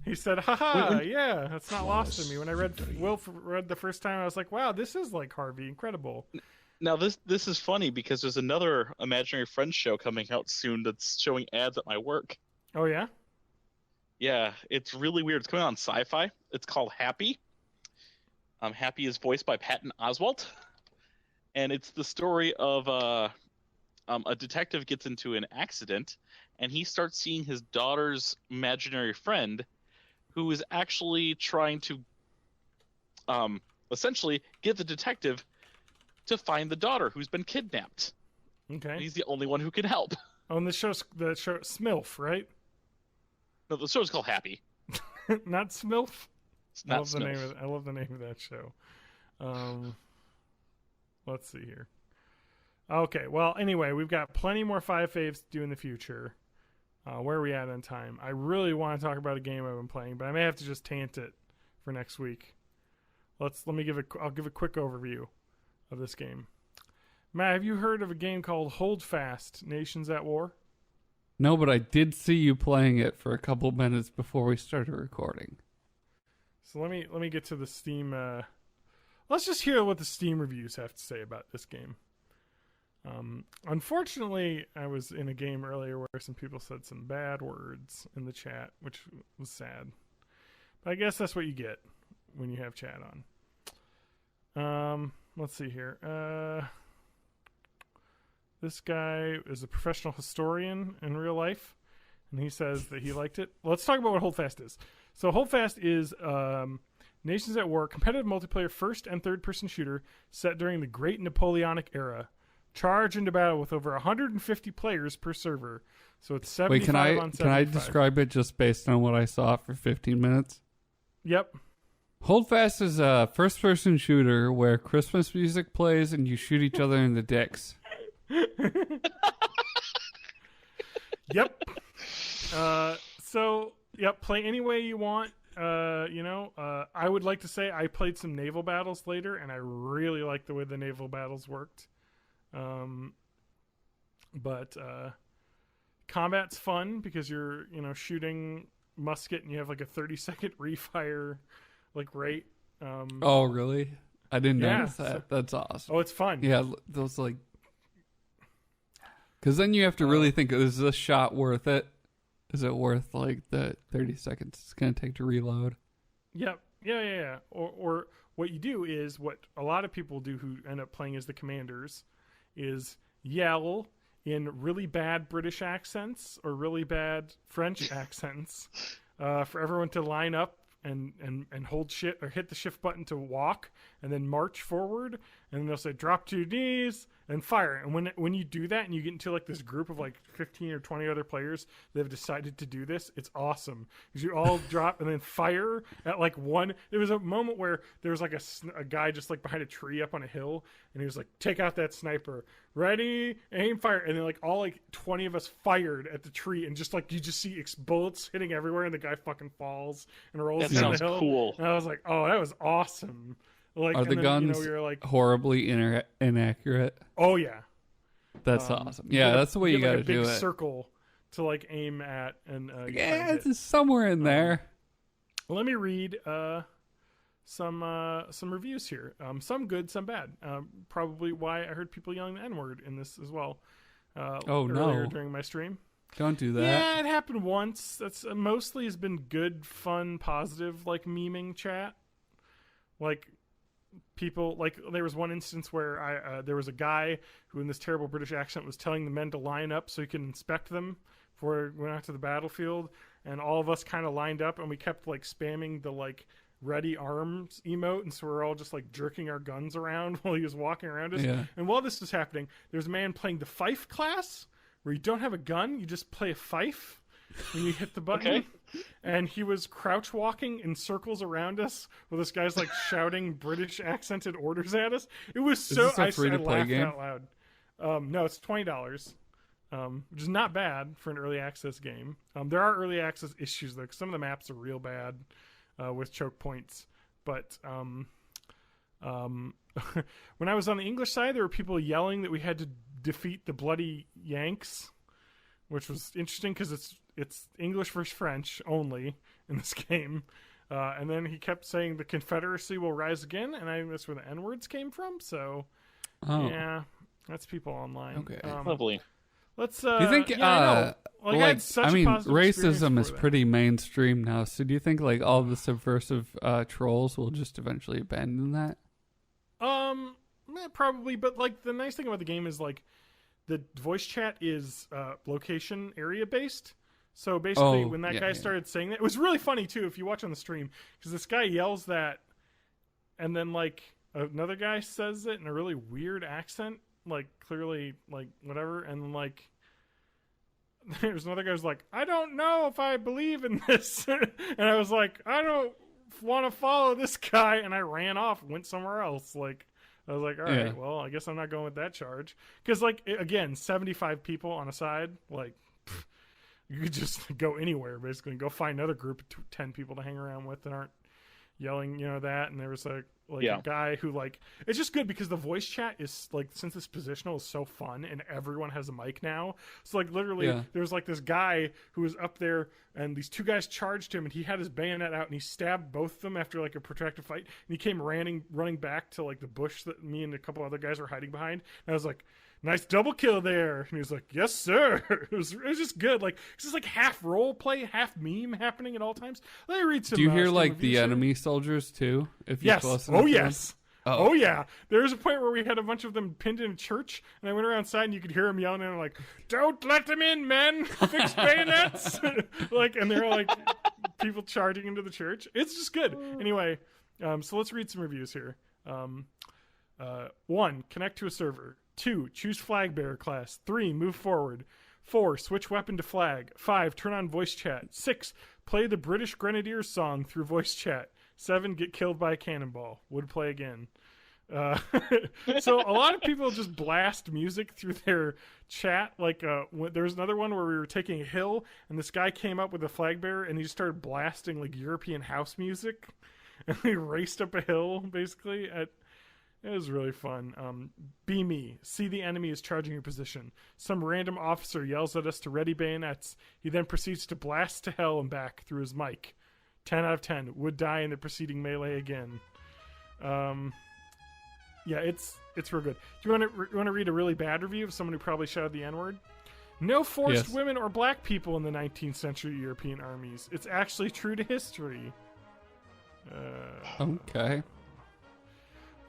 He said, haha, yeah, that's not lost to me. When I read Wilfred the first time, I was like, wow, this is like Harvey. Incredible. Now this is funny because there's another imaginary friends show coming out soon that's showing ads at my work. Oh, yeah? Yeah, it's really weird. It's coming on Sci-Fi. It's called Happy. Happy is voiced by Patton Oswalt, and it's the story of a detective gets into an accident, and he starts seeing his daughter's imaginary friend, who is actually trying to essentially get the detective to find the daughter who's been kidnapped. Okay. And he's the only one who can help. Oh, and the show Smilf, right? No, the show's called Happy. Not Smilf? It's not I love the Smilf. name of that show. Let's see here. Okay, well, anyway, we've got plenty more 5 faves to do in the future. Where are we at on time? I really want to talk about a game I've been playing, but I may have to just tant it for next week. I'll give a quick overview of this game. Matt, have you heard of a game called Hold Fast: Nations at War? No, but I did see you playing it for a couple minutes before we started recording. So let me get to the Steam. Let's just hear what the Steam reviews have to say about this game. Unfortunately, I was in a game earlier where some people said some bad words in the chat, which was sad. But I guess that's what you get when you have chat on. Let's see here. This guy is a professional historian in real life, and he says that he liked it. Let's talk about what Holdfast is. So Holdfast is Nations at War, competitive multiplayer first and third person shooter set during the Great Napoleonic era. Charge into battle with over 150 players per server. So it's 75 on 75. Can I describe it just based on what I saw for 15 minutes? Yep. Holdfast is a first-person shooter where Christmas music plays and you shoot each other in the dicks. Yep. Play any way you want. I would like to say I played some naval battles later, and I really liked the way the naval battles worked. But combat's fun because you're, shooting musket and you have like a 30-second refire rate. Oh, really? I didn't notice that. So, that's awesome. Oh, it's fun. Yeah, those because then you have to really think, is this shot worth it? Is it worth the 30 seconds it's going to take to reload? Yep. Yeah. Or what you do is what a lot of people do who end up playing as the commanders is yell in really bad British accents or really bad French accents for everyone to line up and hold shit or hit the shift button to walk and then march forward, and then they'll say drop to your knees and fire. And when you do that and you get into this group of 15 or 20 other players that have decided to do this, it's awesome because you all drop and then fire at one. There was a moment where there was a guy just behind a tree up on a hill, and he was like, take out that sniper, ready, aim, fire, and then all 20 of us fired at the tree, and just you just see bullets hitting everywhere, and the guy fucking falls and rolls That down the sounds hill. cool. And I was like, oh, that was awesome. Are the guns horribly inaccurate? Oh yeah, that's awesome. Yeah, that's the way you got to do it. Big circle to aim at, and it's somewhere in there. Let me read some reviews here. Some good, some bad. Probably why I heard people yelling the N-word in this as well. Earlier during my stream. Don't do that. Yeah, it happened once. That's mostly has been good, fun, positive, memeing chat. People there was one instance where there was a guy who in this terrible British accent was telling the men to line up so he could inspect them before we went out to the battlefield, and all of us kind of lined up and we kept spamming the ready arms emote, and so we're all just jerking our guns around while he was walking around us. Yeah. And while this was happening, there's a man playing the fife class where you don't have a gun, you just play a fife when you hit the button. Okay. And he was crouch walking in circles around us while this guy's shouting British accented orders at us. It was so Is this a free-to-play laughed game? out loud. No, it's $20, which is not bad for an early access game. There are early access issues though, 'cause some of the maps are real bad with choke points. But when I was on the English side, there were people yelling that we had to defeat the bloody Yanks, which was interesting because it's English versus French only in this game. And then he kept saying the Confederacy will rise again, and I think that's where the N-words came from. So, yeah, that's people online. Okay. Lovely. Let's. Do you think? I had such a positive racism experience is for that. pretty mainstream now. So, do you think all the subversive trolls will just eventually abandon that? Probably, but the nice thing about the game is the voice chat is location area based. So basically, when that guy started saying that, it was really funny too. If you watch on the stream, because this guy yells that, and then another guy says it in a really weird accent, clearly whatever, and there's another guy who's like, I don't know if I believe in this, and I was like, I don't want to follow this guy, and I ran off, and went somewhere else. I was like, all right, well, I guess I'm not going with that charge. Because, again, 75 people on a side, you could just go anywhere, basically, and go find another group of 10 people to hang around with that aren't yelling, that. And there was, a guy who, it's just good because the voice chat is, since it's positional, is so fun, and everyone has a mic now. So, literally, there's, this guy who was up there, and these two guys charged him, and he had his bayonet out, and he stabbed both of them after, a protracted fight, and he came running back to, the bush that me and a couple other guys were hiding behind, and I was like, nice double kill there. And he was like, yes, sir. It was just good. It's just half role play, half meme happening at all times. Let me read some. Do you hear some the reviews here. enemy soldiers too? If you're Yes. close Oh, enough yes. Oh yeah, there was a point where we had a bunch of them pinned in a church, and I went around outside, and you could hear them yelling, and like, "Don't let them in, men! Fix bayonets!" Like, and they're like people charging into the church. It's just good. Anyway, so let's read some reviews here. 1, connect to a server. 2, choose flag bearer class. 3, move forward. 4, switch weapon to flag. 5, turn on voice chat. 6, play the British Grenadiers song through voice chat. 7, get killed by a cannonball. Would play again. So a lot of people just blast music through their chat. Like there was another one where we were taking a hill, and this guy came up with a flag bearer, and he just started blasting like European house music, and we raced up a hill basically. It was really fun. Be me. See the enemy is charging your position. Some random officer yells at us to ready bayonets. He then proceeds to blast to hell and back through his mic. 10 out of 10. Would die in the preceding melee again. Yeah, it's real good. Do you want to read a really bad review of someone who probably shouted the N-word? No forced women or black people in the 19th century European armies. It's actually true to history. Okay.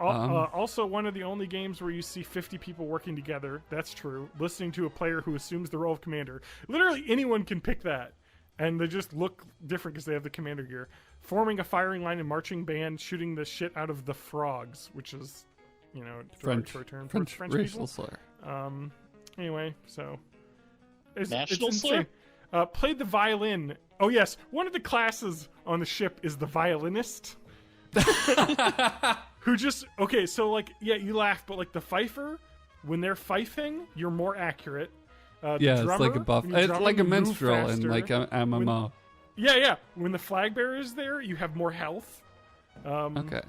Also, one of the only games where you see 50 people working together. That's true. Listening to a player who assumes the role of commander. Literally anyone can pick that. And they just look different because they have the commander gear. Forming a firing line and marching band, shooting the shit out of the frogs, which is, French racial people. slur. Anyway, so National slur? Played the violin. Oh yes, one of the classes on the ship is the violinist. Who just so like you laugh, but like the fifer, when they're fifing, you're more accurate. It's like a buff. It's like a minstrel in like a MMO. When the flag bearer is there, you have more health. Okay.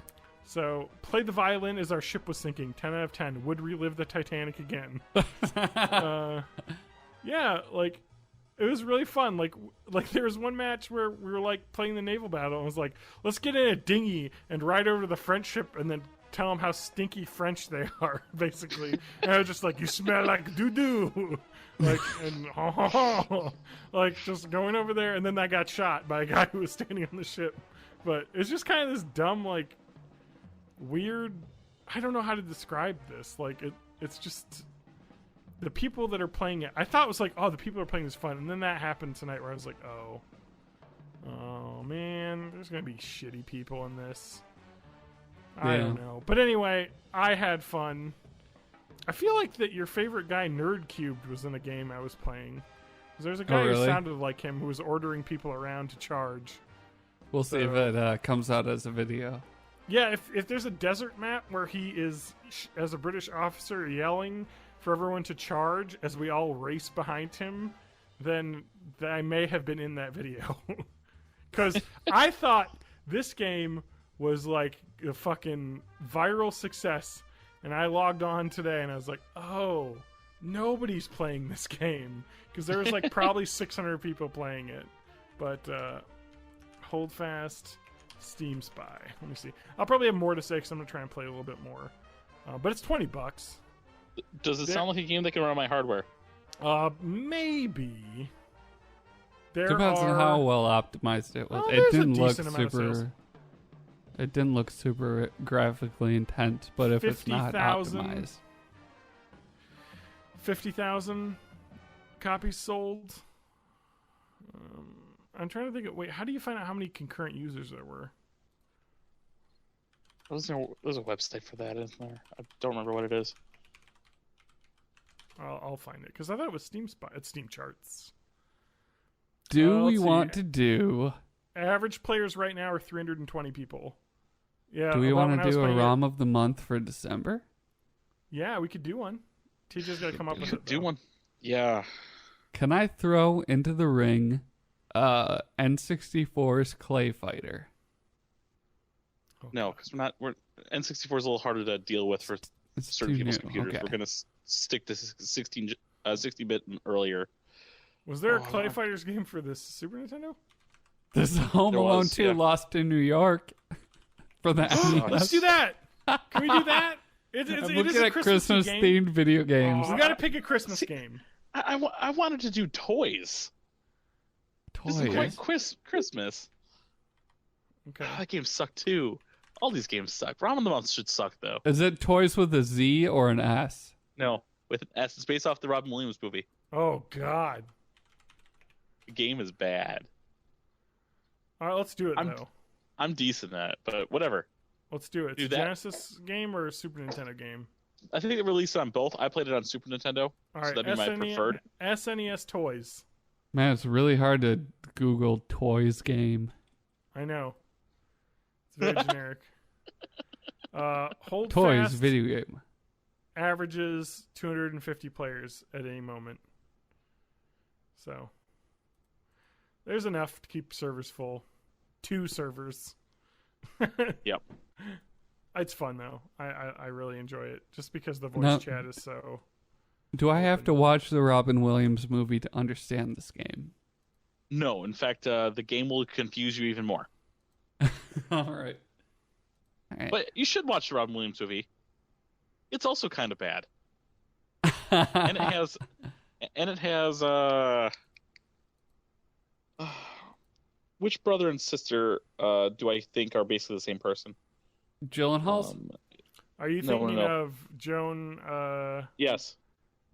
So play the violin as our ship was sinking. 10 out of 10. Would relive the Titanic again. Like it was really fun. Like there was one match where we were like playing the naval battle, and I was like, let's get in a dinghy and ride over to the French ship and then tell them how stinky French they are, basically. And I was just like, you smell like doo-doo. Like just going over there, and then I got shot by a guy who was standing on the ship. But it's just kind of this dumb, like, weird, I don't know how to describe this. Like, it's just the people that are playing it. I thought it was like, oh, the people are playing this fun, and then that happened tonight where I was like, oh man, there's gonna be shitty people in this. I don't know. But anyway, I had fun. I feel like that your favorite guy, Nerd Cubed, was in a game I was playing. There's a guy who sounded like him who was ordering people around to charge. We'll see if it comes out as a video. Yeah, if there's a desert map where he is, as a British officer, yelling for everyone to charge as we all race behind him, then I may have been in that video. Because I thought this game was like a fucking viral success, and I logged on today and I was like, oh, nobody's playing this game. Because there was like probably 600 people playing it. But hold fast, Steam Spy. Let me see. I'll probably have more to say because I'm going to try and play a little bit more. But it's $20. Does it sound like a game that can run on my hardware? Maybe. Depends on how well optimized it was. It didn't look super. It didn't look super graphically intense, but if it's not optimized, 50,000 copies sold. I'm trying to think of, how do you find out how many concurrent users there were? There's a website for that, isn't there? I don't remember what it is. I'll find it because I thought it was Steam Spy. It's Steam Charts. Do we want to do? Average players right now are 320 people. Yeah. Do we want to do a ROM of the month for December? Yeah, we could do one. TJ's got to come up with it. Do one. Yeah. Can I throw into the ring N64's Clay Fighter? No, because we're N64 is a little harder to deal with for certain people's computers. Okay. We're gonna stick to 60-bit and earlier. Was there a Clay Fighters game for this Super Nintendo? This Home Alone 2 Lost in New York for the NES. Let's do that. Can we do that? It is a Christmas themed video games. We got to pick a Christmas game. I wanted to do toys. Toys. This is quite Christmas. Okay. That game sucked too. All these games suck. Realm of the Months should suck though. Is it toys with a Z or an S? No, with an S. It's based off the Robin Williams movie. Oh God. The game is bad. All right, let's do it though. I'm decent at it, but whatever. Let's do it. It's Do a that. Genesis game or a Super Nintendo game? I think they released it on both. I played it on Super Nintendo, All so right, that'd be my preferred. SNES toys. Man, it's really hard to Google toys game. I know. It's very generic. Hold Toys fast video game. averages 250 players at any moment. So there's enough to keep servers full. 2 servers. Yep. It's fun though. I really enjoy it just because the voice Now- chat is so. Do I have to watch the Robin Williams movie to understand this game? No, in fact, the game will confuse you even more. All right. But you should watch the Robin Williams movie. It's also kind of bad, and it has which brother and sister do I think are basically the same person? Gyllenhaal's? Are you No, thinking no. of Joan? Yes,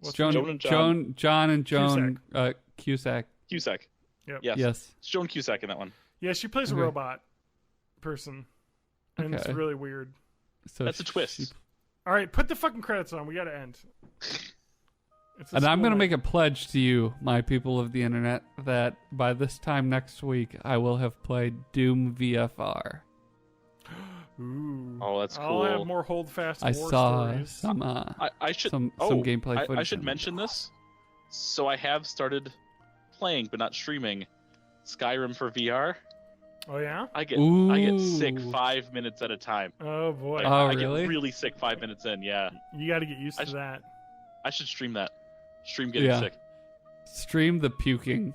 What's Joan, Joan and John. John and Joan Cusack. Cusack. Yep. Yes. Yes. It's Joan Cusack in that one. Yeah, she plays a Okay. robot person, and it's Okay. really weird. So That's a twist. All right, put the fucking credits on. We gotta end. It's a And I'm school going to night. make a pledge to you, my people of the internet, that by this time next week, I will have played Doom VFR. Ooh. Oh, that's I'll cool. have more hold fast. I war saw stories. some I should some gameplay I footage. should of it. mention this. So I have started playing, but not streaming, Skyrim for VR. Oh yeah. I get sick Ooh. 5 minutes at a time. Oh boy. Oh, I really? get really sick 5 minutes in. Yeah, You got to get used I to sh- that. I should stream that. Stream getting Yeah. sick. Stream the puking.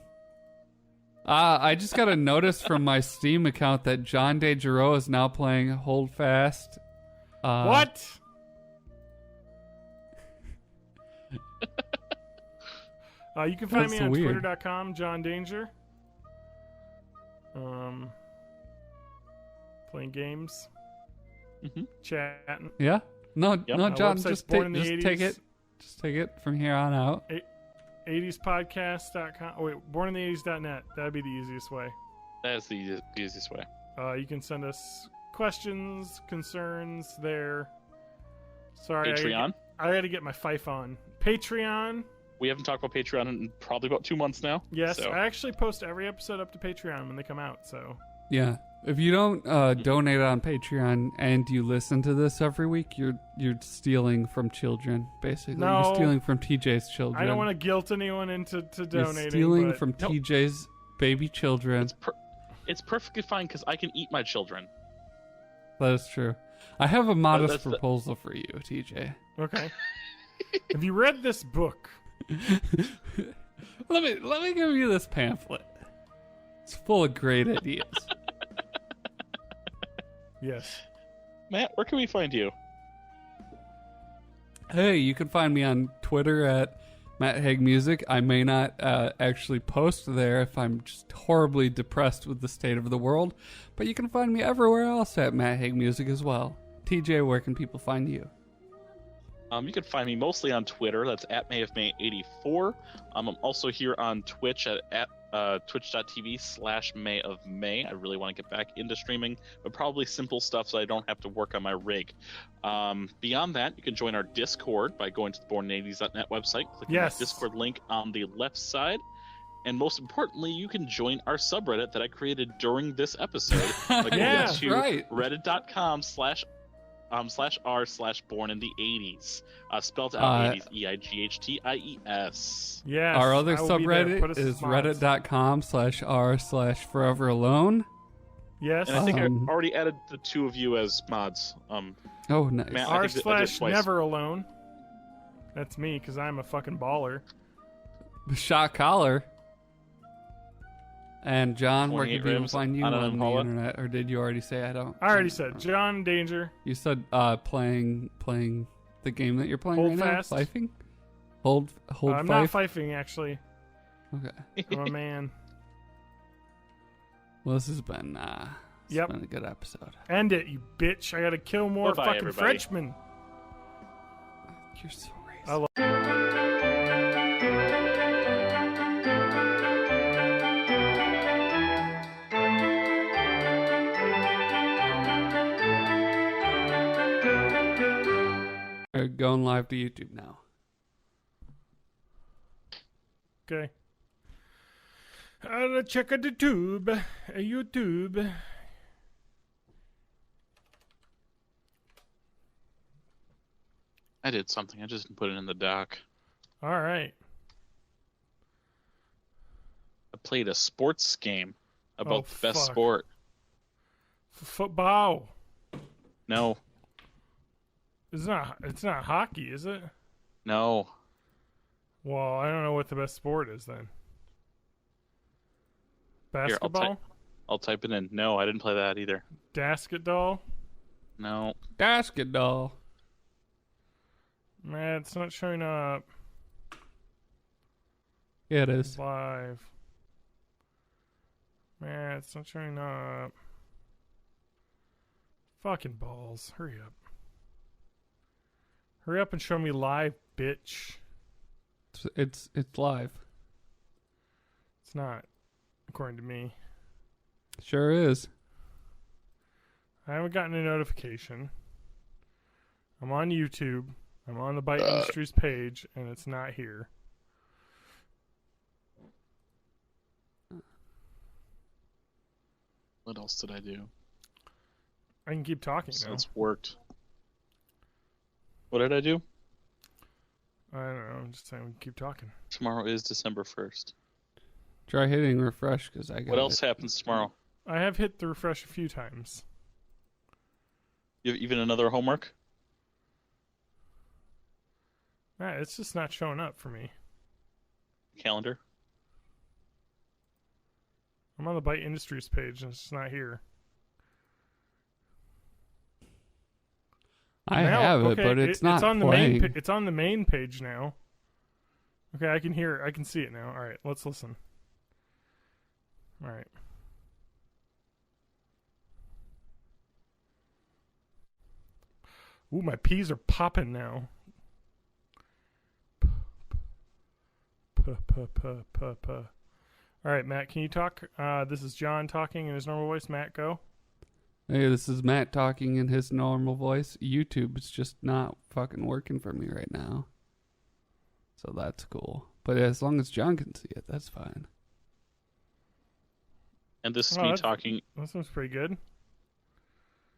I just got a notice from my Steam account that John DeGiro is now playing Hold Fast. What? You can find That's me on weird. twitter.com, John Danger. Playing games, Mhm. chatting. Yeah? No, Yep. no, My John, website's just Born take in the just 80s. take it. Just take it from here on out. 80spodcast.com. Oh, wait, bornintheeighties.net. That'd be the easiest way. That is the easiest way. You can send us questions, concerns there. Sorry, Patreon. I got to get my Fife on. Patreon. We haven't talked about Patreon in probably about 2 months now. Yes, So. I actually post every episode up to Patreon when they come out. So Yeah. If you don't donate on Patreon and you listen to this every week, you're stealing from children, basically. No. You're stealing from TJ's children. I don't want to guilt anyone into You're donating. stealing but from No. TJ's baby children. It's perfectly fine because I can eat my children. That is true. I have a modest that's the- proposal for you, TJ. Okay. Have you read this book? Let me give you this pamphlet. It's full of great ideas. Yes. Matt, where can we find you? Hey, you can find me on Twitter at Matt Haig Music. I may not actually post there if I'm just horribly depressed with the state of the world, but you can find me everywhere else at Matt Haig Music as well. TJ, where can people find you? You can find me mostly on Twitter. That's at MayofMay84. I'm also here on Twitch at twitch.tv/MayofMay. I really want to get back into streaming, but probably simple stuff so I don't have to work on my rig. Beyond that, you can join our Discord by going to the born80s.net website, clicking Yes. the Discord link on the left side. And most importantly, you can join our subreddit that I created during this episode by going Yeah, to right. reddit.com/r/born-in-the-80s. Spelled out 80s, EIGHTIES. Yes. Our other I will be there. Put subreddit us is as mods. reddit.com/r/foreveralone. Yes. And I think I Um, already added the two of you as mods. Oh, nice. Matt, I think I did twice. r/never alone. That's me because I'm a fucking baller. Shot collar. And John, where 28 can people ribs find you on on an the Impala? internet? Or did you already say I don't? I already said John Danger. You said playing the game that you're playing Hold right fast. now? Fifing? Hold I'm not fife? fifing actually. Okay. I'm a man. Well, this has been Yep. It's been a good episode. End it, you bitch. I gotta kill more Bye-bye, fucking everybody. Frenchmen. You're so racist. I love We're going live to YouTube now. Okay. I'll check out the tube. YouTube. I did something. I just put it in the dock. Alright. I played a sports game about the best fuck. sport. Football. No, It's not hockey, is it? no. Well, I don't know what the best sport is then. Here, Basketball? I'll type it in. No, I didn't play that either. Basketball? No. Basket doll. Man, it's not showing up Yeah, it is. live. Man, it's not showing up. Fucking balls. Hurry up. Hurry up and show me live, bitch. It's live. It's not, according to me. Sure is. I haven't gotten a notification. I'm on YouTube. I'm on the Bite Industries page, and it's not here. What else did I do? I can keep talking So now. it's worked. What did I do? I don't know. I'm just saying we can keep talking. Tomorrow is December 1st. Try hitting refresh because I got What else happens tomorrow? I have hit the refresh a few times. You have even another homework? Nah, it's just not showing up for me. Calendar? I'm on the Bite Industries page, and it's just not here. I Now- have it, okay, but it's not It's on the playing. main. It's on the main page now. Okay, I can hear. I can see it now. All right, let's listen. All right. Ooh, my peas are popping now. All right, Matt, can you talk? This is John talking in his normal voice. Matt, go. Hey, this is Matt talking in his normal voice. YouTube is just not fucking working for me right now. So that's cool. But as long as John can see it, that's fine. And this is Oh, me that's- talking. That sounds pretty good.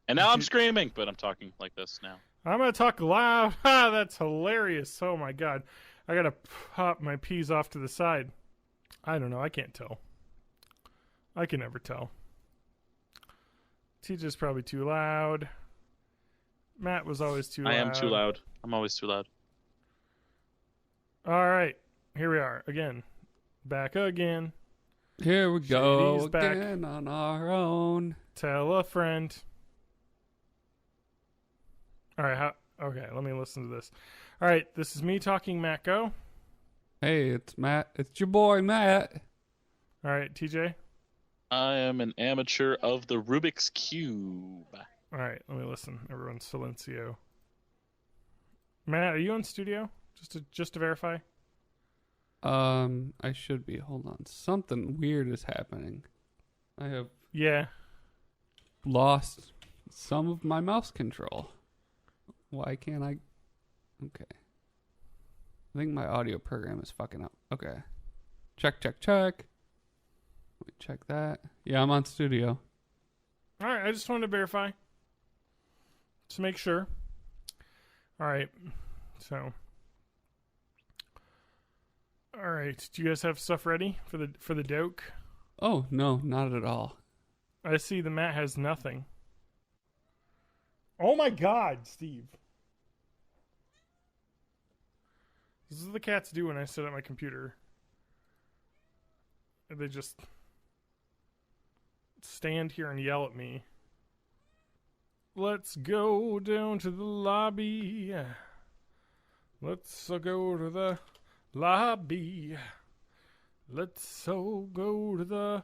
And now I'm screaming, but I'm talking like this now. I'm gonna talk loud. Ha, that's hilarious. Oh my god. I gotta pop my peas off to the side. I don't know. I can't tell. I can never tell. TJ's probably too loud. Matt was always too loud. I am too loud. I'm always too loud. All right. Here we are. Again. Back again. Here we go Shady's back. again on our own. Tell a friend. All right. Okay, let me listen to this. All right. This is me talking, Matt. Go. Hey, it's Matt. It's your boy, Matt. All right, TJ. I am an amateur of the Rubik's Cube. All right, let me listen. Everyone, silencio. Matt, are you on studio? Just to verify. I should be. Hold on. Something weird is happening. I have Yeah. lost some of my mouse control. Why can't I? Okay. I think my audio program is fucking up. Okay. Check. Let me check that. Yeah, I'm on studio. All right, I just wanted to verify. To make sure. All right. So. All right. Do you guys have stuff ready for the doke? Oh, no, not at all. I see the Matt has nothing. Oh my god, Steve. This is what the cats do when I sit at my computer. They just stand here and yell at me. Let's go down to the lobby. Let's go to the lobby. Let's go to the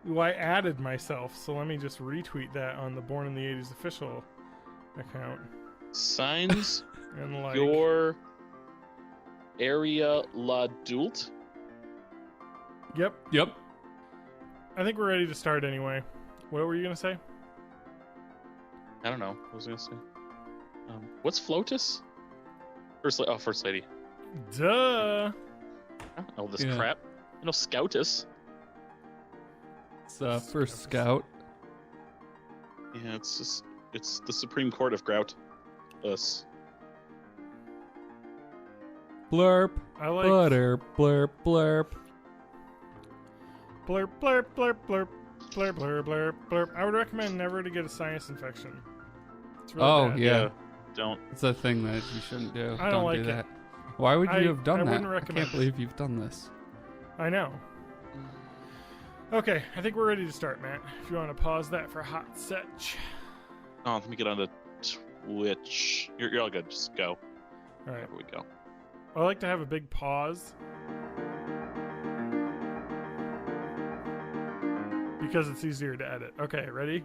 Well, I added myself, so let me just retweet that on the Born in the 80s official account. Signs And like, your area l'adulte. Yep. Yep. I think we're ready to start anyway. What were you gonna say? I don't know. What was I gonna say? What's Flotus? First lady. Duh. I don't know this Yeah. crap. I know Scoutus. It's first scout. Yeah, it's the Supreme Court of Grout. Us. Blurp. I like Butter. Blurp. Blurp. blurp, blurp, blurp, blurp, blurp, blurp, blurp, blurp. I would recommend never to get a sinus infection. It's really Oh bad. yeah. Don't. It's a thing that you shouldn't do. I don't like do it. that. Why would you have done I that? wouldn't I recommend can't believe you've done this. I know. Okay, I think we're ready to start, Matt. If you want to pause that for a hot setch. Oh, let me get on the Twitch. You're all good. Just go. All right. There we go. I like to have a big pause because it's easier to edit. Okay, ready?